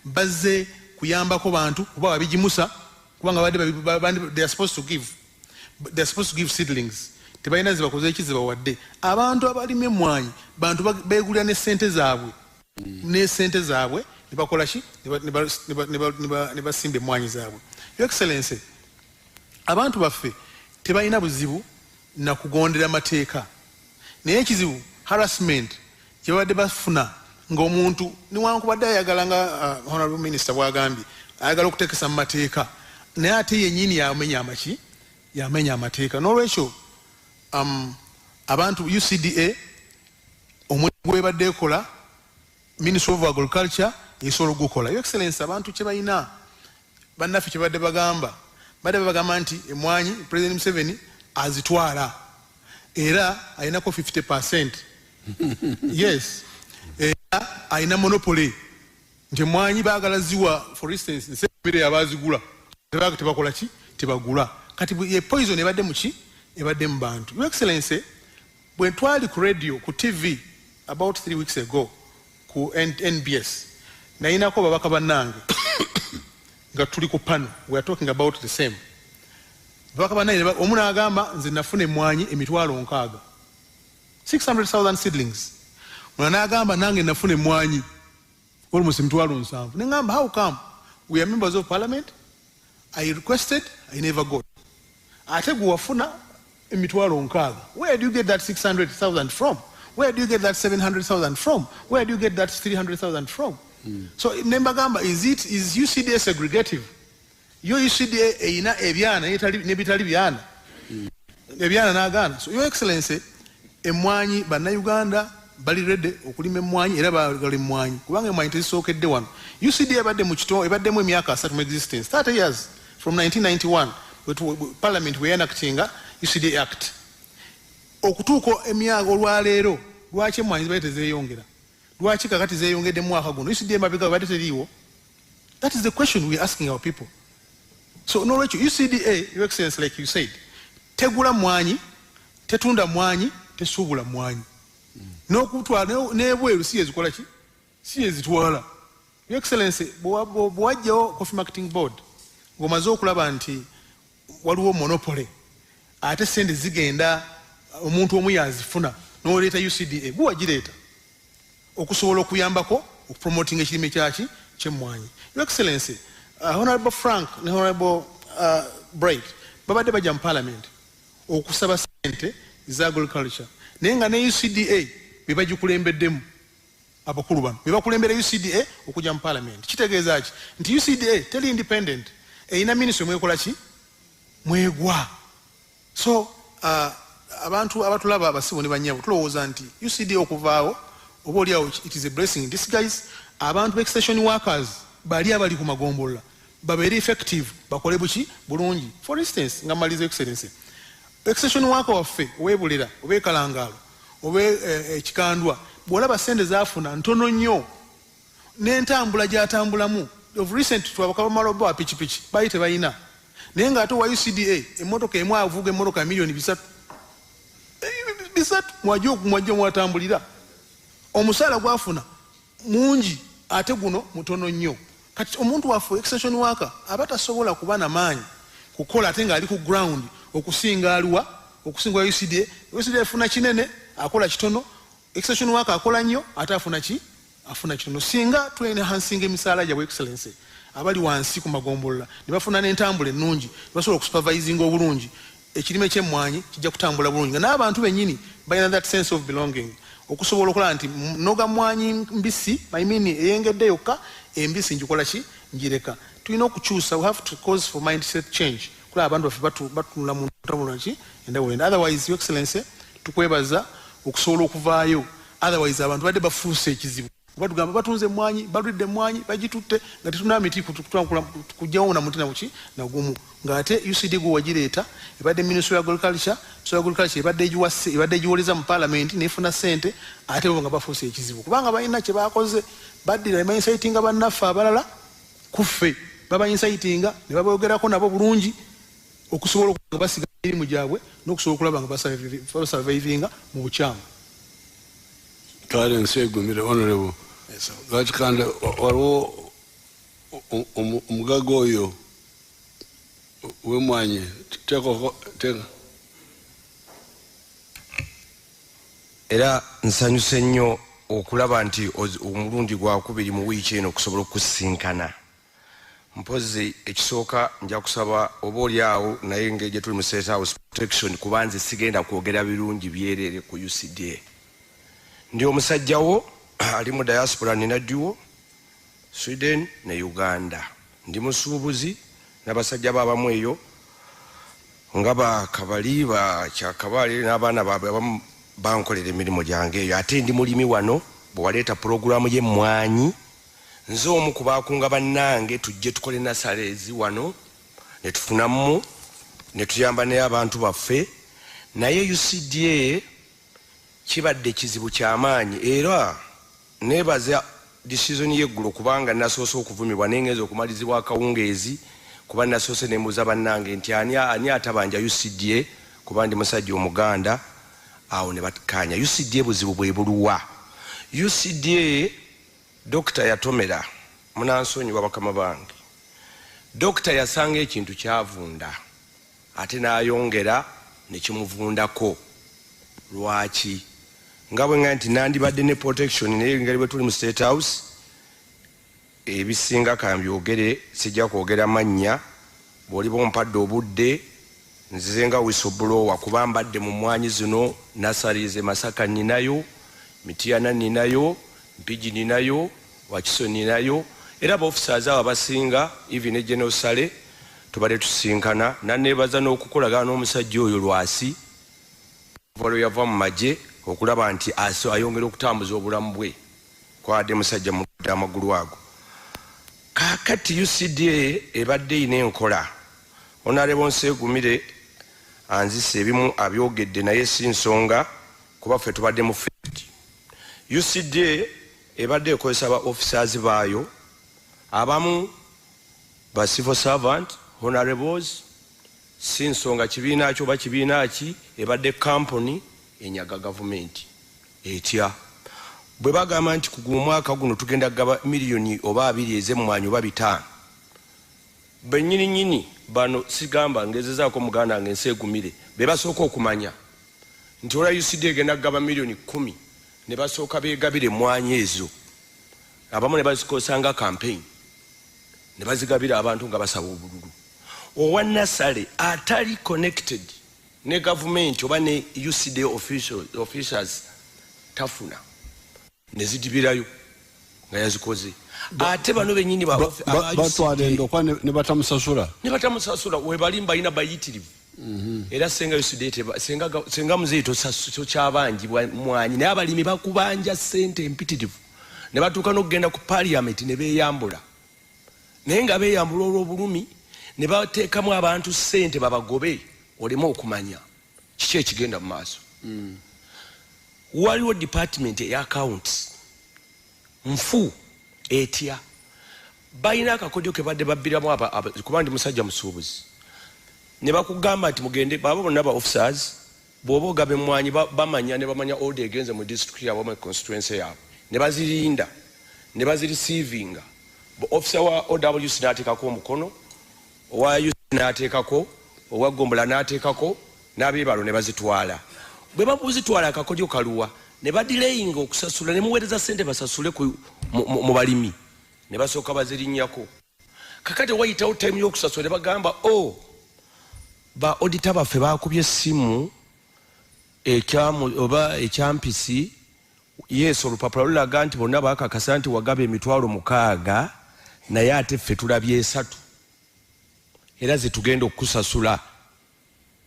Speaker 20: bazze kuyambako bantu kuba babigimusa kubanga they are supposed to give seedlings. Tebalina zibakoze eki zibawadde. Abantu abalima emmwanyi bantu beegulira ne ssente zaabwe ne bakola ki ne basimba emmwanyi zaabwe. Your Excellency, abantu baffe tebalina buzibu na kugondera mateeka naye ekizibu harassment kyebadde bafuna ng'omuntu niwankubadde ayagala nga honorable minister bwagambye ayagala okuteekesa mu mateeka naye ate yennyini yamenya amateeka n'olwekyo abantu UCDA omulimu gwebadde ekola Ministry of Agriculture esobola ogukola. Your Excellency, abantu kye balina bannaffe kye badde bagamba nti emwanyi President Museveni azitwala era alinako 50%. Yes, era alina monopoly nti emwanyi baagala ziwa for instance nsebire yabazigula tebakola ki tebagula kati ye poison ebadde muki ebadde mu bantu. Your Excellency, bwe twali ku radio ku TV about 3 weeks ago ku NBS nayinako babaka bannange nga tuli ku pano, we are talking about the same. Babaka bannange omu n'agamba nze nafuna emwanyi emitwalo 600,000 seedlings. Mulala n'agamba nange nafuna emwanyi almost emitwalo 7. N'engamba how come we are members of parliament, I requested, I never got. Ate gwe wafuna emitwalo 6. Where do you get that 600,000 from? Where do you get that 700,000 from? Where do you get that 300,000 from? So nembagamba, is UCDA segregative? Your UCDA eina ebyana nebitali byana. Ebyana n'agaana. So Your Excellency, emwanyi bannayuganda bali ready okulima emwanyi era baagala emwanyi kubanga emwanyi tezisookedde wano. UCDA ebaddemu emyaka 3 mu existence, 30 years from 1991 Parliament we enactinga UCDA Act. Okutuuka emyaka olwaleero lwaki emwanyi zibaite zeeyongera? Lwaki kakati zeeyongedde mu mwaka guno? UCDA mabega bade teriiwo? That is the question we are asking our people. So n'olwekyo UCDA, Your Excellency, like you said, tegula mwanyi, tetunda mwanyi, tesuubula mwanyi. N'okutwala n'ebweru si ezikola ki? Si ezitwala. Your Excellency, bw'wajjawo Coffee Marketing Board ng'omaze okulaba nti waliwo monopoly ate sente zigenda omuntu omu yazifuna n'oleeta UCDA buwagireeta okusobola okuyambako okupromoting ekirime kyaki ky'emmwanyi. Your Excellency, Honorable Frank ne Honorable Bright babadde bajja mu Parliament okusaba sente za agriculture naye nga ne UCDA be bagikulembeddemu abakulu bano be bakulembera UCDA okujja mu Parliament. Kitegeeza ki nti UCDA teri independent erina ministry mwekola ki mwegwa. So abantu abatulaba abasibo ne banyabo tulowooza nti UCDA okuvaawo oba oliawo it is a blessing in disguise. Abantu extension workers bali abali ku magombolola babeere effective bakole buki bulungi. For instance nga maliza Excellency, extension worker waffe owebulira oba ekalangaalo oba ekikandwa bw'olaba sente zaafuna ntono nnyo n'entambula gy'atambulamu of recent twabaka bamaloba wa pikipiki baali tebalina naye ng'ate wa UCDA emmotoka emu avuga emmotoka miliyoni 3 mwajja mwatambulira omusaala gwafuna mungi ate guno mutono nnyo. Kati omuntu waffe extension worker aba tasobola kuba na maanyi kukola ate ng'ali ku ground okusinga aliwa okusinga UCDA. UCDA efuna kinene akola kitono, extension worker akola nnyo ate afuna kitono. Singa enhansinga emisaala gyabwe Excellency abali wansi ku magombolola ne bafuna n'entambula ennungi basobola okusupervisinga obulungi ekirime ky'emmwanyi kijja kutambula bulungi nga n'abantu bennyini balina that sense of belonging okusobola okulaba nti noga mmwanyi mbisi eyengedde yokka embisi njikola ki njireka. Tulina okukyusa, we have to cause for mindset change kulaba abantu baffe batunula mu ntabula ki endawulenda. Otherwise Your Excellency tukwebaza okusobola okuvaayo, otherwise abantu badde bafuuse ekizibu batugamba batunze emmwanyi baludde emmwanyi bagitutte nga tetuna miti kujjawo na mutina muki nagumu ng'ate UCD gwe wagireeta ebadde Ministry of Agriculture ebadde egiwoleza mu Parliament nefuna sente ate bo nga bafuuse ekizibu kubanga balina kye bakoze baddira emanyisayitinga bannaffe abalala kuffe babanyisayitinga ne babogerako nabo bulungi okusobola okuba basiga emirimu gyabwe n'okusobola okulaba nga basurvivinga mu bukyamu.
Speaker 9: Twali ensi egumire honorable lwaki kandi waliwo omugaga oyo w'emmwanyi teka
Speaker 2: era nsanyuse nnyo okulaba nti omulundi gwakubiri mu wiiki eno okusobola okusisinkana. Mpozi ekisooka nja kusaba oba oli awo naye ngeri gye tuli mu State House protection kubanze sigenda kwogera birungi byerere ku UCDA. Ndi omusajjawo ali mu diaspora nina duo Sweden ne Uganda. Ndi musuubuzi n'abasajja babamu eyo nga bakabali ba kyakabali n'abaana baabwe bankolera emirimu gyange eyo. Ate ndi mulimi wano bwe waleeta pulogulaamu y'emmwanyi nze omu ku baakunga bannange tujje tukole nasaleezi wano ne tufunamu ne tuyamba naye abantu baffe. Naye UCDA kibadde kizibu ky'amaanyi era neebaza decision y'eggulu kubanga nasoose okuvumibwa nengenza okumalizibwa akawungeezi kuba nasoose nembuuza bannange nti ani atabanja UCDA kuba ndi musajja Omuganda. Awo ne bakkaanya. UCDA buzibu bwe buluwa. UCDA Dr. Yatomera munansonyiwa bakama bange. Dr. yasanga ekintu kyavunda ate n'ayongera ne kimuvundako. Lwaki? Nga bwe nga nti nandibadde ne protection naye ngeri bwe tuli mu State House ebisinga kambyogere sijja kwogera mannya bw'oliba ompadde obudde nzize nga whistleblower kuba mbadde mu mmwanyi zino nasarize Masaka ninayo Mityana ninayo Mpigi ninayo Wakiso ninayo era officers abo abasinga even General Sale tubadde tusinkana naneebaza n'okukolagana n'omusajja oyo Lwasi volo yava mu magye okulaba nti ayongera okutambuza obulamu bwe kwadde musajja mu amagulu ago. Kakati UCDA ebadde ine enkola Honorable Nsegumire anzise ebimu abyogedde naye si nsonga kuba ffe tubadde mu field. UCDA ebadde ekozesa ba officers baayo abamu ba civil servant honorables si nsonga kibiina kyo ba kibiina ki ebadde company enyaga government etya bwe bagamba nti ku mwaka guno tugenda gaba miliyoni oba 2 ez'emmwanyi oba 5 bennyini bano sigamba ngezezaako muganda ng'ensegumire be basooka okumanya nti ola UCDA egenda gaba miliyoni 10 ne basooka beegabire emmwanyi ezo abamu ne bazikosanga campaign ne bazigabira abantu nga basaba obululu. Owa Nasale atali connected ne government oba ne UCDA officials tafuna ne zidibirayo nga yazikoze. Ate bano benyini
Speaker 9: batwala endokwa ne batamusasula
Speaker 2: we balimba ina bayitirivu. Era senga UCDA senga muzeeto kyabangi mwanyi naye abalimi bakubanja ssente empitirivu ne batuuka n'okugenda ku parliament ne beeyambula naye nga beeyambula olw'obulumi ne bateekamu abantu ssente babagobe oleme okumanya kiki ekigenda mu maaso. Waliwo department eya accounts nfu etya balina akakodyo ke badde babbiramu kuba ndi musajja musuubuzi ne bakugamba nti mugende baba bonna ba officers bw'oba ogaba emmwanyi bamanya ne bamanya order egenze mu district yaabwe mu constituency yaabwe ne bazirinda ne bazireceiving. Officer wa OWC n'ateekako omukono owa UC n'ateekako owa Gombola n'ateekako n'abeebalo ne bazitwala. Bwe babuzitwala akakodyo kaluwa ne badireyinga okusasula ne muweereza ssente basasule mu balimi ne basooka bazirinnyako. Kakati wayitawo time y'okusasula ne bagamba ba auditor baffe baakubye essimu oba ekyampisi yes olupapula lulaga nti bonna baakakasa nti wagaba emitwalo 6 naye ate ffe tulabye 3 era zetugenda okukusasula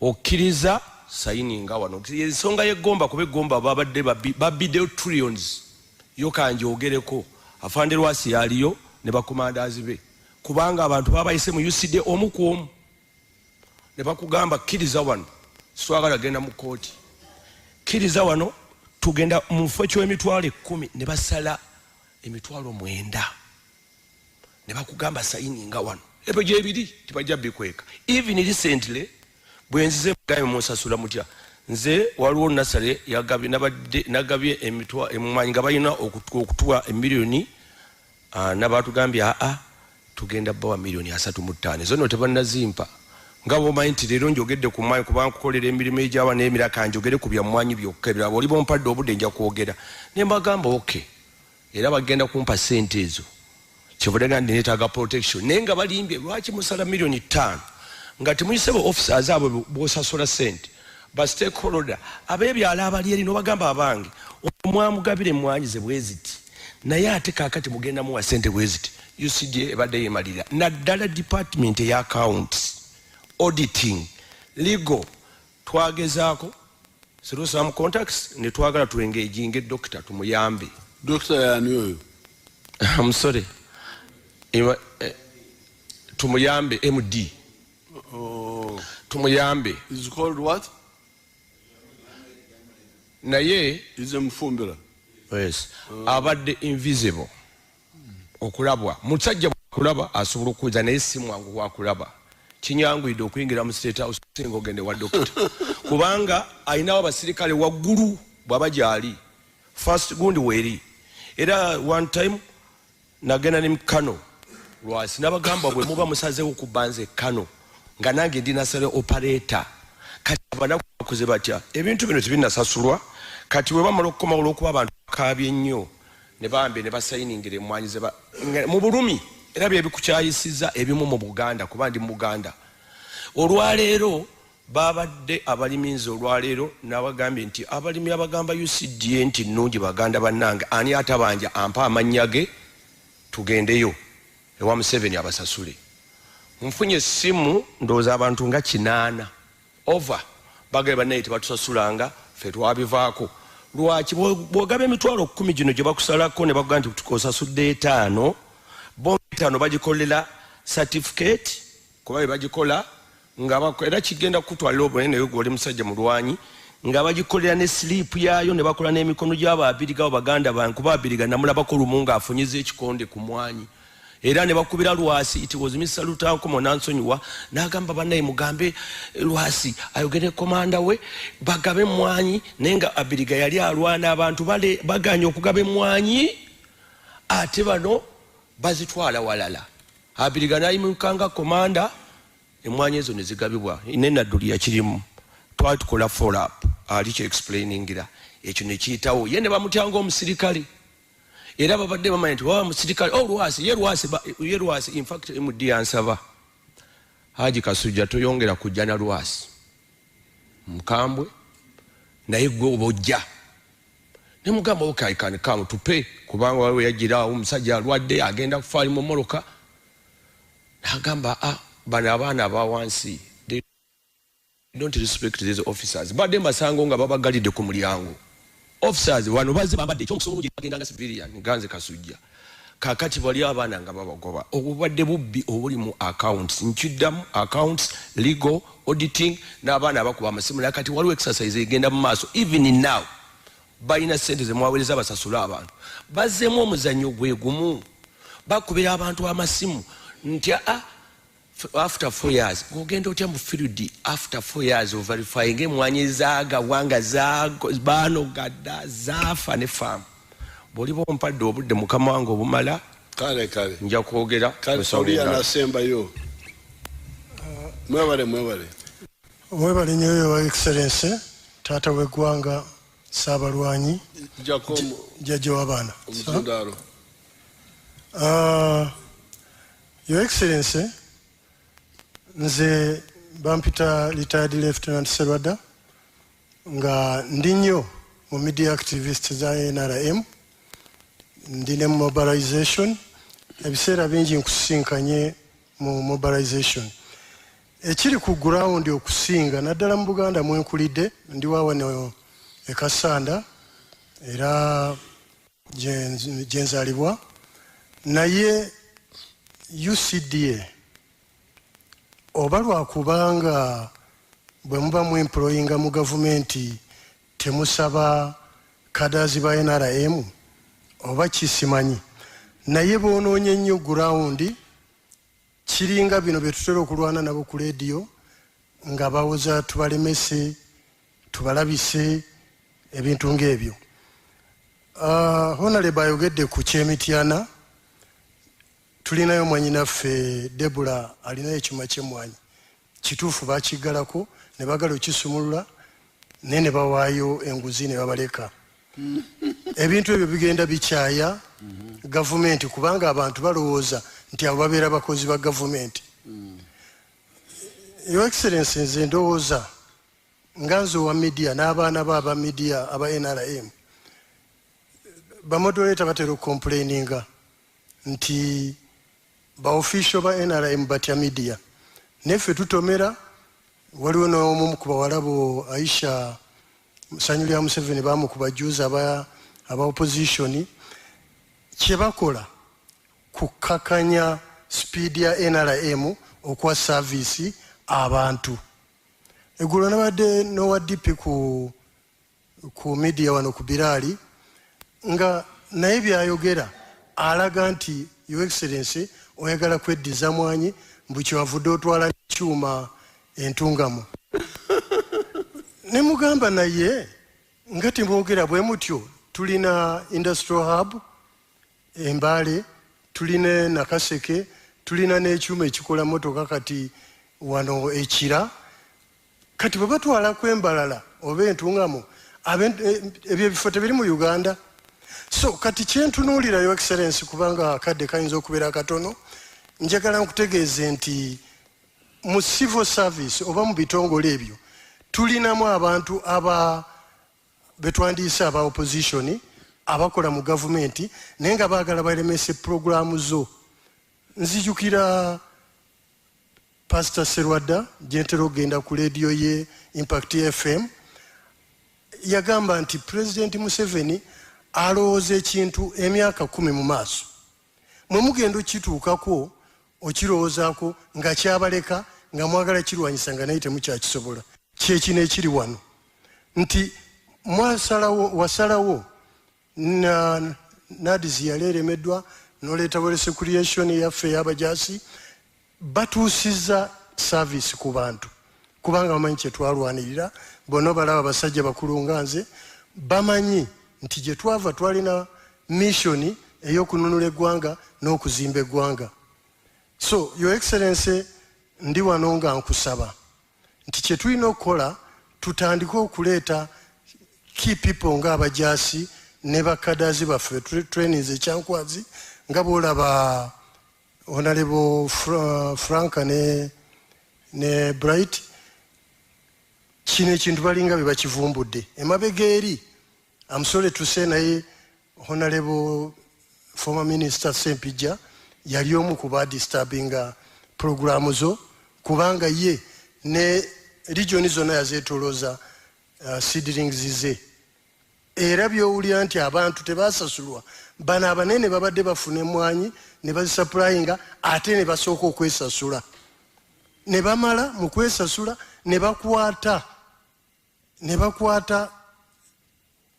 Speaker 2: okkiriza sayininga wano. Ensonga y'eggomba kuba eggomba babadde babiddeyo trillions yo kanjoogereko afande Lwasi yaliyo ne bakomandazi be kubanga abantu babayise mu UCDA omu ku omu ne bakugamba Kiriza wano swagala genda mu kooti Kiriza wano tugenda mu fo ky'emitwalo 10 ne basala emitwalo 9 ne bakugamba sayininga wano ebyo gyebiri tibajja bikweka. Even recently bwenzize mugaye musasula mutya nze waliwo Nasale yagabye nagabye emmwanyi nga balina okutuwa emiliyoni nabatugambye tugenda bawa miliyoni 3.5 zono tebannazimpa nga bomanyi nti leero njogedde ku mwanyi kubanga kukolera emirimu egyawa n'emiraka njogere ku bya mmwanyi byokka ebirala bw'oliba ompadde obudde nja kwogera ne mbagamba okay era bagenda kumpa ssente ezo kivudde nga neetaaga protection naye nga balimbye lwaki musala miliyoni 5 nga temuyisebo officers abo bosasula sente ba stakeholder abebyala abali eri nobagamba abange omwamugabire emwanyi ze bweziti naye ate kaakati mugenda muwa sente bweziti UCDA ebadde yemalira naddala department ya accounts auditing legal twagezaako through some contacts ne twagala tuengaging doctor tumuyambe
Speaker 9: doctor yani oyo
Speaker 2: I'm sorry tumuyambe MD tumuyambe
Speaker 9: is called what
Speaker 2: naye
Speaker 9: is mfumbira
Speaker 2: yes abadde invisible okulabwa musajja kulaba asobola okuza naye si mwangu wakulaba kinyangwidde okuyingira mu state house singa ogende wa doctor kubanga ayinawo abasirikale waggulu bwaba gyali first gundi weeri era one time nagenda ne Kano lwasi nabagamba bwe muba musazeewo ku banze Kano nga nange ndi nasale operator kati abanaku bakoze batya ebintu bino tebinasasulwa kati we bamala okukoma olw'okuba abantu bakabye nnyo ne bambe ne basayiningire emwanyi ze mu bulumi era bye bikukyayisiza ebimu mu Buganda kuba ndi mu Buganda olwaleero babadde abaliminzi olwaleero n'abagambye nti abalimi abagamba UCDA nti nnungi baganda bannange ani atabanja ampa amannya ge tugendeyo ewa Museveni abasasule nfunye essimu ndowooza abantu nga 8 over bagabe bannaye tebatusasulanga ffe twabivaako lwaki bw'ogaba emitwalo 10 gino gye bakusalako ne bakuga nti osasudde 5 bo 5 bagikolera certificate kuba bye bagikola nga era kigenda kutwalira obunene naye gwoli musajja mulwanyi nga bagikolera ne slip yayo ne bakola n'emikono gy'abaabiriga abaganda bankuba abiriga namulabako lumu ng'afunyiza ekikonde ku mwanyi era ne bakubira lwasi it was Mr. Lutankomo nansonyiwa n'agamba bannaye mugambe lwasi ayogere komanda we bagabe mwanyi nenga abiriga yali alwana abantu baganye okugaba mwanyi ate bano bazitwala walala abiriga nayimukanga komanda emwanyi ezo ne zigabibwa nenadduli yakirimu twatukola follow up ali kye explainingira ekyo ne kiyitawo ye ne bamutyanga omusirikale era babadde bamanyi nti waba musirikale ye lwasi in fact MD ansaba Haji Kasujja toyongera kujja na lwasi mukambwe naye gwe obojja ne mugamba okay can come tupe kubanga waliwo yagiraawo omusajja alwadde agenda kufaali mu moloka n'agamba bano abaana abawansi they don't respect these officers badde masango nga babagalidde ku mulyango officers wano bazze bambadde ekyomusomo gye bagenda nga civilian nganze Kasujja kakati bali abaana nga babagoba obubadde bubbi obuli mu accounts nkiddamu accounts legal auditing n'abaana abakuba amasimu nakati waliwo exercise egenda mu maaso even now balina sente ze mwaweereza basasula abantu bazzeemu omuzannyo gwe gumu bakubira abantu amasimu nti after 4 years gogenda otya mu field after 4 years of verifying emwanyi zaagawanga baanogadda zaafa ne faamu bw'oliba ompadde obudde mukama wange obumala
Speaker 9: kale
Speaker 2: nja kwogera
Speaker 9: nasembayo mwebale
Speaker 4: mwebale nnyo Your Excellency taata w'eggwanga Saabalwanyi jjajja w'abaana Your Excellency nze bampita retired Lieutenant Serwada nga ndi nnyo mu media activist za NRM ndi ne mobilization ebiseera bingi nkusisinkanye mu mobilization ekiri ku ground okusinga naddala mu Buganda mwenkulidde ndi waawano ekasanda era gyenzaalibwa naye UCDA oba lwakubanga bwe muba mu employinga mu gavumenti temusaba kadazi ba NRM oba kisimanyi naye boonoonye nnyo gurawundi kiringa bino bye tutera okulwana nabo ku leediyo nga bawoza tubalemese tubalabise ebintu ng'ebyo Honorable ayogedde ku kyemityana tulinayo mwanyinaffe Debula alinayo ekyuma ky'emmwanyi kituufu baakiggalako ne bagala okisumulula naye ne bawaayo enguzi ne babaleka ebintu ebyo bigenda bikyaya gavumenti kubanga abantu balowooza nti abo babeera bakozi ba gavumenti Your Excellency nze ndowooza nganzo wa media n'abaana baba media aba NRM bamodoleta batera complaininga nti ba official ba NRM batya media nefe tutomera waliwo n'omu ku bawalabo Aisha Sanyuli ya Museveni bamukuba juza aba opposition kyebakola kukakanya speed ya NRM okwa service abantu eggulo nabadde nowa DP ku media wano ku Birali nga naye byayogera alaga nti Your Excellency oyagala kweddiza mwanyi mbu kyewavudde otwala kyuma entungamu ne mugamba naye nga timwogera bwe mutyo tulina industrial hub Embale tulina Nakaseke tulina n'ekyuma ekikola motoka kati wano Ekira kati bwe batwala kwembalala oba entungamu ebyo bifo tebiri mu Uganda. So kati kyentunuulira Your Excellency kubanga akadde kayinza okubeera katono njagala nkutegeeze nti mu civil service oba mu bitongole ebyo tulinamu abantu betwandiise aba opposition abakola mu gavumenti naye nga baagala balemese programu zo. Nzijukira Pastor Serwadda gyentera okugenda ku radio ye Impact FM yagamba nti President Museveni alowooza ekintu emyaka 10 mu maaso mwe mugenda okituukako okirowoozaako nga kyabaleka nga mwagala kirwanyisa nga naye temukyakisobola. Kyekino ekiri wano nti wasalawo nadizi yaleeremeddwa n'oleetawo recreation yaffe ey'abajaasi batuusiza service ku bantu kubanga bamanyi kyetwalwanirira bonna balaba basajja bakulu nga nze bamanyi nti gye twava twalina mission ey'okununula eggwanga n'okuzimba eggwanga. So Your Excellency ndi wano nga nkusaba nti kye tulina okukola tutandike okuleeta key people nga abajaasi ne bakadazi baffe trainings ekyankwazi nga boolaba Honorable Franka ne Bright kino ekintu balinga bye bakivumbudde emabega eri. I'm sorry to say naye Honorable former Minister Sempija yali omu ku disturbing programu zo kubanga ye ne region zonna yazeetolooza seedlings ze era byowulira nti abantu tebasasulwa bano abanene babadde bafuna emwanyi ne bazisupplyinga ate ne basooka okwesasula ne bamala mu kwesasula ne bakwata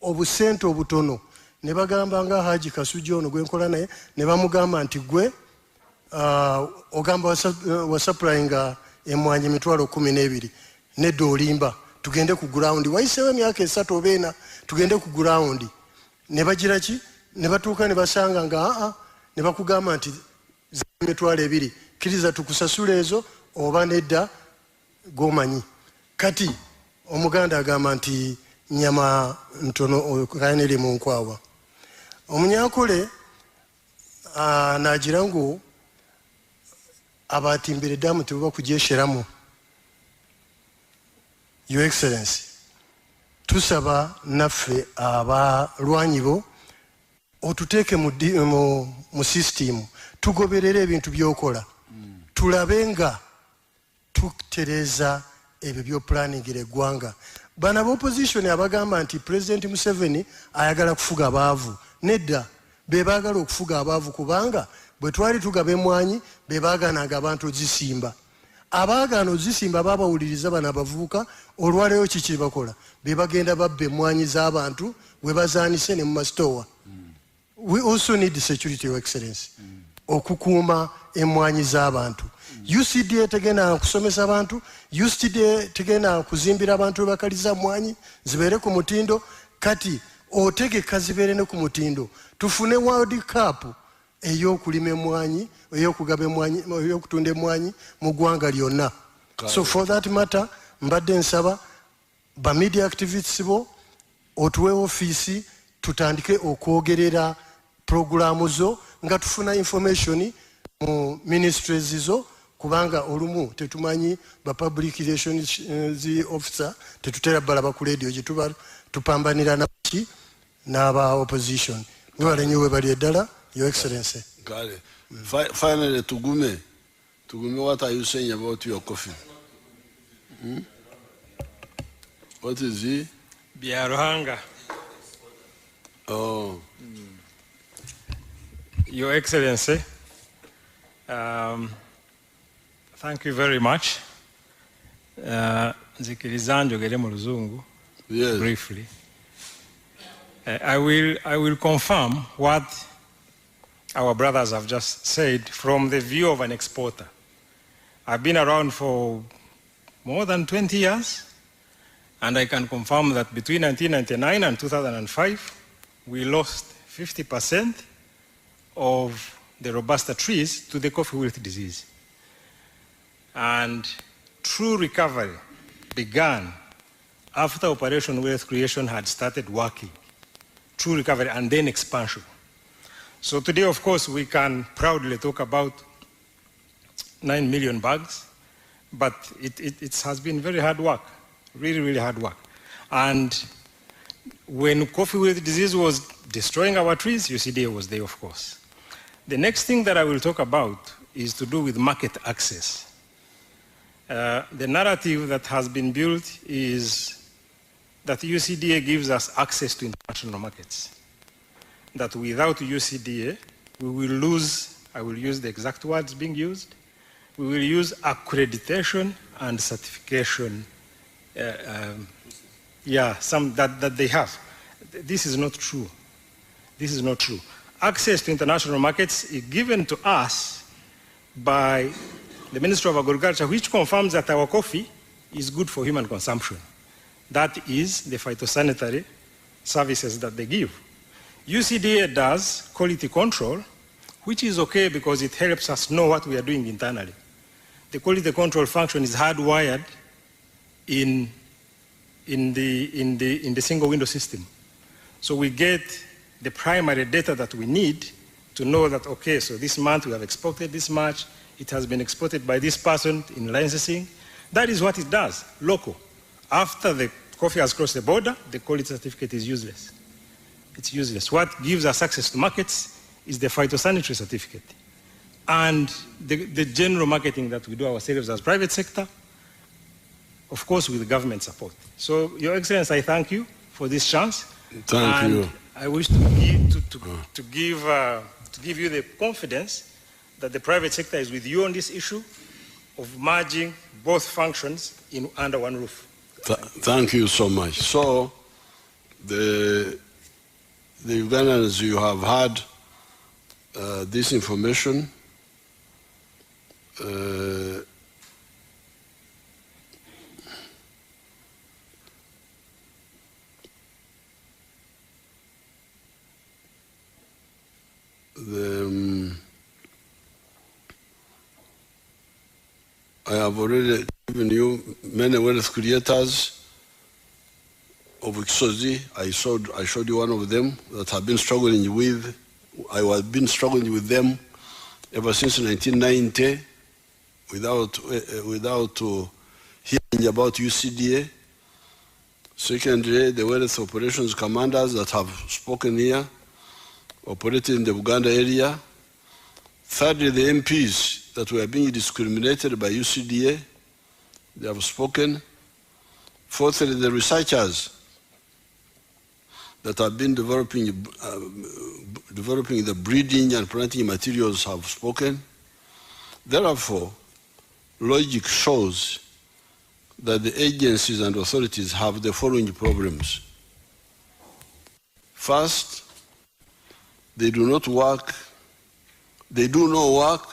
Speaker 4: obusente obutono ne bagamba nga Haji Kasuji ono gwenkola naye ne bamugamba nti gwe ogamba wasupplyinga emwanyi 12,000 nedda olimba tugende ku ground wayiseewo emyaka 3 oba 4 tugende ku ground ne bagira ki ne batuuka ne basanga nga ne bakugamba nti 2,000 Kiriza tukusasula ezo oba nedda gomanyi. Kati omuganda agamba nti nyama ntono kayanere mu nkwawa omunyankole nagira ngu abatimbire damu tebuba kugyesheramu. Your Excellency tusaba naffe abalwanyi bo otuteeke mu system tugoberere ebintu byokola tulabe nga tutereza ebyo byopulaningira eggwanga. Bana opposition abagamba nti President Museveni ayagala kufuga abaavu nedda bebaagala okufuga abaavu kubanga bwe twali tugaba emwanyi bebaagananga abantu ozisimba abaagaana ozisimba babawuliriza bano abavubuka olwaleero kiki bakola bebagenda babba emwanyi z'abantu we bazaanise ne mu masitowa. We also need security, Your Excellency okukuuma emwanyi z'abantu. UCDA tegenda kusomesa abantu, UCDA tegenda kuzimbira abantu bakaliza mwanyi zibeere ku mutindo kati otegeka zibeere ne ku mutindo tufune World Cup ey'okulima emwanyi ey'okugaba emwanyi ey'okutunda emwanyi mu ggwanga lyonna. So for that matter mbadde nsaba ba media activists bo otuwe ofiisi tutandike okwogerera programu zo nga tufuna information mu ministries zo kubanga olumu tetumanyi ba public relations officer tetutera balaba ku radio gye tuba tupambanira naki n'aba opposition. Mwebale nnyo webali eddala, Your Excellency.
Speaker 9: Got it. Finally, Tugume, what are you saying about your coffee? What is it?
Speaker 10: Biaruhanga.
Speaker 9: Oh.
Speaker 10: Your Excellency, thank you very much. Kiriza njogere mu Luzungu briefly. I will confirm what our brothers have just said from the view of an exporter. I've been around for more than 20 years, and I can confirm that between 1999 and 2005, we lost 50% of the Robusta trees to the coffee wilt disease. And true recovery began after Operation Wealth Creation had started working. True recovery and then expansion. So today, of course, we can proudly talk about 9 million bags, but it has been very hard work, really, really hard work. And when coffee wilt disease was destroying our trees, UCDA was there, of course. The next thing that I will talk about is to do with market access. The narrative that has been built is that UCDA gives us access to international markets. That without UCDA, we will lose, I will use the exact words being used, we will use accreditation and certification, that they have. This is not true. This is not true. Access to international markets is given to us by the Ministry of Agriculture, which confirms that our coffee is good for human consumption. That is the phytosanitary services that they give. UCDA does quality control, which is okay because it helps us know what we are doing internally. The quality control function is hardwired in the single window system. So we get the primary data that we need to know that, okay, so this month we have exported this much, it has been exported by this person in licensing. That is what it does, local. After the coffee has crossed the border, the quality certificate is useless. It's useless. What gives us access to markets is the phytosanitary certificate and the general marketing that we do ourselves as private sector, of course with government support. So, Your Excellency, I thank you for this chance.
Speaker 9: Thank you.
Speaker 10: I wish to give you the confidence that the private sector is with you on this issue of merging both functions under one roof.
Speaker 9: Thank you so much. So, the Ugandans, you have had this information. I have already given you many wealth creators of Kisozi. I showed you one of them that I've been struggling with. I have been struggling with them ever since 1990 without hearing about UCDA. Secondly, the wealth operations commanders that have spoken here, operating in the Uganda area. Thirdly, the MPs that were being discriminated by UCDA, they have spoken. Fourthly, the researchers that have been developing the breeding and planting materials have spoken. Therefore, logic shows that the agencies and authorities have the following problems. First, they do no work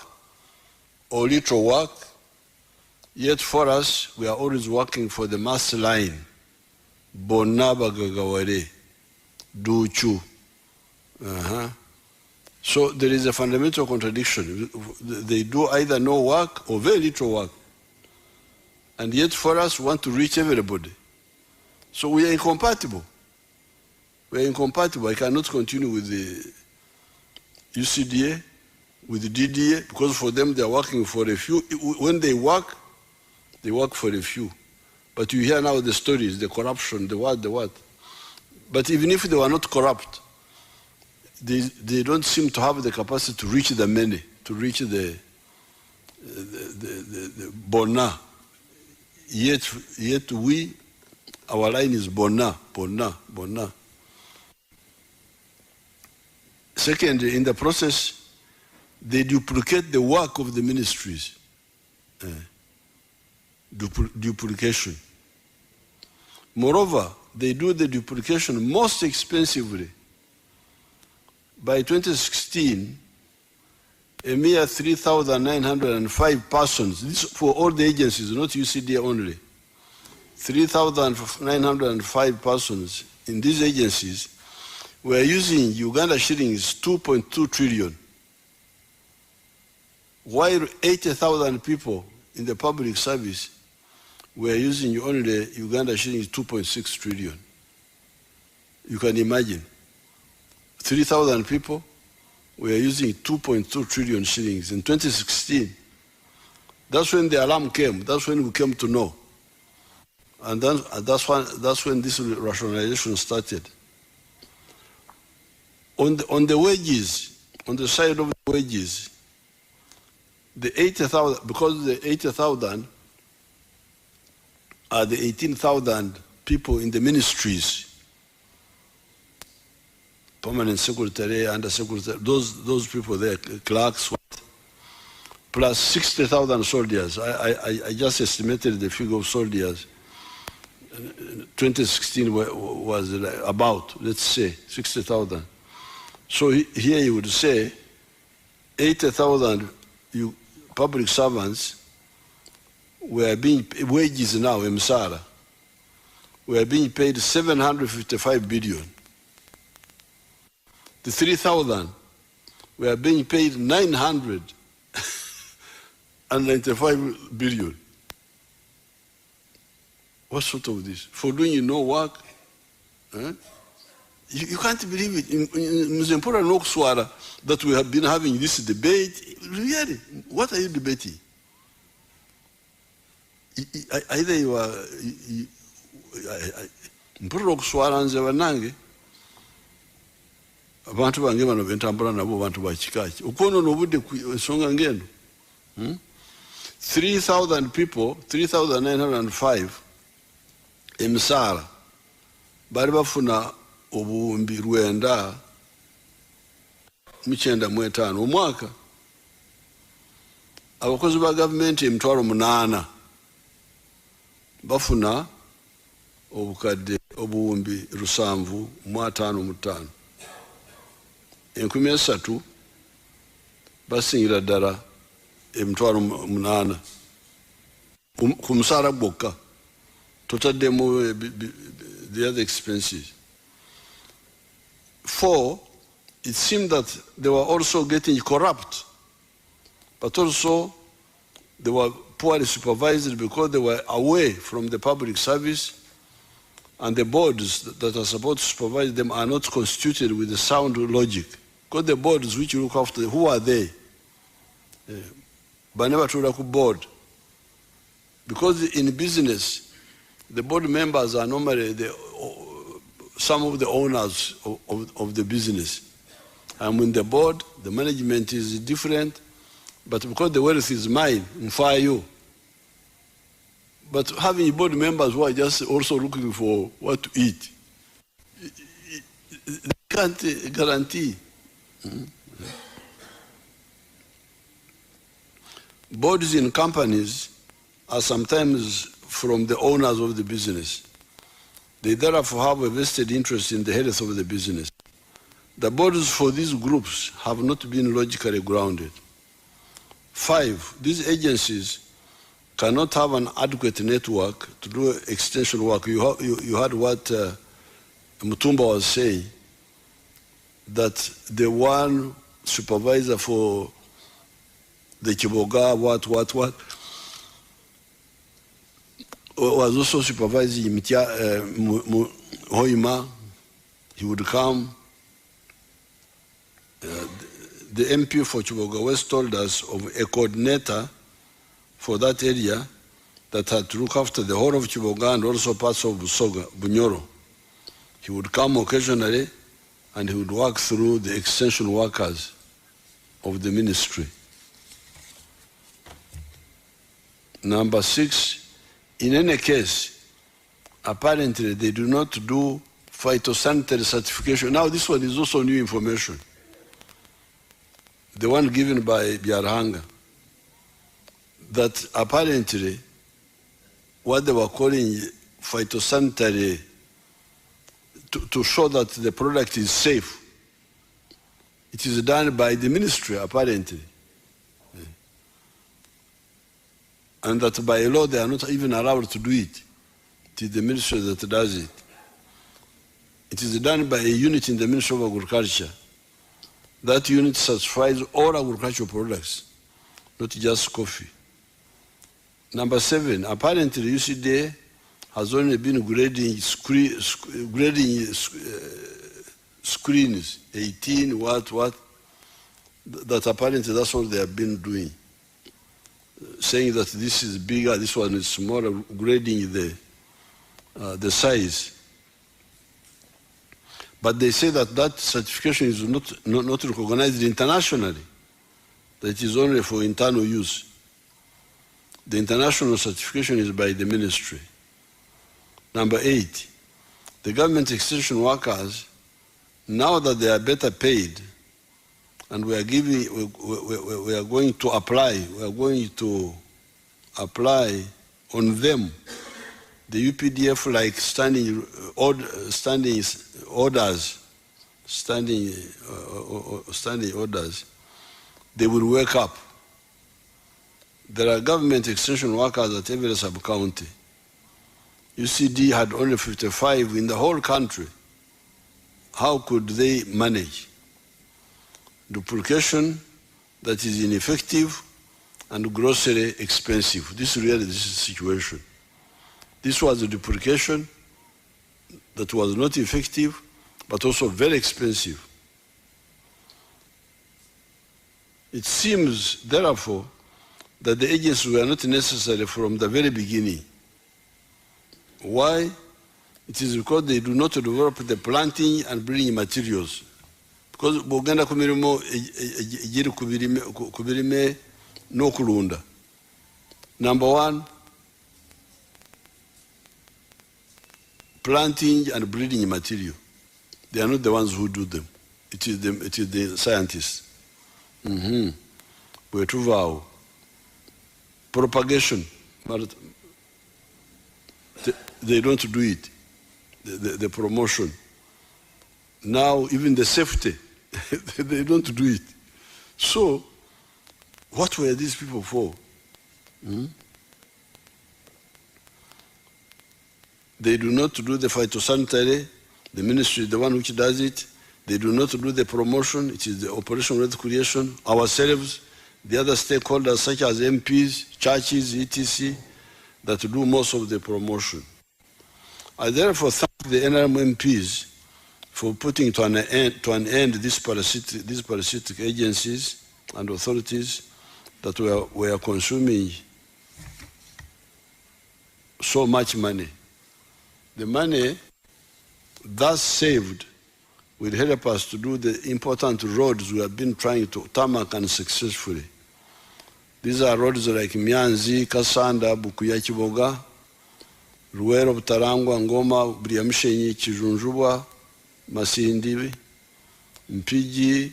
Speaker 9: or little work, yet for us, we are always working for the mass line. Bonaba Gagaware, Duchu. So there is a fundamental contradiction. They do either no work or very little work. And yet for us, want to reach everybody. So we are incompatible. We are incompatible. I cannot continue with the UCDA with DDA, because for them they are working for a few. When they work for a few. But you hear now the stories, the corruption, the what. But even if they were not corrupt, they don't seem to have the capacity to reach the many, to reach the bona. Yet we, our line is bona. Second, in the process, they duplicate the work of the ministries. Duplication. Moreover, they do the duplication most expensively. By 2016, a mere 3,905 persons, this for all the agencies, not UCD only, 3,905 persons in these agencies were using Uganda shillings 2.2 trillion, while 80,000 people in the public service were using only Uganda shillings 2.6 trillion. You can imagine. 3,000 people were using 2.2 trillion shillings in 2016. That's when the alarm came. That's when we came to know. And then, that's when this rationalization started. On the wages, on the side of the wages, the 80,000, because the 80,000 are the 18,000 people in the ministries, permanent secretary, under secretary, those people there, clerks, plus 60,000 soldiers. I just estimated the figure of soldiers. 2016 was about, let's say, 60,000. So here you would say 80,000 public servants were being wages now, Msara, were being paid 755 billion. The 3,000 were being paid 995 billion. What sort of this? For doing no work? Eh? You can't believe it. In Mzempura Nokswara that we have been having this debate. Really, what are you debating? Either you are Mpura Nokswara nze banange abantu bange bano bentambula nabo bantu bakikaki ukono nobudde ensonga ngeno 3,000 people, 3,905 emisara bali bafuna obuwumbi 995 omwaka. Abakozi ba gavumenti 8,000 bafuna obukadde obuwumbi 755. 13,000 basingira ddala 8,000 ku musaala gwokka, totaddemu the other expenses. 4, it seemed that they were also getting corrupt, but also they were poorly supervised because they were away from the public service, and the boards that are supposed to supervise them are not constituted with the sound logic. Because the boards which you look after, who are they? But never to look board. Because in business, the board members are normally some of the owners of the business. And when the board, the management is different, but because the wealth is mine, fire you. But having board members who are just also looking for what to eat, they can't guarantee. Boards in companies are sometimes from the owners of the business. They therefore have a vested interest in the health of the business. The boards for these groups have not been logically grounded. 5, these agencies cannot have an adequate network to do extension work. You heard what Mutumba was saying, that the one supervisor for the Chiboga, what, was also supervising Hoima. He would come. the MP for Chiboga West told us of a coordinator for that area that had to look after the whole of Chiboga and also parts of Bunyoro. He would come occasionally and he would work through the extension workers of the ministry. Number 6, in any case, apparently they do not do phytosanitary certification. Now this one is also new information. The one given by Biarhanga, that apparently what they were calling phytosanitary to show that the product is safe, it is done by the ministry apparently. And that by law they are not even allowed to do it. It is the ministry that does it. It is done by a unit in the Ministry of Agriculture. That unit satisfies all agricultural products, not just coffee. Number 7, apparently UCDA has only been grading screens, 18, what, that apparently that's all they have been doing. Saying that this is bigger, this one is smaller, grading the size. But they say that that certification is not recognized internationally, that it is only for internal use. The international certification is by the ministry. Number 8, the government extension workers, now that they are better paid, and we are going to apply on them the UPDF like standing orders, they will wake up. There are government extension workers at every sub-county. UCD had only 55 in the whole country. How could they manage? Duplication that is ineffective and grossly expensive. This is really the situation. This was a duplication that was not effective, but also very expensive. It seems, therefore, that the agencies were not necessary from the very beginning. Why? It is because they do not develop the planting and breeding materials. Because Boganda kumirimo ejiri kubirime no kulunda. Number 1, planting and breeding material. They are not the ones who do them. It is the scientists. Propagation, they don't do it. The promotion. Now even the safety, they don't do it. So what were these people for? They do not do the phytosanitary. The ministry is the one which does it. They do not do the promotion. It is the operation wealth creation. Ourselves, the other stakeholders such as MPs, churches, etc., that do most of the promotion. I therefore thank the NRM MPs for putting to an end these parasitic agencies and authorities that were consuming so much money. The money thus saved will help us to do the important roads we have been trying to tarmac unsuccessfully. These are roads like Mianzi, Kasanda, Bukuya, Chiboga, Ruwero, Butarangwa, Ngoma, Briamshenyi, Chijunjubwa, Masindi, Mpiji,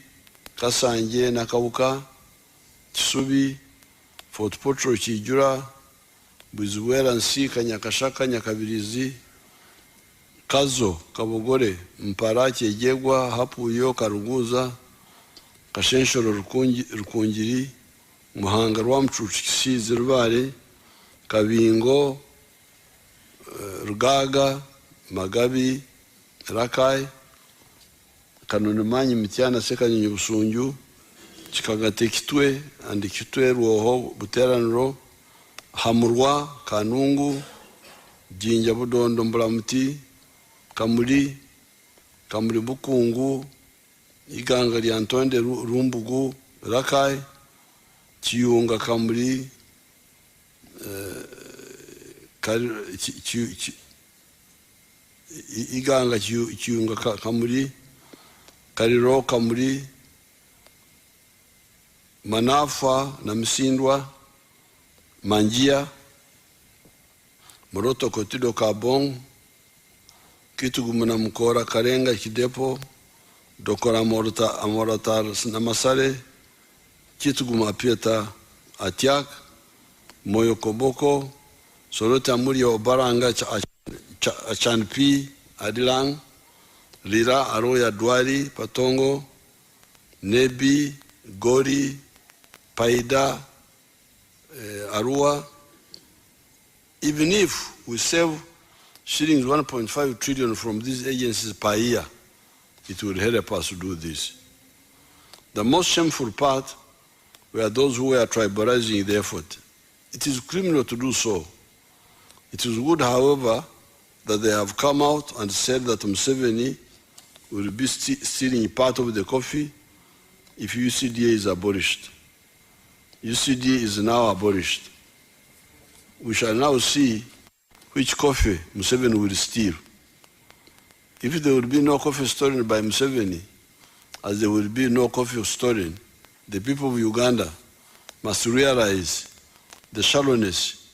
Speaker 9: Kasanje, Nakauka, Chisubi, Fort Potro, Chijura, Buzuwera, Nsika, Nyakashaka, Nyakabirizi, Kazo, Kabogore, Mparache, Jegwa, Hapuyo, Karuguza, Kashenshoro, Rukungiri, Muhanga, Rwamchuchi, Zirvare, Kabingo, Rugaga, Magabi, Rakai, Kanunimanyi, Mitiana, Sekanyi, Busunju, Chikagate Kitwe, and Kitwe, Ruoho, Buteranro, Hamurwa, Kanungu, Jinja Budondo, Mbulamuti, Kamuli Bukungu, iganga lya Ntonde Rumbugu Rakai Chiyunga Kamuri iganga Chiyunga Kamuri Kariro Kamuri Manafa na Msindwa Manjia Moroto Kotido Kabong Kitugumuna Mkora Karenga Kidepo Dokora Amorata Namasare Kituguma Pieta Atiak Moyo Koboko Sorota Muria Obaranga Achanpi Adilang Lira Aroya Dwari Patongo Nebi Gori Paida Arua. Even if we save shillings 1.5 trillion from these agencies per year, it will help us to do this. The most shameful part were those who were tribalizing the effort. It is criminal to do so. It is good, however, that they have come out and said that Museveni will be stealing part of the coffee if UCDA is abolished. UCDA is now abolished. We shall now see which coffee Museveni will steal. If there will be no coffee stolen by Museveni, as there will be no coffee stolen, the people of Uganda must realize the shallowness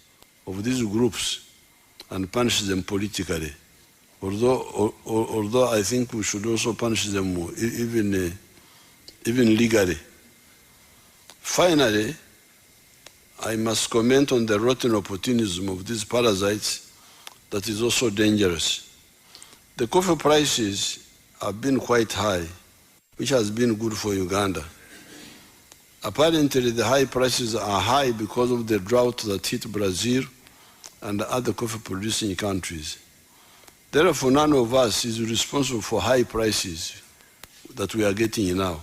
Speaker 9: of these groups and punish them politically. Although I think we should also punish them even legally. Finally, I must comment on the rotten opportunism of these parasites that is also dangerous. The coffee prices have been quite high, which has been good for Uganda. Apparently, the high prices are high because of the drought that hit Brazil and other coffee-producing countries. Therefore, none of us is responsible for high prices that we are getting now.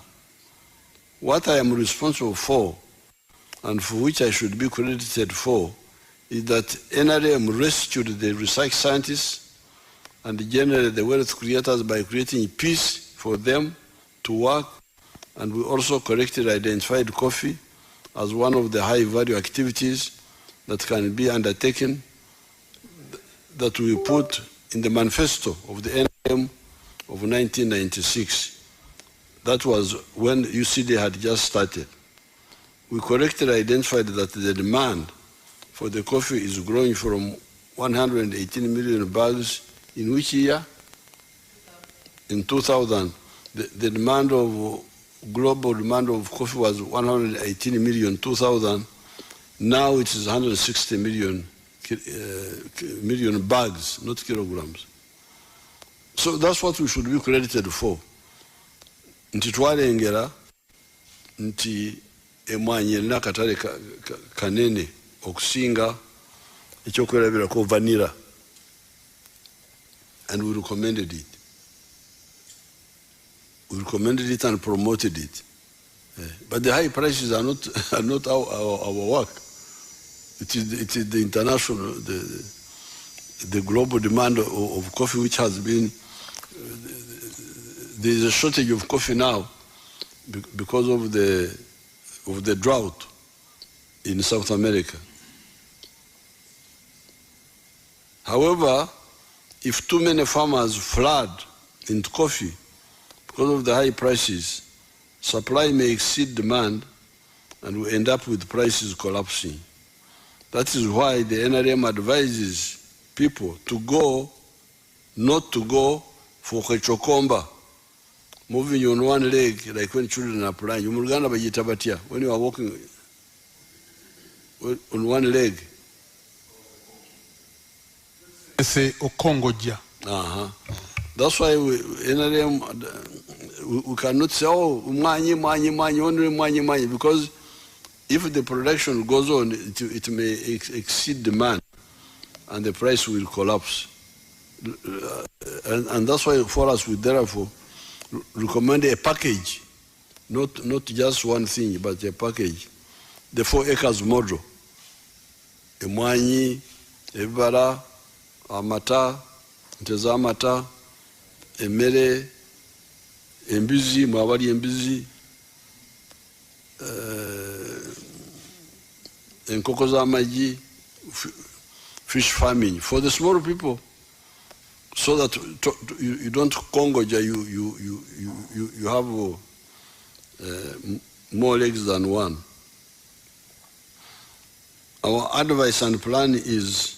Speaker 9: What I am responsible for, and for which I should be credited for, is that NRM rescued the research scientists and generally the wealth creators by creating peace for them to work, and we also correctly identified coffee as one of the high-value activities that can be undertaken that we put in the manifesto of the NRM of 1996. That was when UCD had just started. We correctly identified that the demand for the coffee is growing from 118 million bags in which year? In 2000. The demand of global demand of coffee was 118 million 2000. Now it is 160 million bags, not kilograms. So that's what we should be credited for. Nti twalengera nti emwanyi erina akatale kanene okusinga ekyokwerabirako vanilla, and we recommended it. We recommended it and promoted it. But the high prices are not our work. It is the international, the global demand of coffee, which has been. There is a shortage of coffee now because of the drought in South America. However, if too many farmers flood into coffee because of the high prices, supply may exceed demand and we end up with prices collapsing. That is why the NRM advises people not to go for kechokomba, moving on one leg, like when children are playing. When you are walking on one leg. That's why NRM, we cannot say, oh, only mwanyi, because if the production goes on, it may exceed demand and the price will collapse. And that's why for us, we therefore recommend a package, not just one thing, but a package. The 4 acres model. Emwanyi, ebibala, amata, nteza amata, emmere, embizi mwabali embizi enkoko z'amagi, fish farming for the small people, so that you don't congoja, you have more legs than one. Our advice and plan is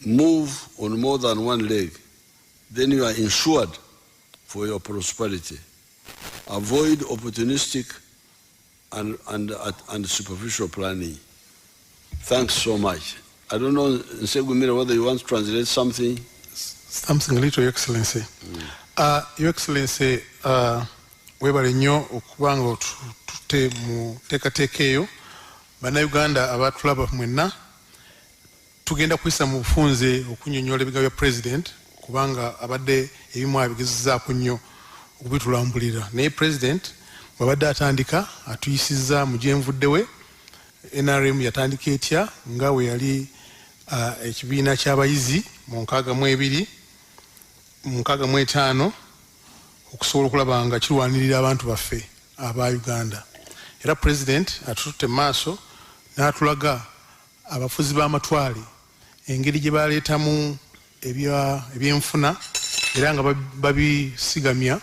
Speaker 9: move on more than one leg, then you are insured for your prosperity. Avoid opportunistic and superficial planning. Thanks so much. I don't know, Nsegumire, whether you want to translate something.
Speaker 20: Something little, Your Excellency. Your Excellency, webale nnyo okuba nga tutte mu teekateeka eyo bannayuganda abatulaba mwenna tugenda kuyisa mu bufunze okunnyonnyola ebigambo bya president kubanga abadde ebimu abigezezzaako nnyo okubitulambulira naye president bw'abadde atandika atuyisizza mu gyenvudde we NRM yatandika etya nga we yali ekibiina ky'abayizi mu 65 okusobola okulaba nga kirwanirira abantu baffe aba Uganda. Era president atututte maaso n'atulaga abafuzi b'amatwale engeri gye baleetamu ebyenfuna era nga babisigamya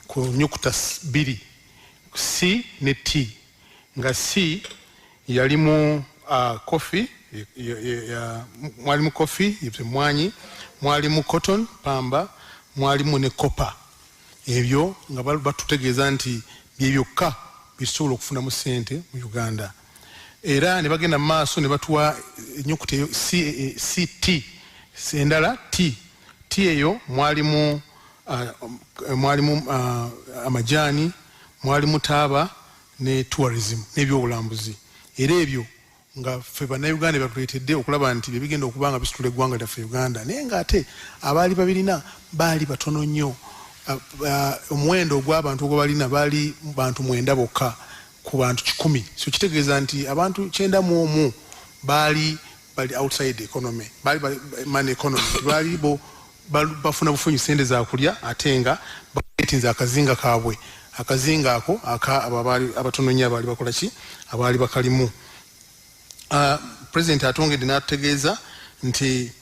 Speaker 20: ku nnyukuta 2 C ne T nga C yalimu coffee, mwalimu coffee emwanyi, mwalimu cotton pamba, mwalimu ne copper. Ebyo nga batutegeeza nti bye byokka bisobola okufunamu ssente mu Uganda. Era ne bagenda mu maaso ne batuwa ennyukuta eyo CT endala T eyo mwalimu amajaani, mwalimu taaba ne tourism n'ebyobulambuzi. Era ebyo nga ffe bannayuganda batuleetedde okulaba nti bye bigenda okuba nga bisitula eggwanga lyaffe Uganda naye ng'ate abaali babirina baali batono nnyo. Omuwendo ogw'abantu ogwo balina baali bantu 9 bokka ku bantu 100. So kitegeeza nti abantu 91 baali outside economy, baali man economy, baali bafuna bufunyi sente za kulya ate nga baetinza akazinga kaabwe. Akazinga ako abatono nnyo abaali bakola ki abaali bakalimu. President atongedde n'atutegeeza nti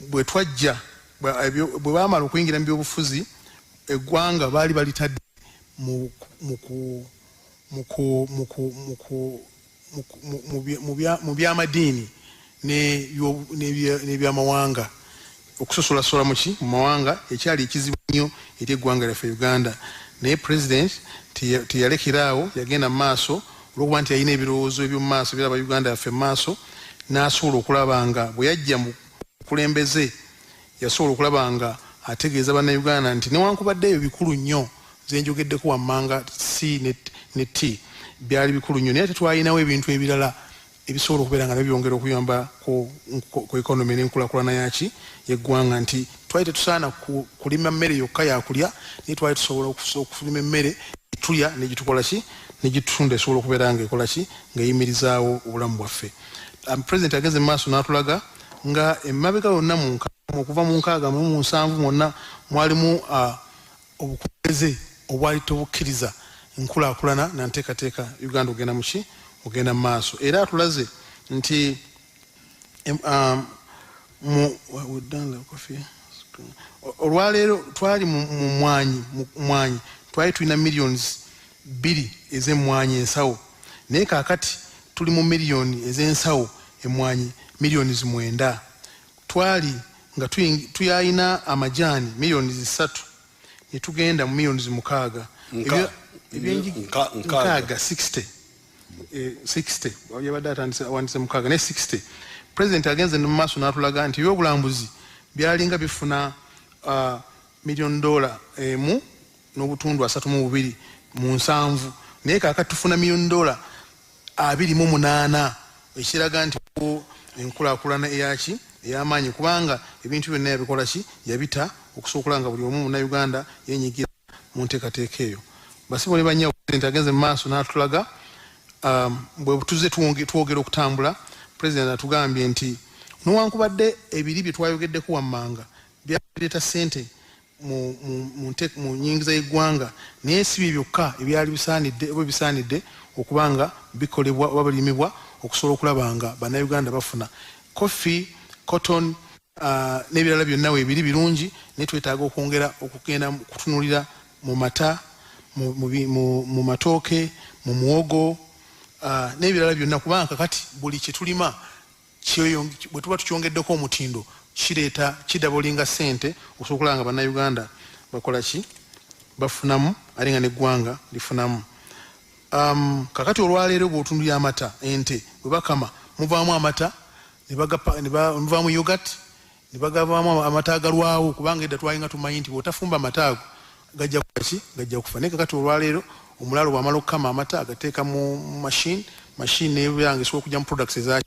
Speaker 20: bwe twajja bwe baamala okuyingira mu byobufuzi eggwanga baali balitadde mu by'amadiini n'ebyamawanga okusosola mu mawanga ekyali ekizibu nnyo eri eggwanga lyaffe Uganda. Naye president teyalekeraawo, yagenda mu maaso olwokuba nti yalina ebirowoozo eby'omu maaso biraba Uganda yaffe mu maaso n'asobola okulaba nga bwe yajja mu kulembeze yasobola okulaba nga ategeeza bannayuganda nti newankubadde ebyo bikulu nnyo zenjogeddeko wammanga C ne T byali bikulu nnyo naye tetwalinawo ebintu ebirala ebisobola okubeera nga byongera okuyamba ku economy n'enkulaakulana yaki yeggwanga nti twali tetusaana kulima mmere yokka yakulya naye twali tusobola okulima emmere etulya negitukola ki negitunda esobola okubeera nga ekola ki ng'eyimirizaawo obulamu bwaffe. President agenze mu maaso n'atulaga nga emabega yonna okuva mu 6 mu 7 mwonna mwalimu obukulembeze obwali tobukkiriza enkulaakulana na nteekateeka Uganda ogenda muki ogenda mu maaso. Era atulaze nti olwaleero twali mu mwanyi twali tulina millions 2 ez'emmwanyi ensawo naye kaakati tuli mu million ez'ensawo emmwanyi millions 9. Twali nga tuyayina amajaani millions 3 ne tugenda mu millions 6 nkaaga 60 yabadde atandise awandise 6 ne 60. President agenze mu maaso n'atulaga nti ebyobulambuzi byalinga bifuna $1 million n'obutundu 3.2 mu 7 naye kaakati tufuna $1 million 28 ekiraga nti enkulaakulana eyaki ey'amaanyi kubanga ebintu byonna yabikola ki yabita okusobola nga buli omu munnayuganda yenyigira mu nteekateeka eyo. Basibo ne bannyawo president agenze mu maaso n'atulaga bwe tuze twogera okutambula president atugambye nti newankubadde ebiri bye twayogeddeko wammanga byaleeta ssente mu nyingiza y'eggwanga naye si bye byokka ebyali bisaanidde okubanga bikolebwa oba birimibwa okusobola okulaba nga bannayuganda bafuna coffee cotton n'ebirala byonna weebiri birungi naye twetaaga okwongera okugenda kutunulira mu mata mu matooke mu muwogo n'ebirala byonna kubanga kakati buli kyetulima bwe tuba tukyongeddeko omutindo kireeta kidabolinga ssente okusobola okulaba nga bannayuganda bakola ki bafunamu ate nga n'eggwanga lifunamu. Kakati olwaleero bw'otundulira amata ente bwe bakama muvaamu amata muvaamu yogat ne bagavaamu amata agalwawo kubanga edda twalinga tumanyi nti bw'otafumba amata ago gajja kuki gajja kufa naye kakati olwaleero omulaalo bw'amala okukama amata agateeka mu mashini nebeera nga esobola okujja mu products eza